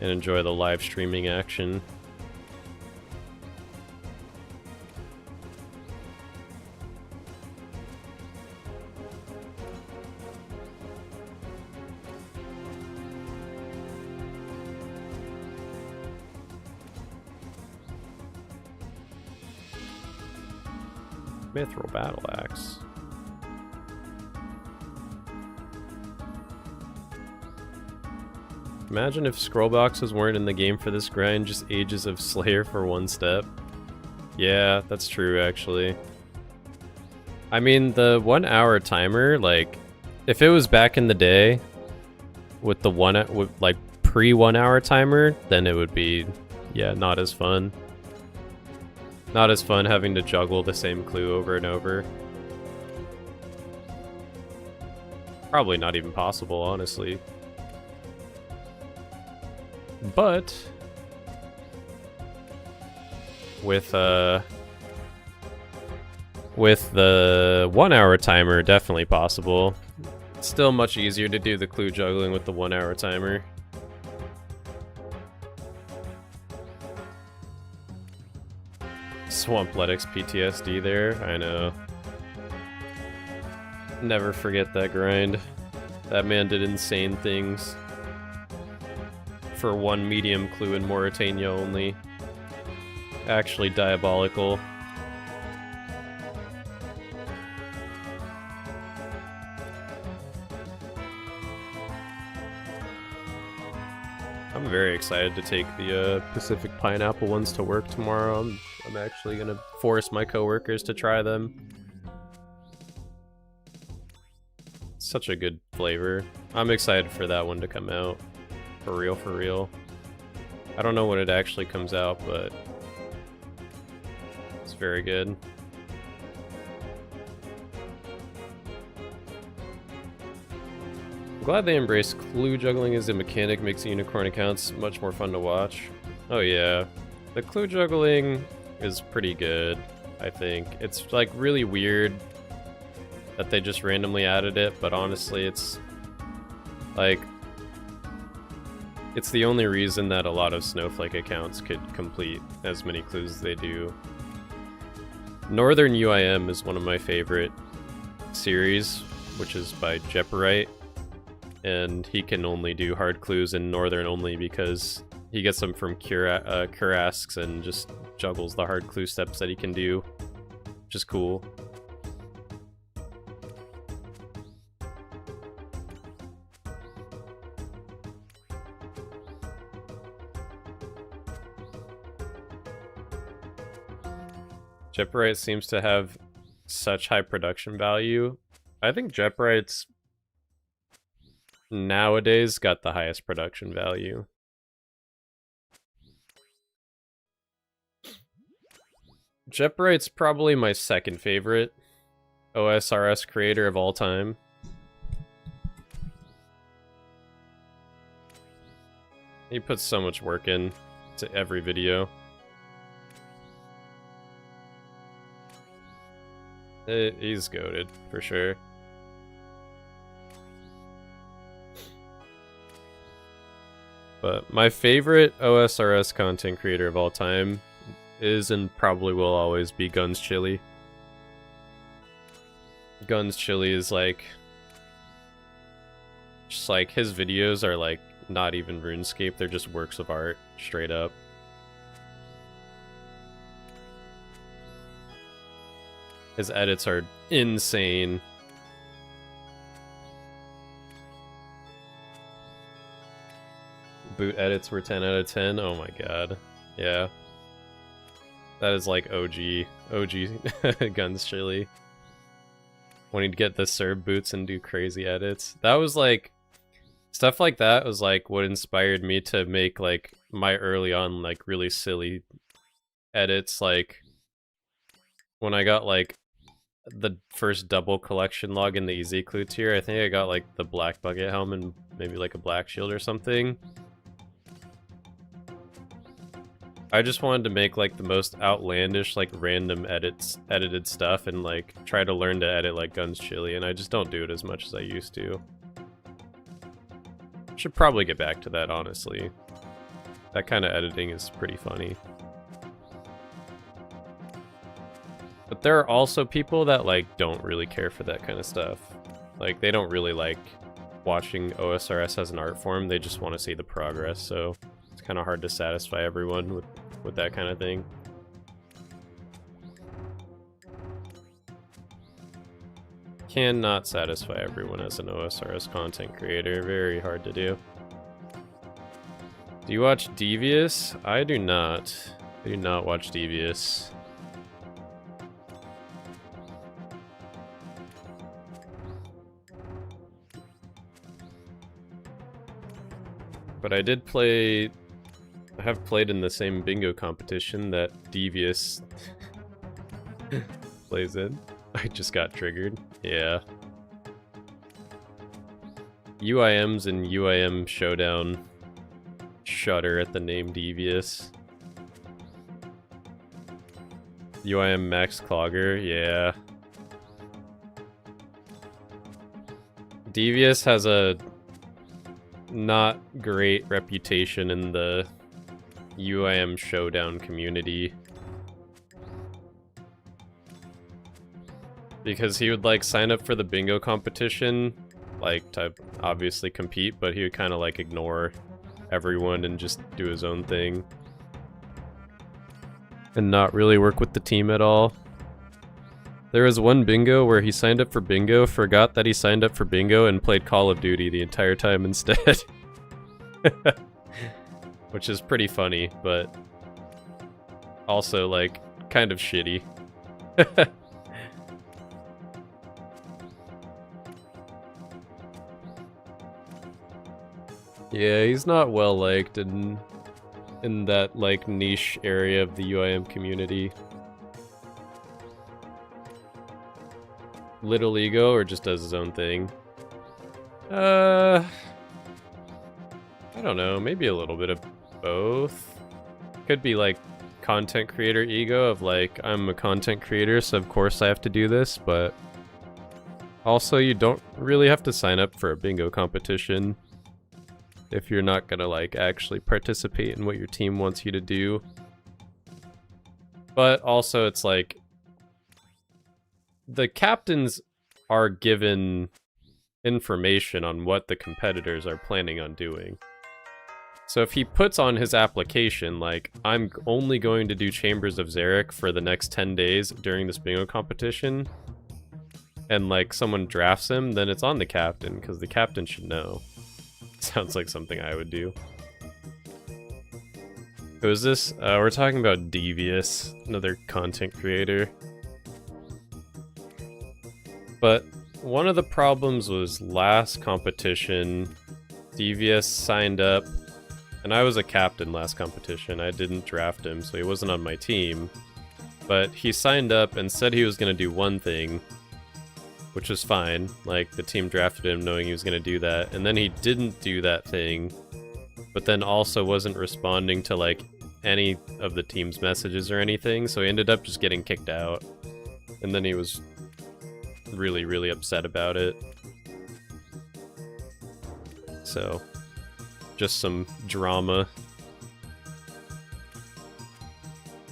and enjoy the live streaming action. Mithril Battle Axe. Imagine if scroll boxes weren't in the game for this grind, just Ages of Slayer for one step. Yeah, that's true, actually. I mean, the 1 hour timer, like, if it was back in the day with the like pre 1 hour timer, then it would be, yeah, not as fun. Not as fun having to juggle the same clue over and over. Probably not even possible, honestly. But with the 1 hour timer, definitely possible. It's still much easier to do the clue juggling with the 1 hour timer. Swampletics PTSD there, I know. Never forget that grind. That man did insane things. For one medium clue in Mauritania only. Actually diabolical. I'm very excited to take the Pacific Pineapple ones to work tomorrow. I'm actually gonna force my coworkers to try them. Such a good flavor. I'm excited for that one to come out. For real, for real. I don't know when it actually comes out, but it's very good. I'm glad they embrace clue juggling as a mechanic, makes the unicorn accounts much more fun to watch. Oh yeah, the clue juggling is pretty good, I think. It's like really weird that they just randomly added it, but honestly it's like, it's the only reason that a lot of Snowflake accounts could complete as many clues as they do. Northern UIM is one of my favorite series, which is by Jeoparite, and he can only do hard clues in Northern only because he gets them from Kurasks and just juggles the hard clue steps that he can do, which is cool. Jeoparite seems to have such high production value. I think Jeoparite's nowadays got the highest production value. Jeoparite's probably my second favorite OSRS creator of all time. He puts so much work in to every video. He's goated, for sure. But my favorite OSRS content creator of all time is and probably will always be Guns Chili. Guns Chili is like, just like his videos are like not even RuneScape, they're just works of art, straight up. His edits are insane. Boot edits were 10 out of 10. Oh my god. Yeah. That is like OG Guns Chili. When he'd get the Serb boots and do crazy edits. That was like, stuff like that was like what inspired me to make like my early on like really silly edits. Like when I got like the first double collection log in the easy clue tier, I think I got like the black bucket helm and maybe like a black shield or something. I just wanted to make like the most outlandish, like random edited stuff and like try to learn to edit like Guns Chili, and I just don't do it as much as I used to. Should probably get back to that, honestly. That kind of editing is pretty funny. But there are also people that like don't really care for that kind of stuff. Like they don't really like watching OSRS as an art form, they just want to see the progress, so it's kind of hard to satisfy everyone with that kind of thing. Cannot satisfy everyone as an OSRS content creator, very hard to do. Do you watch Devious? I do not. I do not watch Devious. But I did play, I have played in the same bingo competition that Devious plays in. I just got triggered. Yeah. UIMs and UIM Showdown shudder at the name Devious. UIM Max Clogger, yeah. Devious has a not great reputation in the UIM Showdown community. Because he would like sign up for the bingo competition, like to obviously compete, but he would kind of like ignore everyone and just do his own thing. And not really work with the team at all. There was one bingo where he signed up for bingo, forgot that he signed up for bingo, and played Call of Duty the entire time instead. which is pretty funny, but also, like, kind of shitty. Yeah, he's not well liked in that, like, niche area of the UIM community. Little ego, or just does his own thing? I don't know, maybe a little bit of both. Could be like content creator ego of like, I'm a content creator, so of course I have to do this, but also you don't really have to sign up for a bingo competition if you're not gonna like actually participate in what your team wants you to do. But also it's like, the captains are given information on what the competitors are planning on doing. So if he puts on his application, like, I'm only going to do Chambers of Xeric for the next 10 days during this bingo competition, and like someone drafts him, then it's on the captain, because the captain should know. Sounds like something I would do. Who is this? We're talking about Devious, another content creator. But one of the problems was last competition, Devious signed up, and I was a captain last competition. I didn't draft him, so he wasn't on my team. But he signed up and said he was going to do one thing, which was fine. Like, the team drafted him knowing he was going to do that, and then he didn't do that thing, but then also wasn't responding to, like, any of the team's messages or anything, so he ended up just getting kicked out. And then he was really, really upset about it. So, just some drama.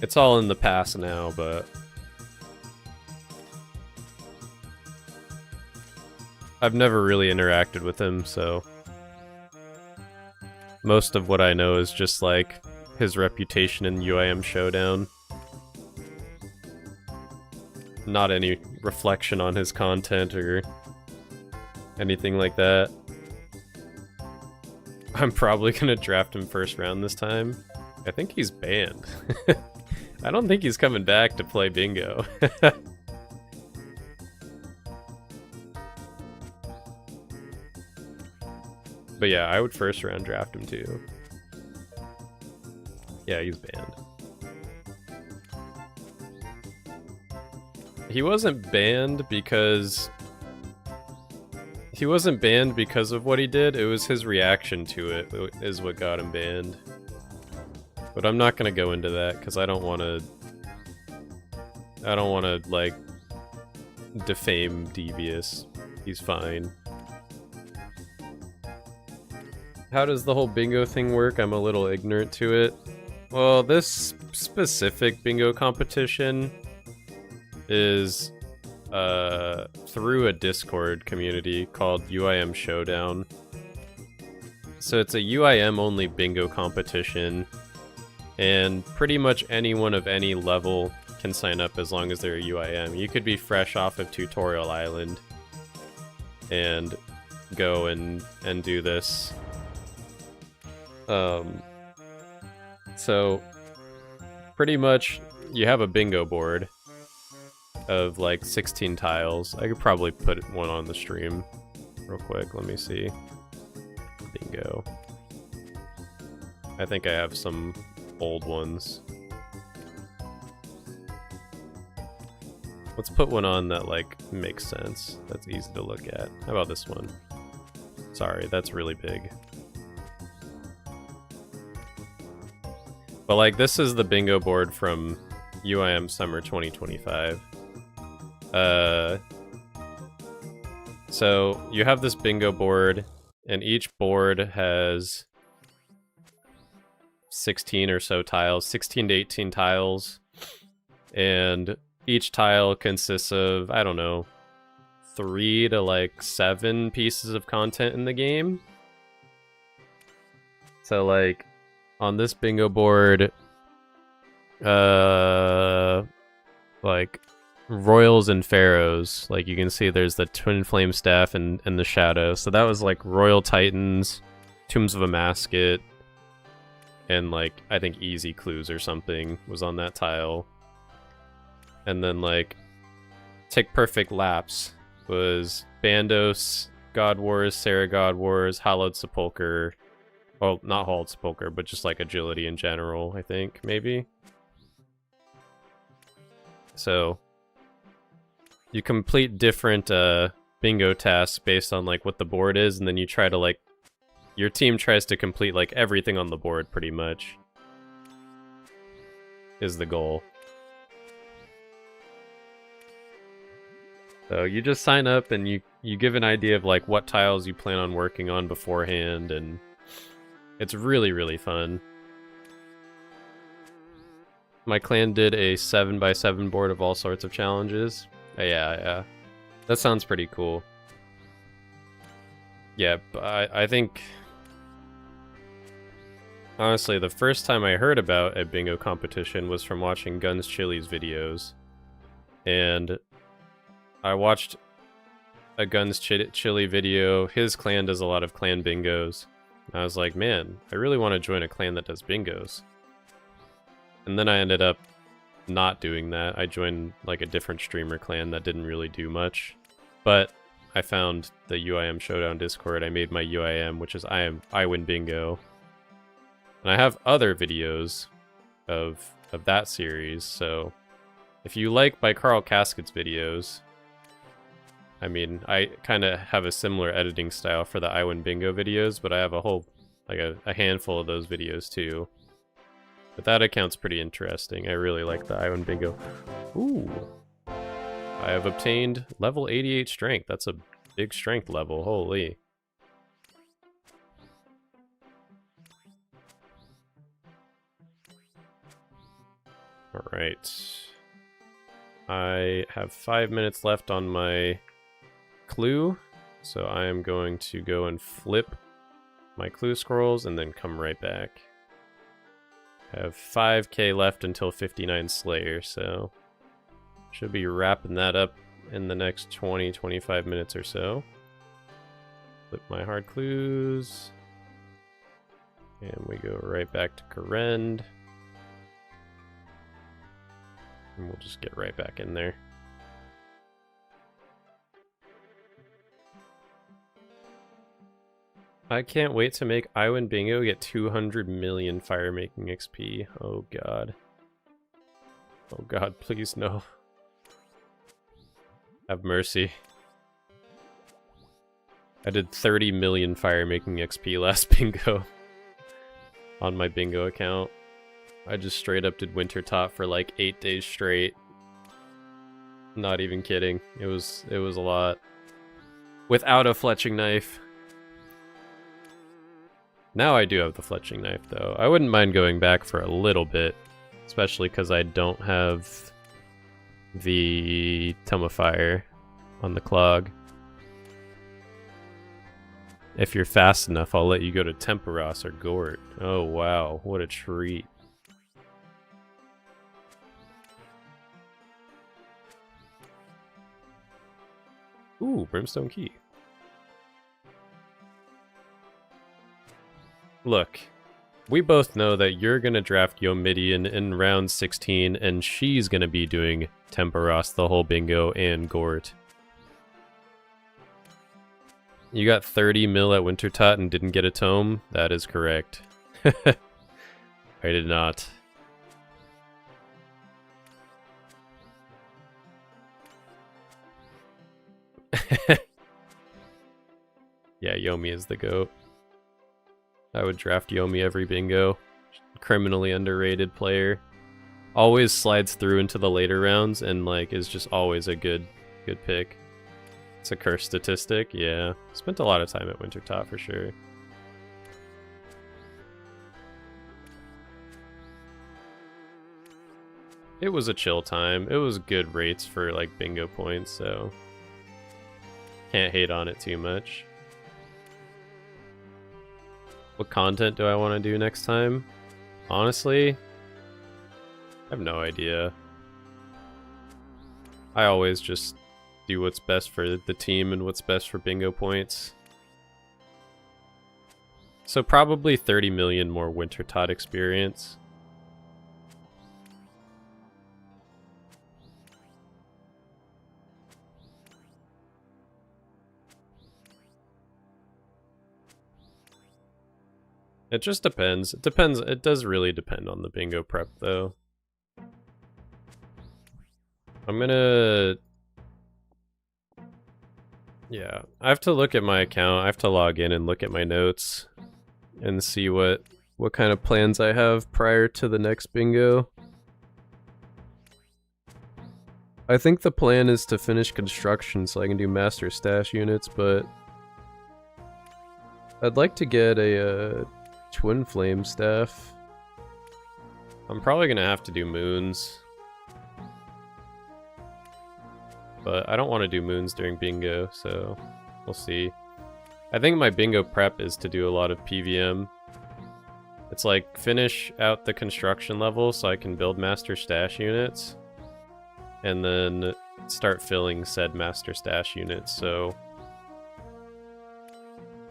It's all in the past now, but I've never really interacted with him, so most of what I know is just like his reputation in UIM Showdown. Not any reflection on his content or anything like that. I'm probably gonna draft him first round this time. I think he's banned. I don't think he's coming back to play bingo. But yeah, I would first round draft him too. Yeah, he's banned. He wasn't banned because... He wasn't banned because of what he did, it was his reaction to it is what got him banned. But I'm not gonna go into that, because I don't wanna, like, defame Devious. He's fine. How does the whole bingo thing work? I'm a little ignorant to it. Well, this specific bingo competition is through a Discord community called UIM Showdown. So it's a UIM only bingo competition, and pretty much anyone of any level can sign up as long as they're a UIM. You could be fresh off of Tutorial Island and go and do this. So pretty much you have a bingo board of like 16 tiles. I could probably put one on the stream real quick. Let me see. Bingo. I think I have some old ones. Let's put one on that like makes sense. That's easy to look at. How about this one? Sorry, that's really big. But like, this is the bingo board from UIM Summer 2025. So you have this bingo board, and each board has 16 or so tiles, 16 to 18 tiles, and each tile consists of, I don't know, 3 to like 7 pieces of content in the game. So like, on this bingo board, like Royals and Pharaohs, like you can see there's the Twin Flame Staff and the Shadow. So that was like Royal Titans, Tombs of a Masket, and like I think easy clues or something was on that tile. And then like Tick Perfect Laps was Bandos, God Wars, Sarah God Wars, Hallowed Sepulcher. Well, not Hallowed Sepulcher, but just like agility in general, I think, maybe. So you complete different bingo tasks based on like what the board is, and then you try to like your team tries to complete like everything on the board pretty much is the goal. So you just sign up and you give an idea of like what tiles you plan on working on beforehand, and it's really, really fun. My clan did a 7x7 board of all sorts of challenges. Yeah. That sounds pretty cool. Yeah, but I think... Honestly, the first time I heard about a bingo competition was from watching Guns Chili's videos. And I watched a Guns Chili video. His clan does a lot of clan bingos. And I was like, man, I really want to join a clan that does bingos. And then I ended up not doing that. I joined like a different streamer clan that didn't really do much. But I found the UIM Showdown Discord. I made my UIM, which is I Win Bingo. And I have other videos of that series, so if you like by Carl Caskets videos, I mean, I kind of have a similar editing style for the I Win Bingo videos, but I have a whole, like a handful of those videos too. But that account's pretty interesting. I really like the I Win Bingo. Ooh. I have obtained level 88 strength. That's a big strength level, holy. Alright. I have 5 minutes left on my clue, so I am going to go and flip my clue scrolls and then come right back. I have 5k left until 59 Slayer, so should be wrapping that up in the next 20-25 minutes or so. Flip my hard clues, and we go right back to Karend. And we'll just get right back in there. I can't wait to make I Win Bingo get 200 million fire making XP. Oh god. Oh god, please no. Have mercy. I did 30 million fire making XP last bingo on my bingo account. I just straight up did Winter Top for like 8 days straight. Not even kidding. It was a lot. Without a fletching knife. Now I do have the fletching knife though. I wouldn't mind going back for a little bit. Especially because I don't have the Tome of Fire on the clog. If you're fast enough, I'll let you go to Temperos or Gort. Oh wow, what a treat. Ooh, Brimstone Key. Look, we both know that you're gonna draft Yomidian in round 16, and she's gonna be doing Temperos the whole bingo and Gort. You got 30 mil at Wintertot and didn't get a tome? That is correct. I did not. Yeah, Yomi is the GOAT. I would draft Yomi every bingo. Criminally underrated player. Always slides through into the later rounds and like is just always a good pick. It's a curse statistic, yeah. Spent a lot of time at Wintertot for sure. It was a chill time. It was good rates for like bingo points, so can't hate on it too much. What content do I want to do next time? Honestly, I have no idea. I always just do what's best for the team and what's best for bingo points. So probably 30 million more Wintertot experience. It just depends. It depends. It does really depend on the bingo prep, though. I'm gonna... Yeah, I have to look at my account. I have to log in and look at my notes and see what kind of plans I have prior to the next bingo. I think the plan is to finish construction so I can do master stash units, but I'd like to get a twin flame staff. I'm probably gonna have to do moons, but I don't want to do moons during bingo, so we'll see. I think my bingo prep is to do a lot of PVM. It's like finish out the construction level so I can build master stash units, and then start filling said master stash units. So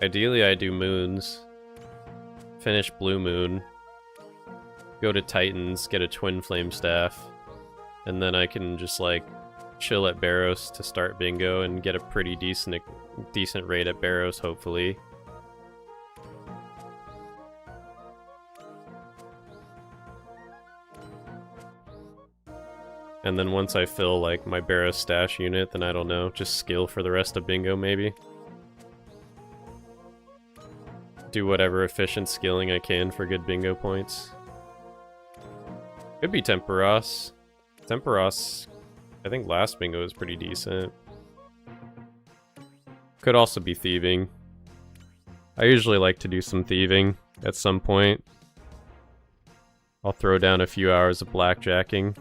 ideally I do moons, finish blue moon, go to Titans, get a twin flame staff, and then I can just like chill at Barrows to start bingo and get a pretty decent rate at Barrows, hopefully. And then once I fill like my Barrows stash unit, then I don't know, just skill for the rest of bingo maybe. Do whatever efficient skilling I can for good bingo points. Could be Temperos. Temperos, I think last bingo was pretty decent. Could also be thieving. I usually like to do some thieving at some point. I'll throw down a few hours of blackjacking.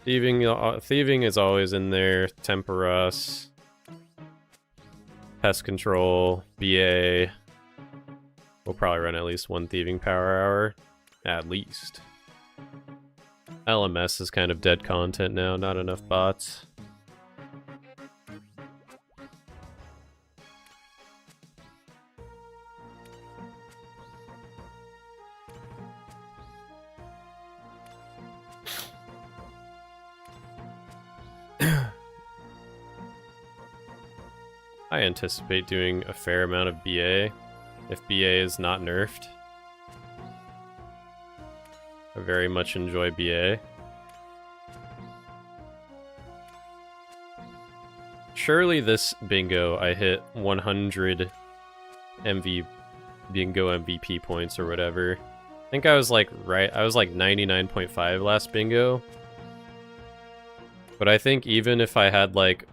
Thieving is always in there. Temperos, pest control, BA. We'll probably run at least one thieving power hour, at least. LMS is kind of dead content now, not enough bots. I anticipate doing a fair amount of BA, if BA is not nerfed. I very much enjoy BA. Surely this bingo I hit 100 bingo MVP points or whatever. I think I was like I was like 99.5 last bingo. But I think even if I had like,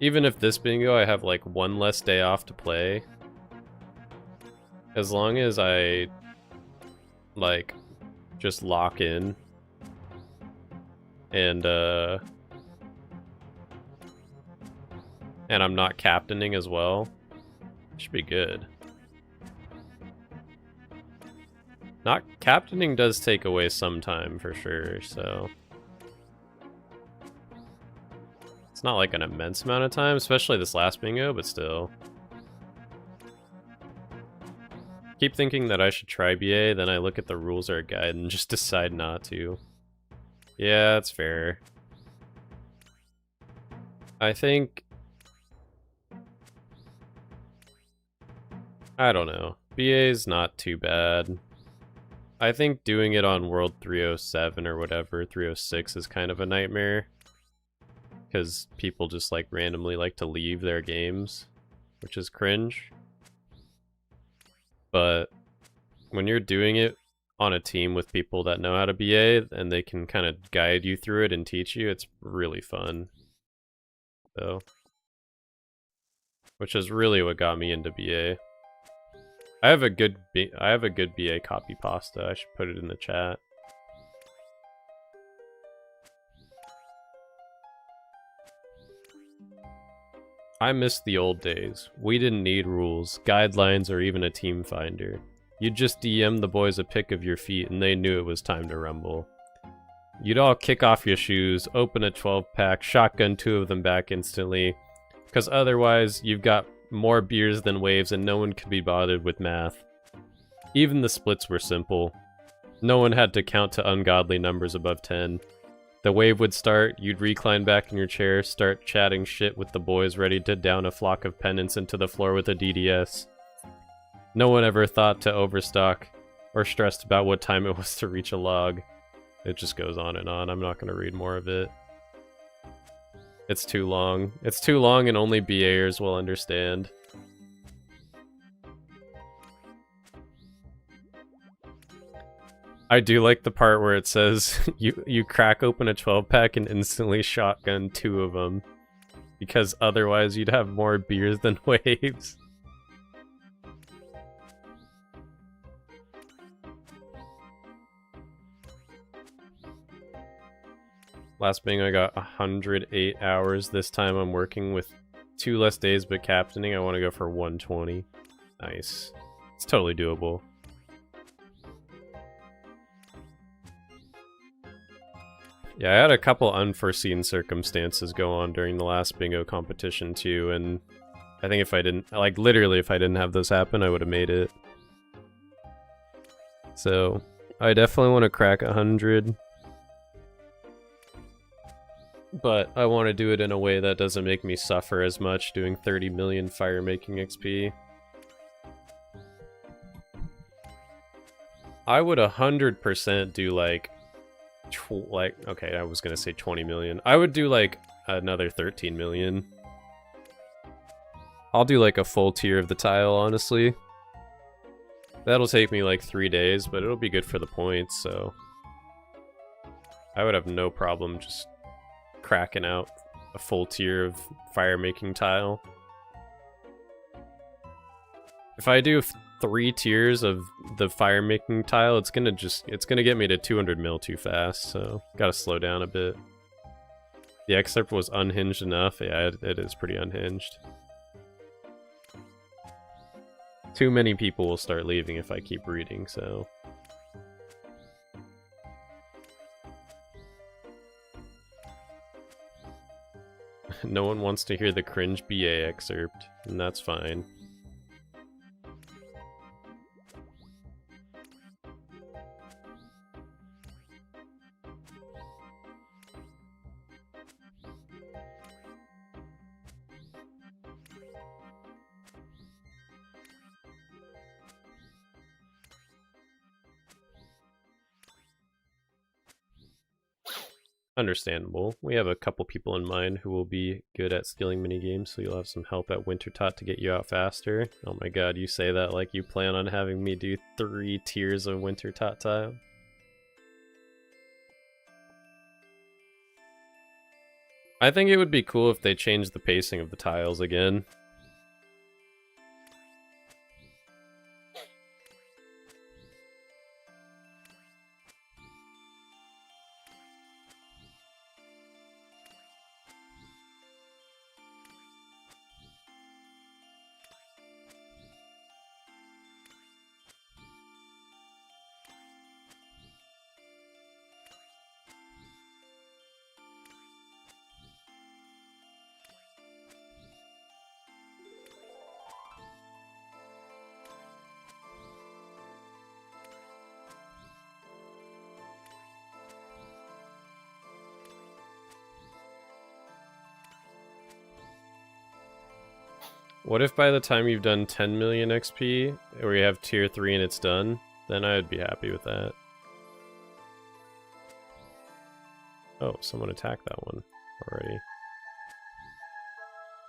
even if this bingo I have like one less day off to play, as long as I like just lock in and I'm not captaining as well, should be good. Not captaining does take away some time for sure, so it's not like an immense amount of time, especially this last bingo, but still. Keep thinking that I should try BA, then I look at the rules or guide and just decide not to. Yeah, that's fair. I think... I don't know. BA is not too bad. I think doing it on World 307 or whatever, 306 is kind of a nightmare. Because people just like randomly like to leave their games, which is cringe. But when you're doing it on a team with people that know how to BA and they can kind of guide you through it and teach you, it's really fun. So, which is really what got me into BA. I have a good BA copy pasta. I should put it in the chat. I miss the old days. We didn't need rules, guidelines, or even a team finder. You'd just DM the boys a pic of your feet and they knew it was time to rumble. You'd all kick off your shoes, open a 12-pack, shotgun 2 of them back instantly, Because otherwise, you've got more beers than waves and no one could be bothered with math. Even the splits were simple. No one had to count to ungodly numbers above 10. The wave would start, you'd recline back in your chair, start chatting shit with the boys ready to down a flock of pennants into the floor with a DDS. No one ever thought to overstock or stressed about what time it was to reach a log. It just goes on and on. I'm not going to read more of it. It's too long. It's too long and only BAers will understand. I do like the part where it says you crack open a 12-pack and instantly shotgun 2 of them. Because otherwise you'd have more beers than waves. Last bingo I got 108 hours. This time I'm working with 2 less days but captaining. I want to go for 120. Nice. It's totally doable. Yeah, I had a couple unforeseen circumstances go on during the last bingo competition too, and I think if I didn't, like literally if I didn't have those happen, I would have made it. So, I definitely want to crack 100. But I want to do it in a way that doesn't make me suffer as much doing 30 million fire making XP. I would 100% do like, okay, I was gonna say 20 million. I would do like another 13 million. I'll do like a full tier of the tile, honestly. That'll take me like 3 days, but it'll be good for the points, so I would have no problem just cracking out a full tier of fire making tile. If I do 3 tiers of the fire making tile, it's gonna get me to 200 mil too fast, so gotta slow down a bit. The excerpt was unhinged enough. Yeah, it is pretty unhinged. Too many people will start leaving if I keep reading, so no one wants to hear the cringe BA excerpt, and that's fine. Understandable. We have a couple people in mind who will be good at stealing minigames, so you'll have some help at Wintertot to get you out faster. Oh my god, you say that like you plan on having me do 3 tiers of Wintertot tile? I think it would be cool if they changed the pacing of the tiles again. What if by the time you've done 10 million XP, or you have tier 3 and it's done? Then I'd be happy with that. Oh, someone attacked that one already.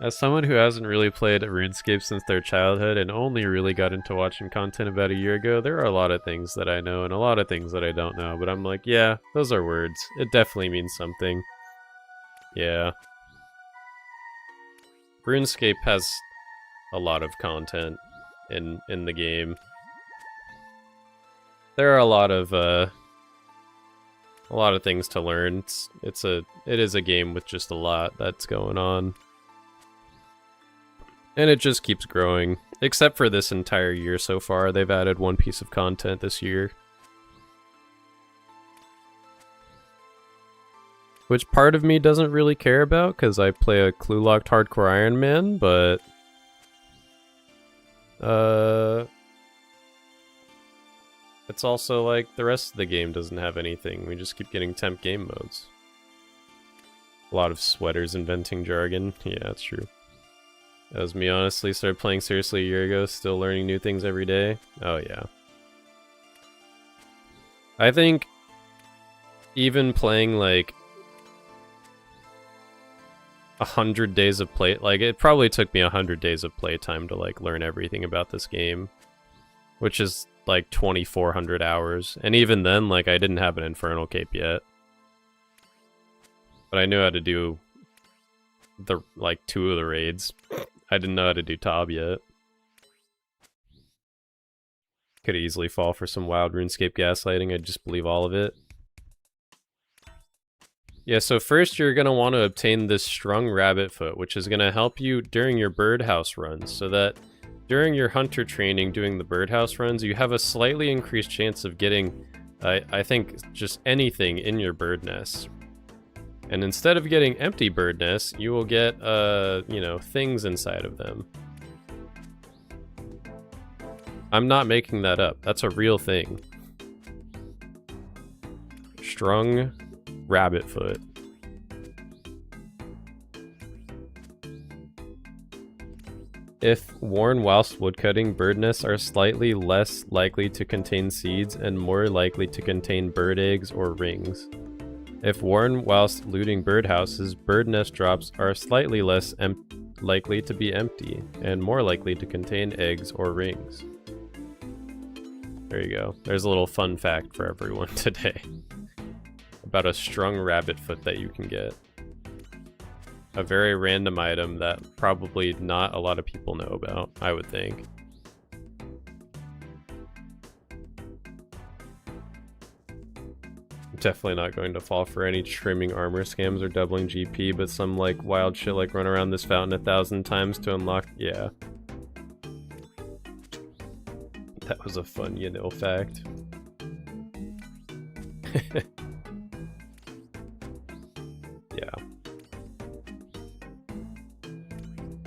As someone who hasn't really played RuneScape since their childhood and only really got into watching content about a year ago, there are a lot of things that I know and a lot of things that I don't know, but I'm like, yeah, those are words. It definitely means something. Yeah. RuneScape has a lot of content in the game. There are a lot of things to learn. It is a game with just a lot that's going on. And it just keeps growing. Except for this entire year so far, they've added 1 piece of content this year. which part of me doesn't really care about because I play a clue-locked hardcore Ironman, but it's also like the rest of the game doesn't have anything. We just keep getting temp game modes. A lot of sweaters inventing jargon. Yeah, that's true. That was me, honestly. Started playing seriously a year ago, still learning new things every day. Oh, yeah. I think even playing like 100 days of play, like it probably took me 100 days of playtime to like learn everything about this game, which is like 2,400 hours. And even then, like I didn't have an Infernal Cape yet, but I knew how to do the like 2 of the raids. I didn't know how to do Tob yet. Could easily fall for some wild RuneScape gaslighting. I'd just believe all of it. Yeah, so first you're going to want to obtain this strung rabbit foot, which is going to help you during your birdhouse runs, so that during your hunter training doing the birdhouse runs, you have a slightly increased chance of getting, I think, just anything in your bird nest. And instead of getting empty bird nests, you will get, you know, things inside of them. I'm not making that up. That's a real thing. Strung rabbit foot. If worn whilst woodcutting, bird nests are slightly less likely to contain seeds and more likely to contain bird eggs or rings. If worn whilst looting birdhouses, bird nest drops are slightly less likely to be empty and more likely to contain eggs or rings. There you go. There's a little fun fact for everyone today about a strung rabbit foot that you can get. A very random item that probably not a lot of people know about, I would think. Definitely not going to fall for any trimming armor scams or doubling GP, but some like wild shit like run around this fountain 1,000 times to unlock. Yeah. That was a fun, you know, fact. Yeah.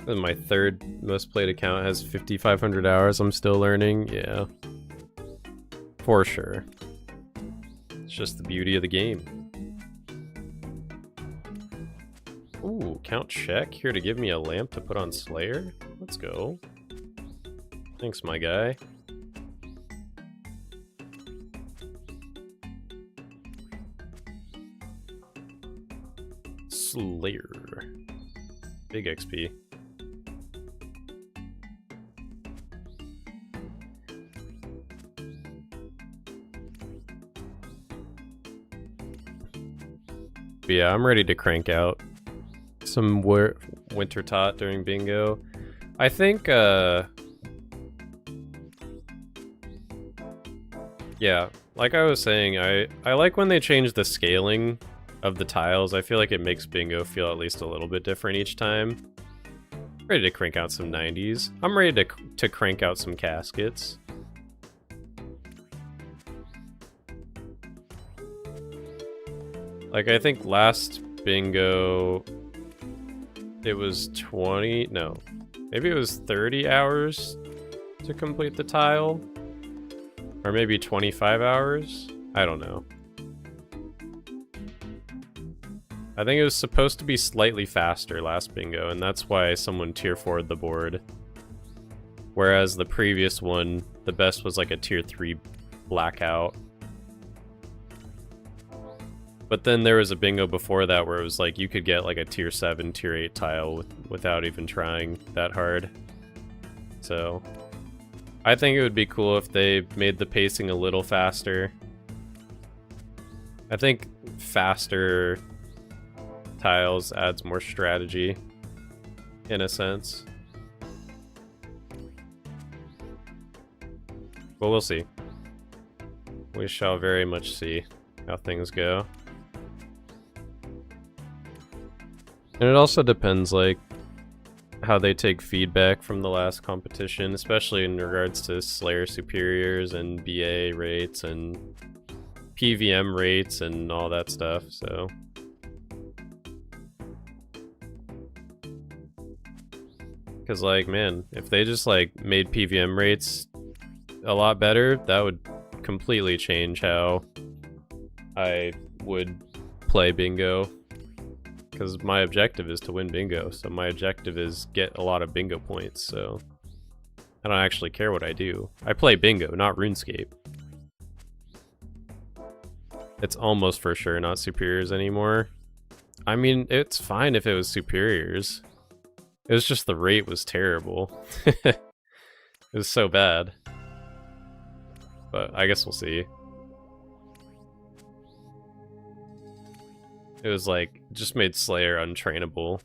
And my third most played account has 5,500 hours. I'm still learning. Yeah. For sure. It's just the beauty of the game. Ooh, Count Check here to give me a lamp to put on Slayer. Let's go. Thanks, my guy. Slayer. Big XP. But yeah, I'm ready to crank out some winter tot during bingo. I think, yeah, like I was saying, I like when they change the scaling of the tiles. I feel like it makes bingo feel at least a little bit different each time. Ready to crank out some 90s. I'm ready to crank out some caskets. Like, I think last bingo, it was 20, no, maybe it was 30 hours to complete the tile. Or maybe 25 hours? I don't know. I think it was supposed to be slightly faster last bingo, and that's why someone tier 4'd the board. Whereas the previous one, the best was like a tier 3 blackout. But then there was a bingo before that where it was like you could get like a tier 7, tier 8 tile without even trying that hard. So I think it would be cool if they made the pacing a little faster. I think faster tiles adds more strategy in a sense. But we'll see. We shall very much see how things go. And it also depends, like, how they take feedback from the last competition, especially in regards to Slayer superiors and BA rates and PVM rates and all that stuff, so Because, like, man, if they just, like, made PVM rates a lot better, that would completely change how I would play bingo. Because my objective is to win bingo, so my objective is get a lot of bingo points, so I don't actually care what I do. I play bingo, not RuneScape. It's almost for sure not superiors anymore. I mean, it's fine if it was superiors. It was just the rate was terrible. It was so bad. But I guess we'll see. It was like, just made Slayer untrainable.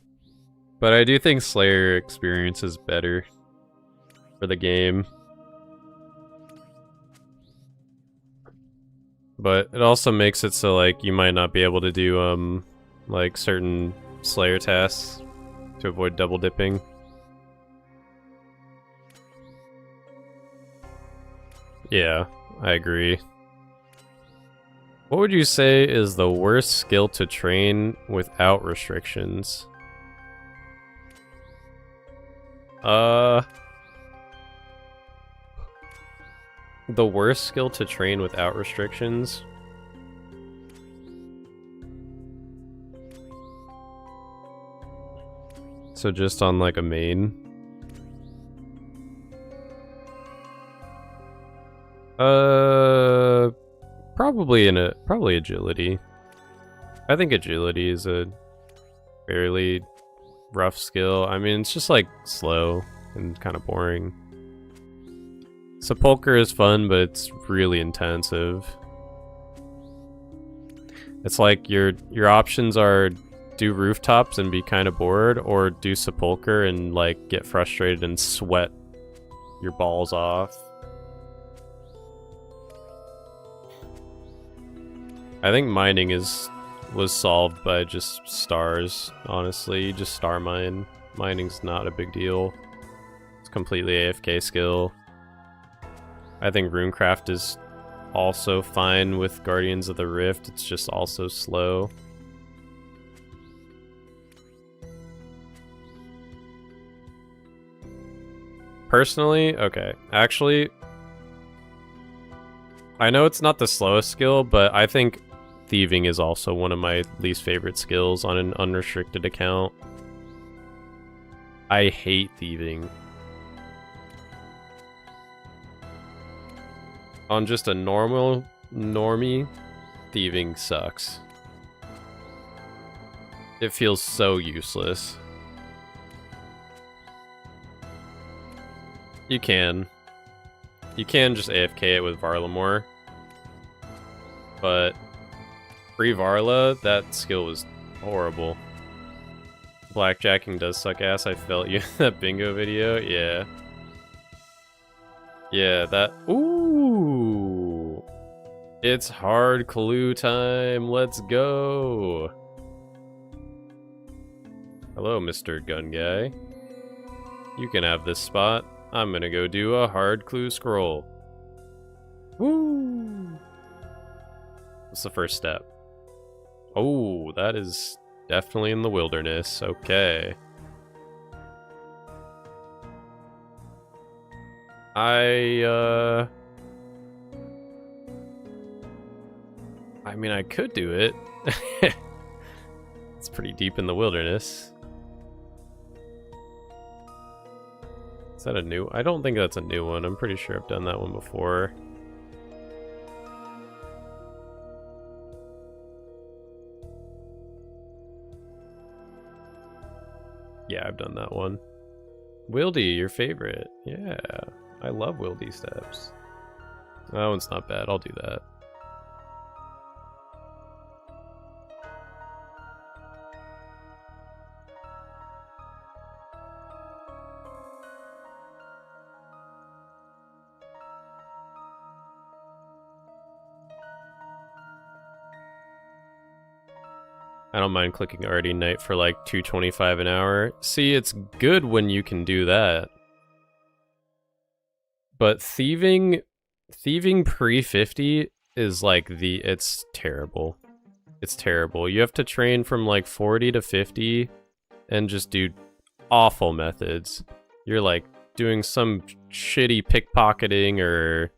But I do think Slayer experience is better for the game. But it also makes it so like you might not be able to do like certain Slayer tasks to avoid double dipping. Yeah, I agree. What would you say is the worst skill to train without restrictions? The worst skill to train without restrictions? So just on like a main? Probably agility. I think agility is a fairly rough skill. I mean, it's just like slow and kind of boring. Sepulcher is fun, but it's really intensive. It's like your options are do rooftops and be kind of bored, or do Sepulcher and like get frustrated and sweat your balls off. I think mining was solved by just stars, honestly. You just star mine. Mining's not a big deal. It's completely AFK skill. I think Runecraft is also fine with Guardians of the Rift. It's just also slow. Personally, okay. Actually, I know it's not the slowest skill, but I think thieving is also one of my least favorite skills on an unrestricted account. I hate thieving. On just a normie, thieving sucks. It feels so useless. You can just AFK it with Varlamore. But pre-Varla, that skill was horrible. Blackjacking does suck ass. I felt you in that bingo video. Yeah. Yeah, that... Ooh! It's hard clue time. Let's go! Hello, Mr. Gun Guy. You can have this spot. I'm gonna go do a hard clue scroll. Woo! What's the first step? Oh, that is definitely in the wilderness. Okay. I mean, I could do it. It's pretty deep in the wilderness. Is that a new? I don't think that's a new one. I'm pretty sure I've done that one before. Yeah, I've done that one. Wildy, your favorite. Yeah, I love Wildy steps. That one's not bad. I'll do that. I don't mind clicking Artie Knight for like $2.25 an hour. See, it's good when you can do that. But thieving pre-50 is like it's terrible. It's terrible. You have to train from like 40 to 50 and just do awful methods. You're like doing some shitty pickpocketing or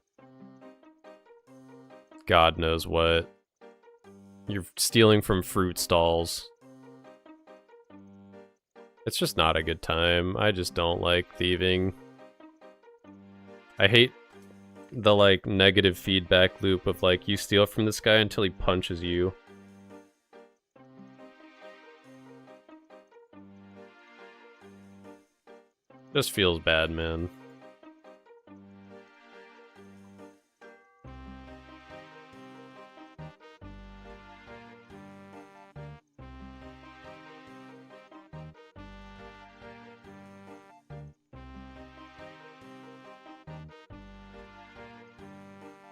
God knows what. You're stealing from fruit stalls. It's just not a good time. I just don't like thieving. I hate the like negative feedback loop of like you steal from this guy until he punches you. Just feels bad, man.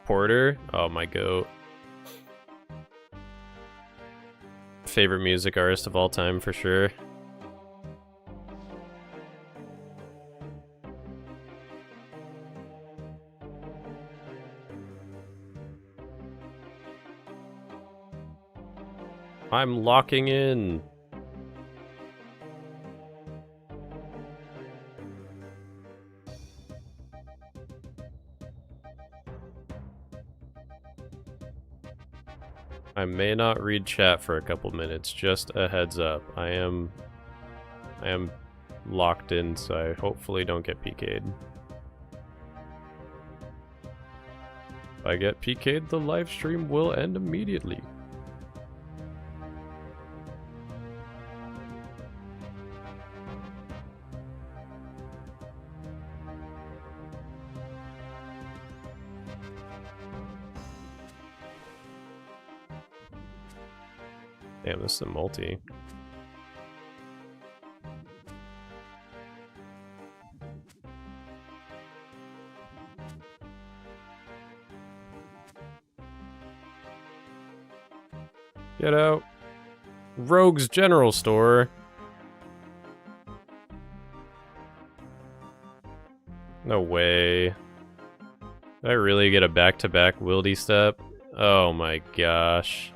Porter? Oh, my goat. Favorite music artist of all time, for sure. I'm locking in. I may not read chat for a couple minutes, just a heads up. I am locked in, so I hopefully don't get PK'd. If I get PK'd, the live stream will end immediately. Damn, this is a multi. Get out. Rogue's General Store. No way. Did I really get a back-to-back wildy step? Oh my gosh.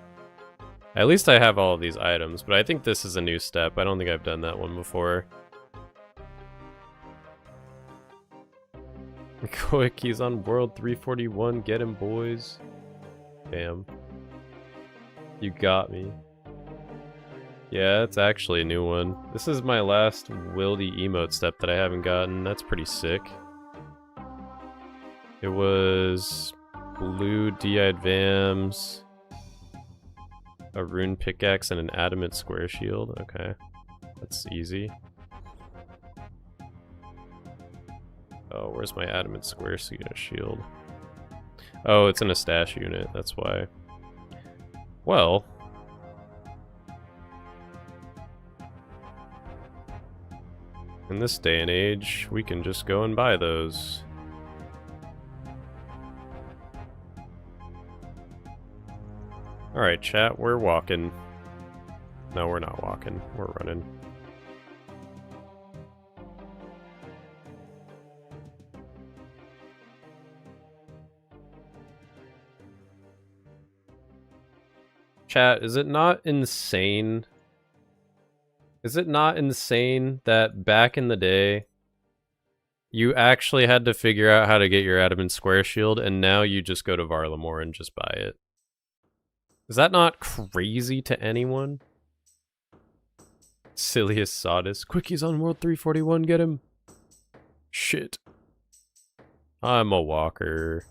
At least I have all of these items, but I think this is a new step. I don't think I've done that one before. Quick, he's on World 341. Get him, boys. Damn. You got me. Yeah, it's actually a new one. This is my last wildy emote step that I haven't gotten. That's pretty sick. It was blue D-eyed Vams, a rune pickaxe, and an adamant square shield. Okay, that's easy. Oh, where's my adamant square shield? Oh, it's in a stash unit, that's why. Well, in this day and age, we can just go and buy those. Alright, chat, we're walking. No, we're not walking. We're running. Chat, is it not insane? Is it not insane that back in the day, you actually had to figure out how to get your adamant square shield, and now you just go to Varlamore and just buy it? Is that not crazy to anyone? Silliest Sawdust. Quick, he's on World 341, get him. Shit. I'm a walker.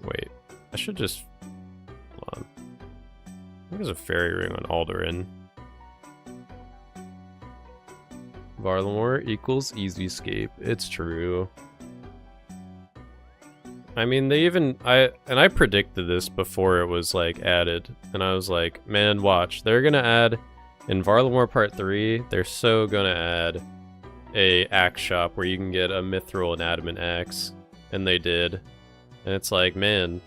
Wait, I should just... Hold on. There's a fairy ring on Aldurin. Varlamore equals Easyscape. It's true. I mean, they even... I predicted this before it was, like, added. And I was like, man, watch. They're gonna add... In Varlamore Part 3, they're so gonna add a axe shop where you can get a mithril and adamant axe. And they did. And it's like, man...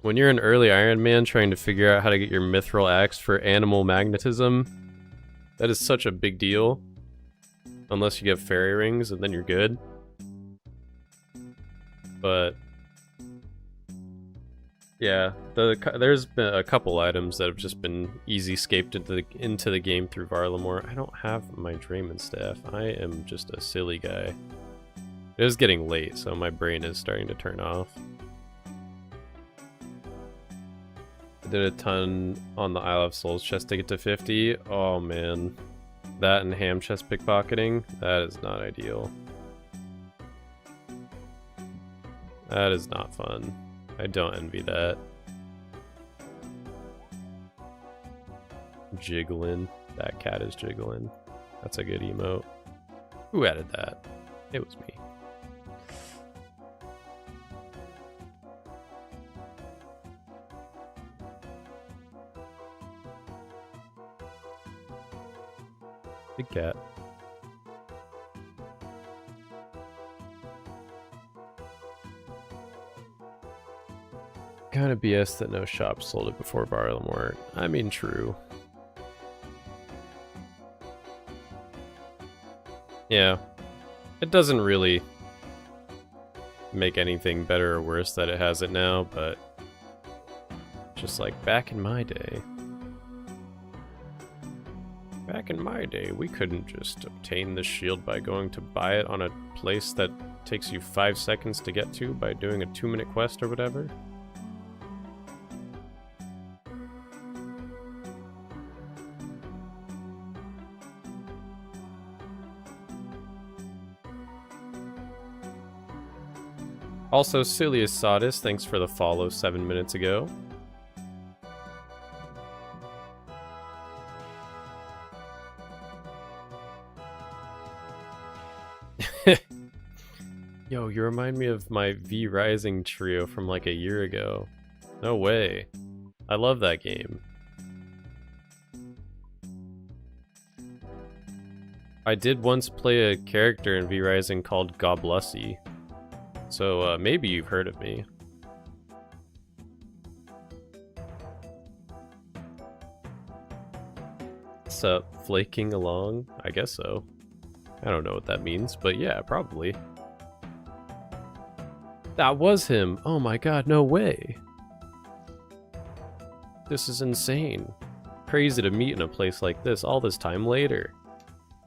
When you're an early Iron Man trying to figure out how to get your mithril axe for animal magnetism, that is such a big deal. Unless you get fairy rings, and then you're good. But Yeah, there's been a couple items that have just been easy scaped into the game through Varlamore. I don't have my Drayman staff. I am just a silly guy. It is getting late, so my brain is starting to turn off. I did a ton on the Isle of Souls chest to get to 50. Oh man. That and ham chest pickpocketing, that is not ideal. That is not fun. I don't envy that. Jiggling. That cat is jiggling. That's a good emote. Who added that? It was me. Big cat. Kinda BS that no shop sold it before Varlamore. I mean, true. Yeah. It doesn't really make anything better or worse that it has it now, but just like back in my day. Back in my day, we couldn't just obtain this shield by going to buy it on a place that takes you 5 seconds to get to by doing a 2-minute quest or whatever. Also, Silius Sodus, thanks for the follow 7 minutes ago. Yo, you remind me of my V Rising trio from like a year ago. No way. I love that game. I did once play a character in V Rising called Goblussi. So maybe you've heard of me. What's up, flaking along? I guess so. I don't know what that means, but yeah, probably. That was him! Oh my god, no way! This is insane. Crazy to meet in a place like this all this time later.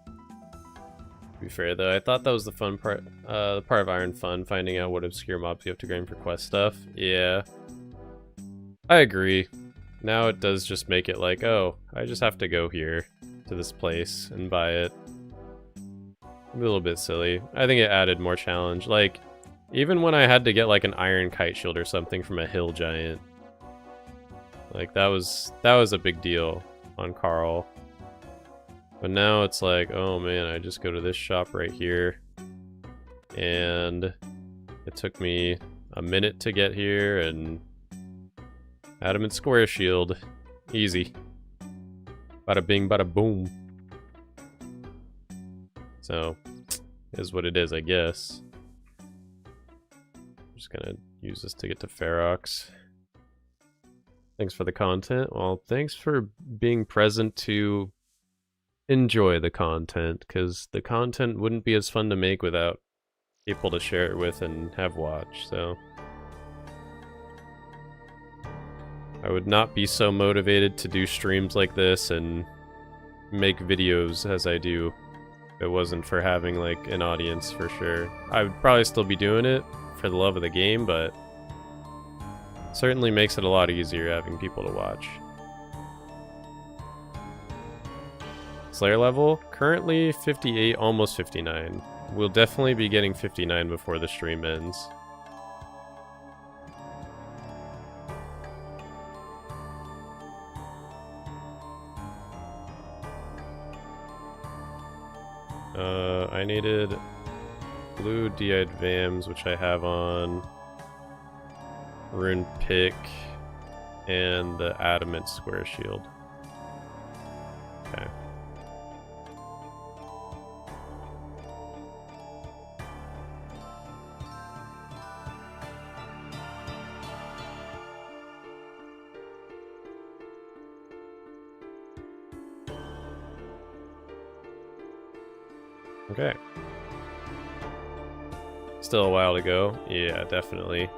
To be fair though, I thought that was the fun part, the part of Iron Fun, finding out what obscure mobs you have to grind for quest stuff. Yeah. I agree. Now it does just make it like, oh, I just have to go here to this place and buy it. A little bit silly. I think it added more challenge. Like, even when I had to get like an iron kite shield or something from a hill giant, like that was a big deal on Carl. But now it's like, oh man, I just go to this shop right here, and it took me a minute to get here, and adamant square shield, easy. Bada bing, bada boom. So, is what it is, I guess. I'm just gonna use this to get to Ferox. Thanks for the content. Well, thanks for being present to enjoy the content, because the content wouldn't be as fun to make without people to share it with and have watch, so. I would not be so motivated to do streams like this and make videos as I do if it wasn't for having like an audience, for sure. I would probably still be doing it for the love of the game, but certainly makes it a lot easier having people to watch. Slayer level, currently 58, almost 59. We'll definitely be getting 59 before the stream ends. I needed blue D-eyed Vams, which I have on, rune pick, and the adamant square shield. Okay. Okay. Still a while to go. Yeah, definitely.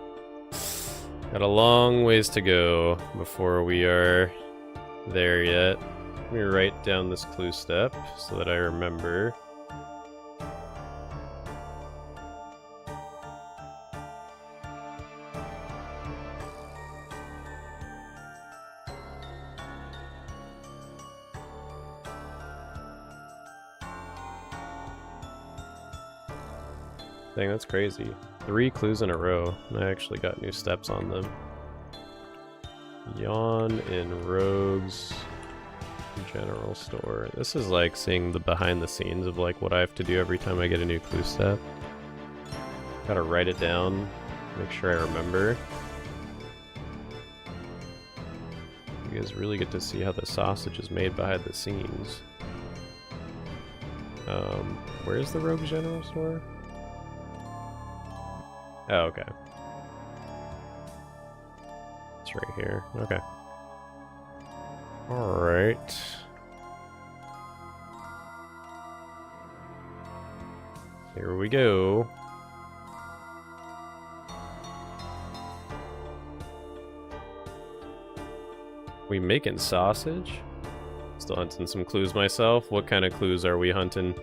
Got a long ways to go before we are there yet. Let me write down this clue step so that I remember. Dang, that's crazy. 3 clues in a row, and I actually got new steps on them. Yawn in Rogue's General Store. This is like seeing the behind the scenes of like what I have to do every time I get a new clue step. Gotta write it down, make sure I remember. You guys really get to see how the sausage is made behind the scenes. Where's the Rogue's General Store? Oh, okay. It's right here. Okay. Alright. Here we go. We making sausage? Still hunting some clues myself. What kind of clues are we hunting?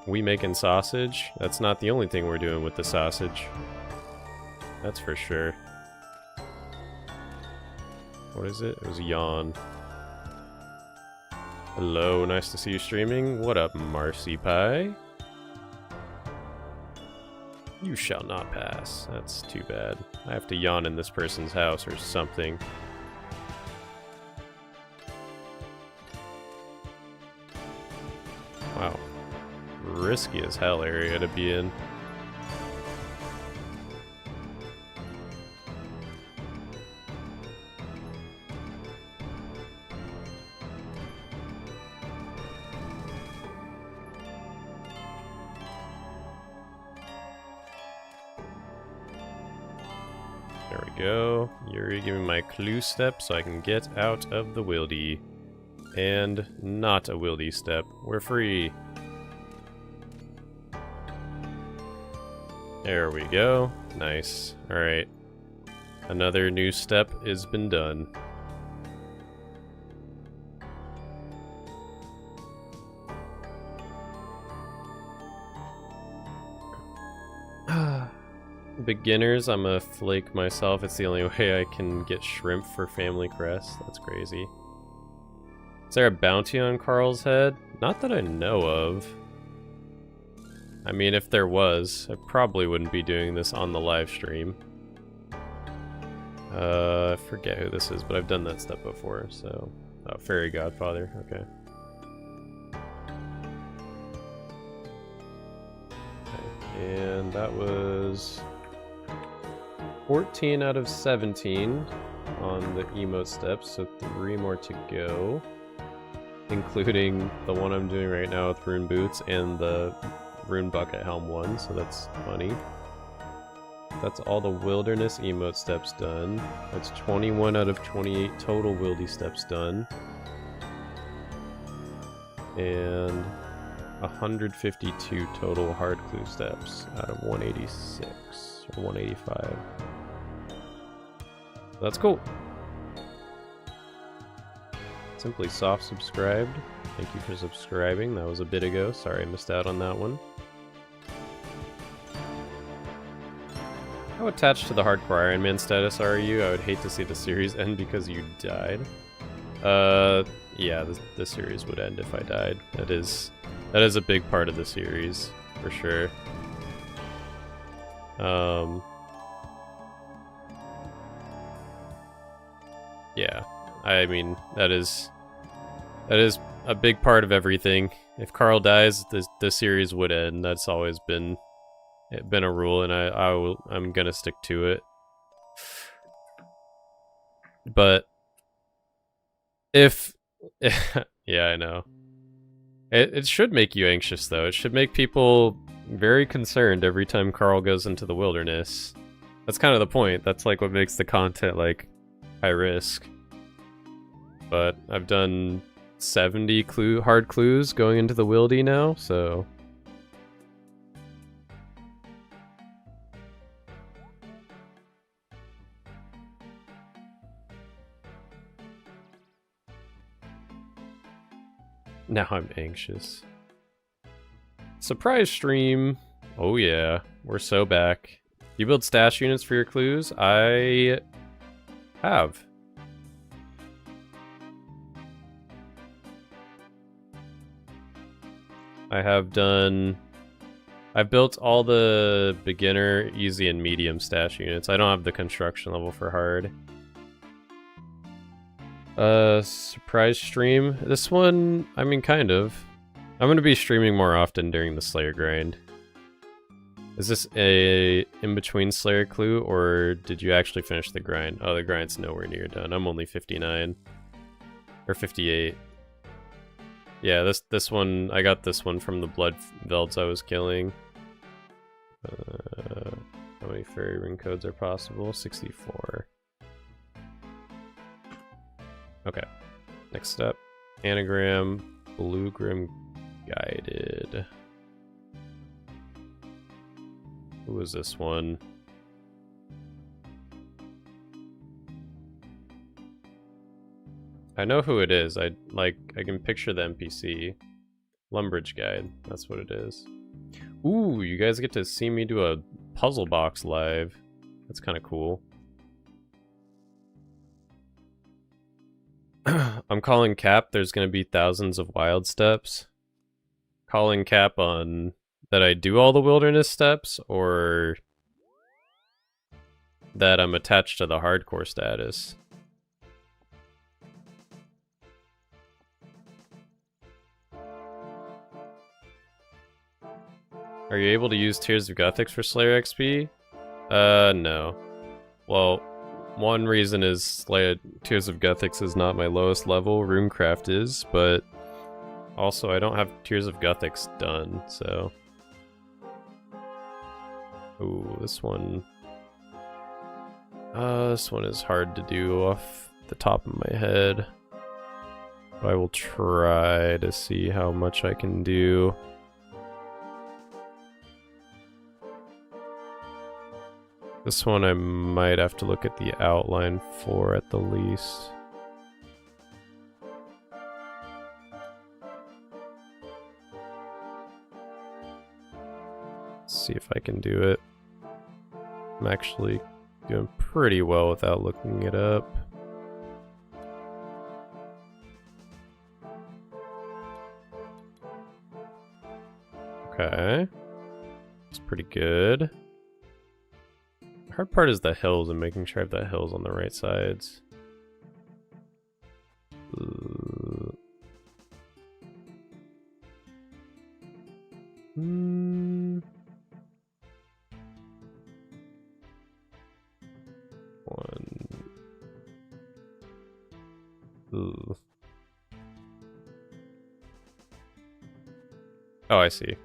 We making sausage? That's not the only thing we're doing with the sausage. That's for sure. What is it? It was yawn. Hello, nice to see you streaming. What up, Marcy Pie? You shall not pass. That's too bad. I have to yawn in this person's house or something. Wow. Risky as hell area to be in. There we go. Yuri, give me my clue step so I can get out of the wildy. And not a wildy step. We're free. There we go. Nice. Alright. Another new step has been done. Beginners, I'm a flake myself. It's the only way I can get shrimp for Family Crest. That's crazy. Is there a bounty on Carl's head? Not that I know of. I mean, if there was, I probably wouldn't be doing this on the live stream. I forget who this is, but I've done that step before, so... Oh, Fairy Godfather, okay. And that was 14 out of 17 on the emote steps, so 3 more to go. Including the one I'm doing right now with Rune Boots and the Rune Bucket Helm one, so that's funny. That's all the Wilderness emote steps done. That's 21 out of 28 total Wildy steps done. And 152 total hard clue steps out of 186 or 185. That's cool. Simply soft subscribed. Thank you for subscribing. That was a bit ago. Sorry I missed out on that one. How attached to the hardcore Iron Man status are you? I would hate to see the series end because you died. Yeah, the series would end if I died. That is a big part of the series, for sure. Yeah, I mean, that is a big part of everything. If Carl dies, the series would end. That's always been a rule, and I'm gonna stick to it. But if yeah, I know. It should make you anxious, though. It should make people very concerned every time Carl goes into the wilderness. That's kind of the point. That's like what makes the content like high risk. But I've done 70 hard clues going into the wildy now, so Now I'm anxious. Surprise stream. Oh yeah, we're so back. You build stash units for your clues? I have. I've built all the beginner, easy, and medium stash units. I don't have the construction level for hard. Surprise stream. This one, I mean, kind of. I'm gonna be streaming more often during the Slayer grind. Is this a in-between Slayer clue, or did you actually finish the grind? Oh, the grind's nowhere near done. I'm only 59. Or 58. Yeah, this one, I got this one from the blood velds I was killing. How many fairy ring codes are possible? 64. Okay, next step. Anagram, Blue Grim Guided. Who is this one? I know who it is. I can picture the NPC. Lumbridge Guide, that's what it is. Ooh, you guys get to see me do a puzzle box live. That's kind of cool. I'm calling cap. There's going to be thousands of wild steps. Calling cap on that I do all the wilderness steps, or that I'm attached to the hardcore status. Are you able to use Tears of Guthix for Slayer XP? No. Well, one reason is Tears of Guthix is not my lowest level, Runecraft is, but also I don't have Tears of Guthix done, so... Ooh, this one... this one is hard to do off the top of my head. I will try to see how much I can do. This one I might have to look at the outline for at the least. Let's see if I can do it. I'm actually doing pretty well without looking it up. Okay. It's pretty good. The hard part is the hills and making sure I have the hills on the right sides. One. Ooh. Oh, I see.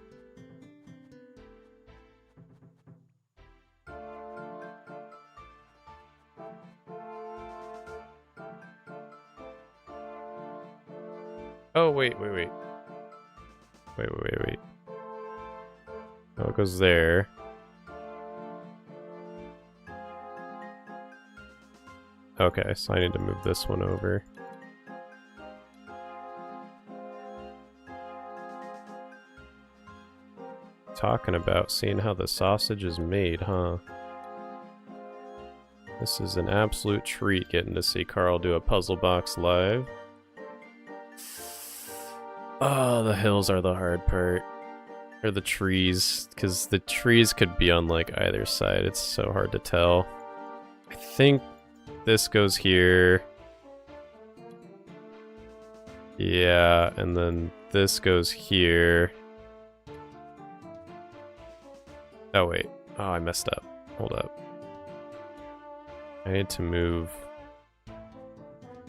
Oh, wait. Wait. Oh, it goes there. Okay, so I need to move this one over. Talking about seeing how the sausage is made, huh? This is an absolute treat getting to see Carl do a puzzle box live. Oh, the hills are the hard part. Or the trees, because the trees could be on like either side. It's so hard to tell. I think this goes here. Yeah, and then this goes here. Oh wait, oh I messed up. Hold up. I need to move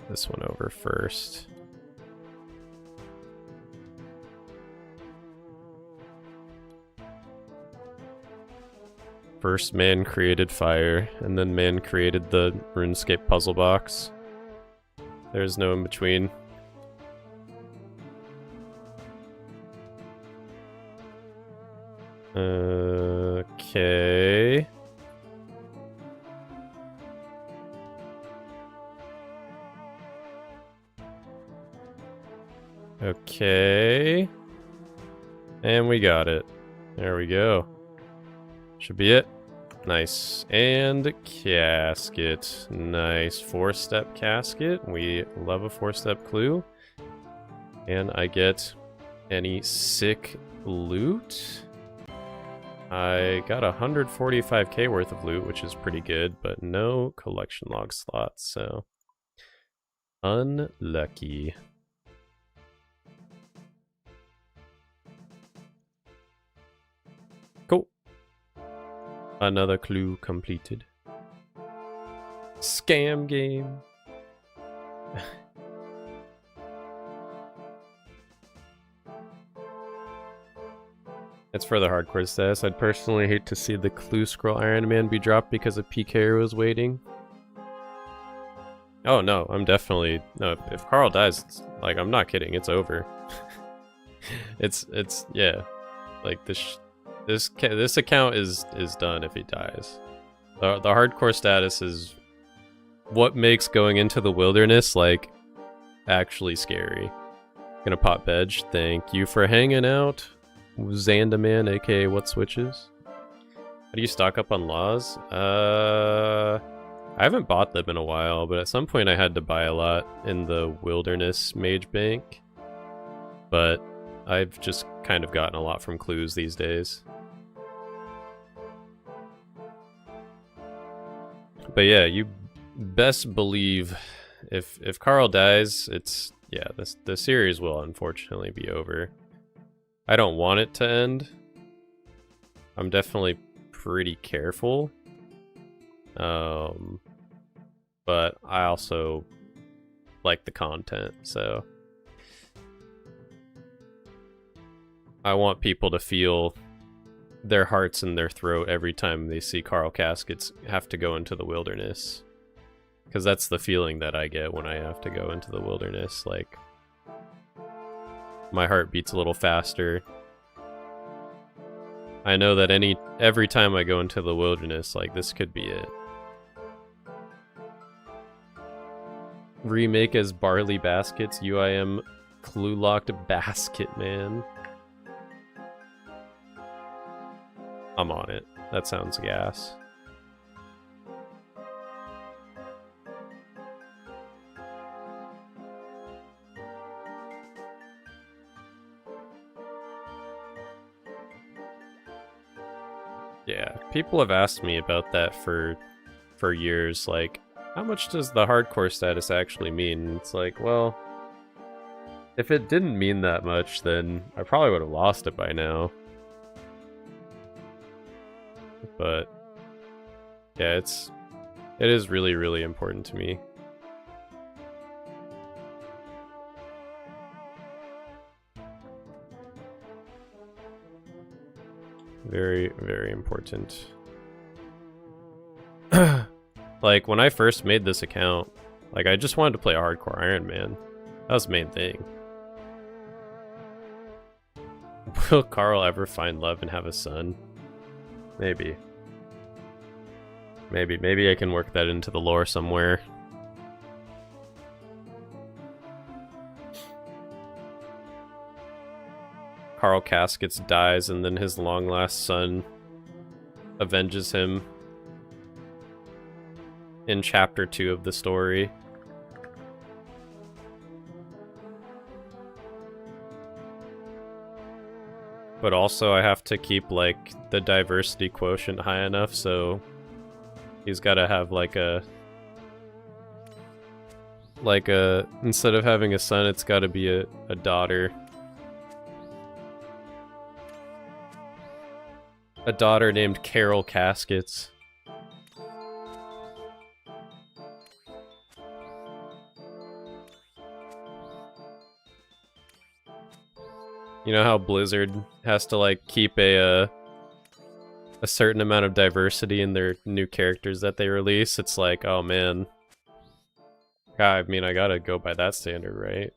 this one over first. First man created fire, and then man created the RuneScape puzzle box. There's no in between. Okay. Okay. And we got it. There we go. Should be it. Nice. And casket. Nice. 4-step casket. We love a 4-step clue. And I get any sick loot. I got 145k worth of loot, which is pretty good, but no collection log slots, so unlucky. Cool. Another clue completed. Scam game. It's for the hardcore status. I'd personally hate to see the clue scroll Ironman be dropped because a PK was waiting. Oh no, I'm definitely no. If Carl dies, like I'm not kidding, it's over. it's yeah, like this account is done if he dies. The hardcore status is what makes going into the wilderness like actually scary. Gonna pop veg. Thank you for hanging out. Zandaman, aka What Switches. How do you stock up on laws? I haven't bought them in a while, but at some point I had to buy a lot in the Wilderness Mage Bank. But I've just kind of gotten a lot from clues these days. But yeah, you best believe if Carl dies, it's yeah, the series will unfortunately be over. I don't want it to end. I'm definitely pretty careful. But I also like the content, so I want people to feel their hearts in their throat every time they see Carl Caskets have to go into the wilderness. Because that's the feeling that I get when I have to go into the wilderness, like my heart beats a little faster. I know that every time I go into the wilderness, like this could be it. Remake as Barley Baskets, UIM clue locked basket, man. I'm on it. That sounds gas. Yeah, people have asked me about that for years, like, how much does the hardcore status actually mean? It's like, well, if it didn't mean that much, then I probably would have lost it by now. But yeah, it is really, really important to me. Very, very important. Like, when I first made this account, like, I just wanted to play hardcore Ironman. That was the main thing. Will Carl ever find love and have a son? Maybe. Maybe I can work that into the lore somewhere. Carl Caskets dies and then his long-lost son avenges him in chapter 2 of the story. But also I have to keep like the diversity quotient high enough, so he's got to have like a instead of having a son, it's got to be a daughter. A daughter named Carol Caskets. You know how Blizzard has to like keep a certain amount of diversity in their new characters that they release? It's like, oh man. I mean, I gotta go by that standard, right?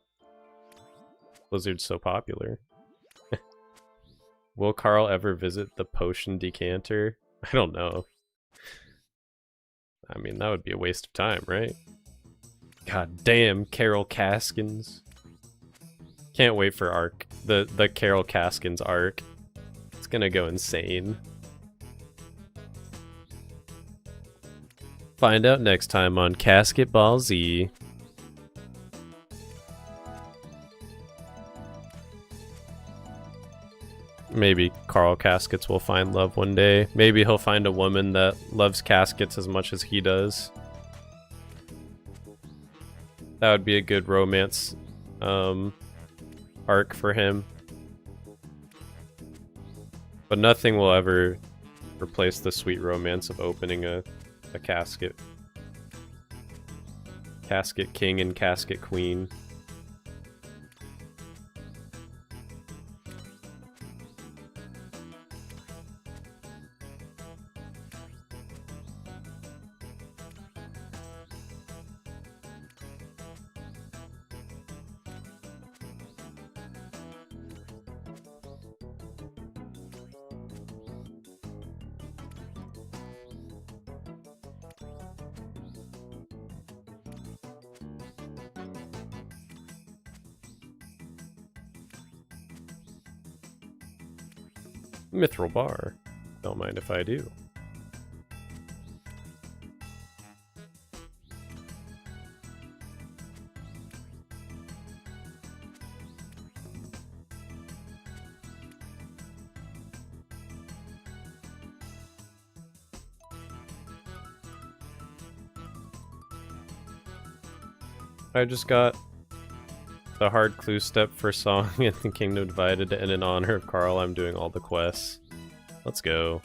Blizzard's so popular. Will Carl ever visit the potion decanter? I don't know. I mean, that would be a waste of time, right? God damn, Carol Caskins. Can't wait for arc. The Carol Caskins arc. It's gonna go insane. Find out next time on Casketball Z. Maybe Carl Caskets will find love one day. Maybe he'll find a woman that loves caskets as much as he does. That would be a good romance arc for him. But nothing will ever replace the sweet romance of opening a casket. Casket King and Casket Queen. Mithril bar. Don't mind if I do. I just got the hard clue step for Song in the Kingdom Divided, and in honor of Carl, I'm doing all the quests. Let's go.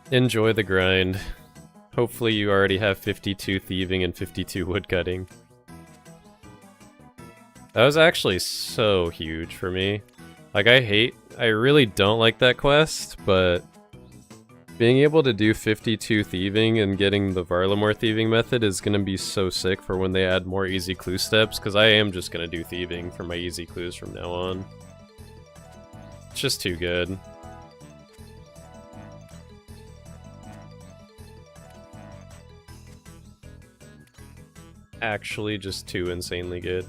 Enjoy the grind. Hopefully you already have 52 thieving and 52 woodcutting. That was actually so huge for me. Like, I really don't like that quest, but being able to do 52 thieving and getting the Varlamore thieving method is gonna be so sick for when they add more easy clue steps, because I am just gonna do thieving for my easy clues from now on. It's just too good. Actually, just too insanely good.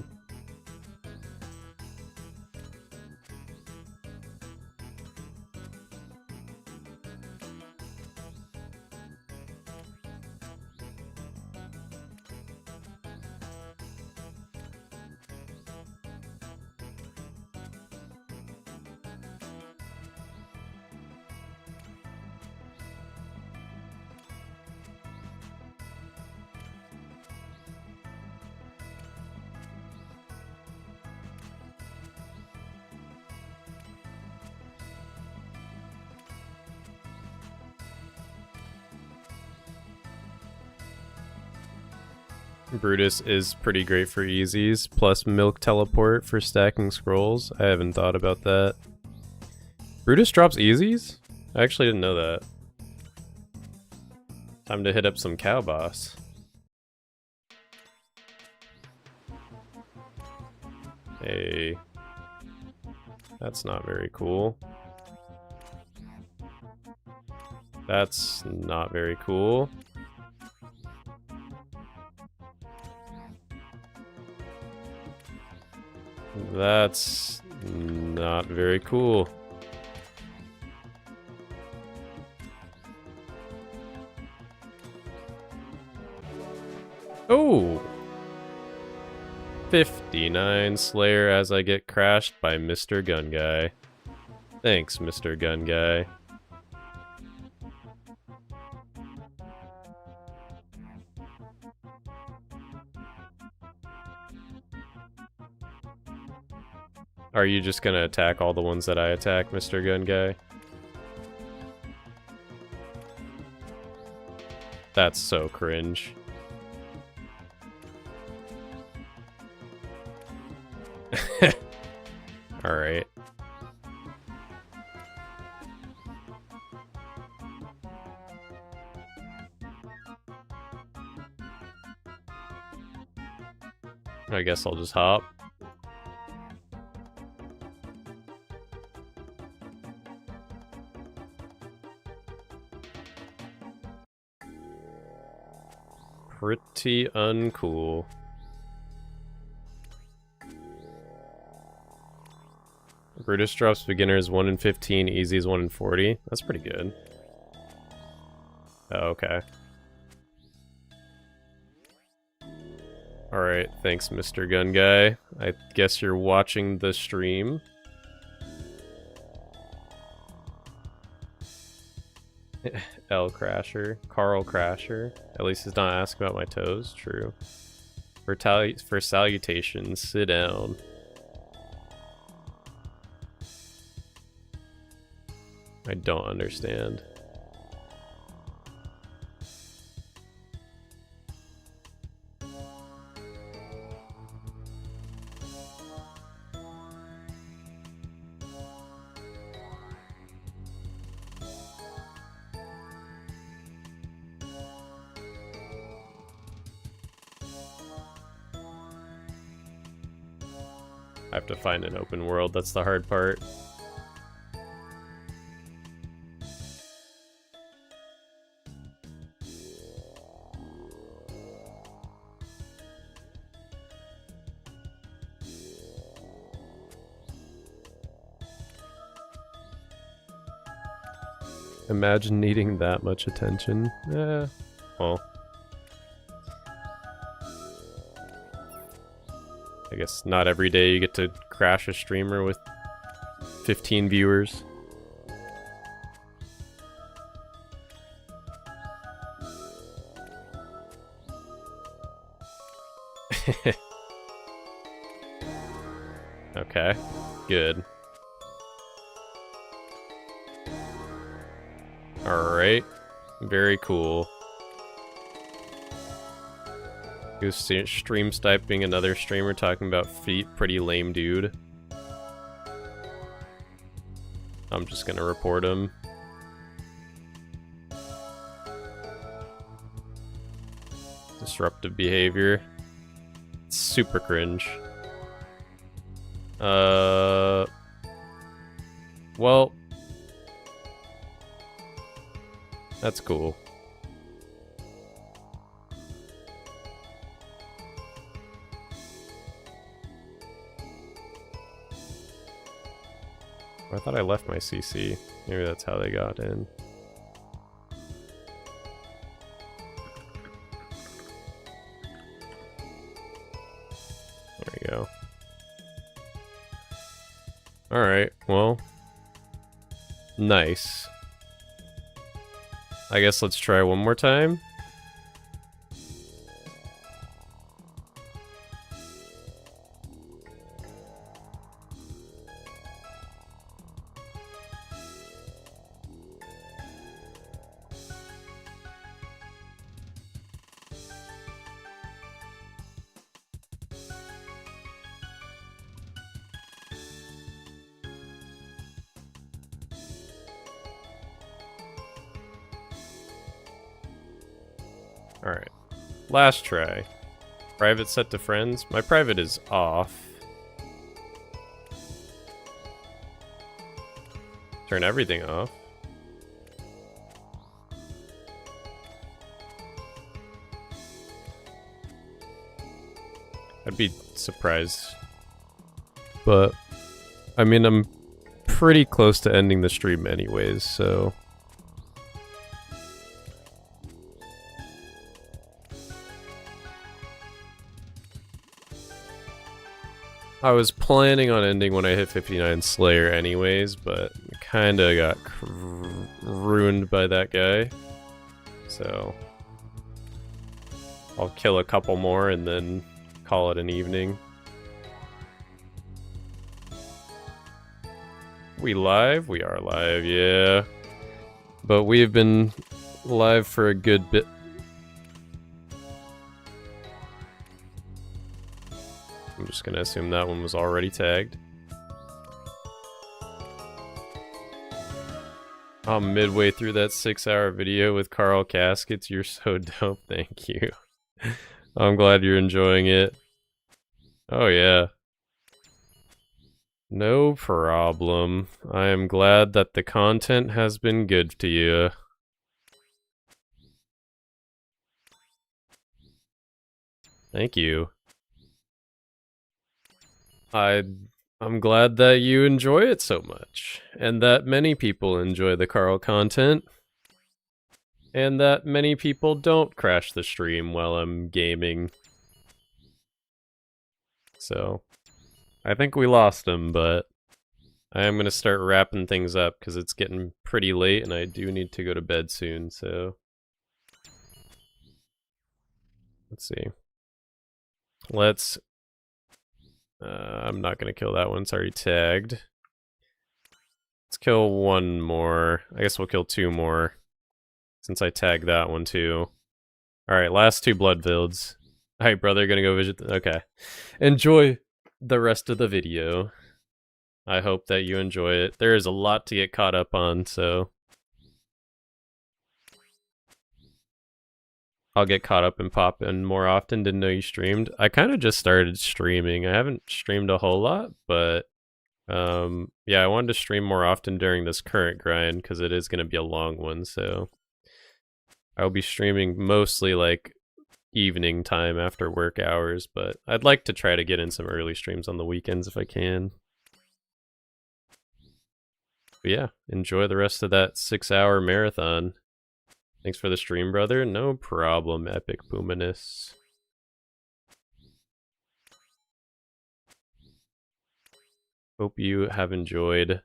Brutus is pretty great for easies, plus Milk Teleport for stacking scrolls. I haven't thought about that. Brutus drops easies? I actually didn't know that. Time to hit up some cow boss. Hey. That's not very cool. That's not very cool. That's not very cool. Oh! 59 Slayer as I get crashed by Mr. Gun Guy. Thanks, Mr. Gun Guy. Are you just gonna attack all the ones that I attack, Mr. Gun Guy? That's so cringe. Alright. I guess I'll just hop. Pretty uncool. Brutus drops beginners 1 in 15, easy is 1 in 40. That's pretty good. Oh, okay. Alright, thanks, Mr. Gun Guy. I guess you're watching the stream. L Crasher. Carl Crasher. At least he's not asking about my toes. True. For salutations, sit down. I don't understand. I have to find an open world, that's the hard part. Imagine needing that much attention. Well. I guess not every day you get to crash a streamer with 15 viewers. Okay, good. Alright, very cool. He was stream sniping another streamer talking about feet, pretty lame dude. I'm just gonna report him. Disruptive behavior. It's super cringe. Well, that's cool. I thought I left my CC. Maybe that's how they got in. There we go. Alright, well. Nice. I guess let's try one more time. Alright. Last try. Private set to friends. My private is off. Turn everything off. I'd be surprised. But, I mean, I'm pretty close to ending the stream anyways, so... I was planning on ending when I hit 59 Slayer anyways, but kinda got ruined by that guy. So... I'll kill a couple more and then call it an evening. We live? We are live, yeah. But we have been live for a good bit. I'm just gonna assume that one was already tagged. I'm midway through that 6-hour video with Carl Caskets. You're so dope, thank you. I'm glad you're enjoying it. Oh yeah. No problem. I am glad that the content has been good to you. Thank you. I'm glad that you enjoy it so much, and that many people enjoy the Carl content, and that many people don't crash the stream while I'm gaming. So, I think we lost him, but I am going to start wrapping things up because it's getting pretty late and I do need to go to bed soon, so... Let's see. Let's... I'm not going to kill that one, it's already tagged. Let's kill one more. I guess we'll kill two more, since I tagged that one too. Alright, last two blood builds. Alright, brother, gonna go visit... Okay. Enjoy the rest of the video. I hope that you enjoy it. There is a lot to get caught up on, so... I'll get caught up and pop in more often. Didn't know you streamed. I kind of just started streaming. I haven't streamed a whole lot, but... yeah, I wanted to stream more often during this current grind, because it is going to be a long one, so... I'll be streaming mostly, like, evening time after work hours, but I'd like to try to get in some early streams on the weekends if I can. But yeah, enjoy the rest of that 6-hour marathon. Thanks for the stream, brother. No problem, Epic Boominus. Hope you have enjoyed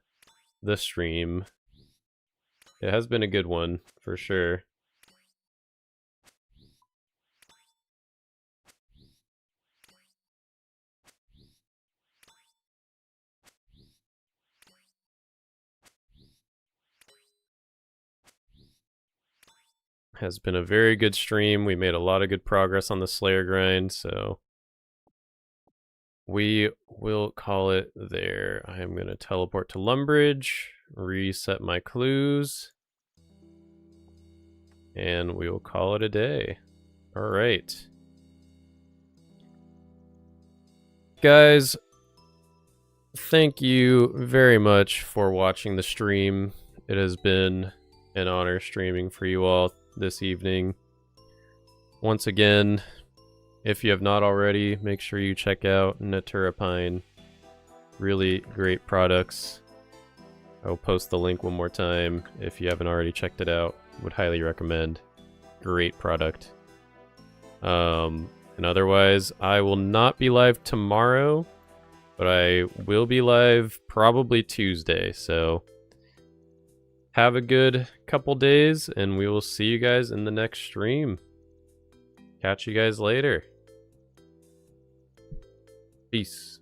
the stream. It has been a good one, for sure. Has been a very good stream. We made a lot of good progress on the Slayer grind, so we will call it there. I am going to teleport to Lumbridge, reset my clues, and we will call it a day. All right. Guys, thank you very much for watching the stream. It has been an honor streaming for you all this evening. Once again, if you have not already, make sure you check out Natura Pine. Really great products. I'll post the link one more time if you haven't already checked it out. Would highly recommend. Great product. And otherwise, I will not be live tomorrow, but I will be live probably Tuesday, so have a good couple days, and we will see you guys in the next stream. Catch you guys later. Peace.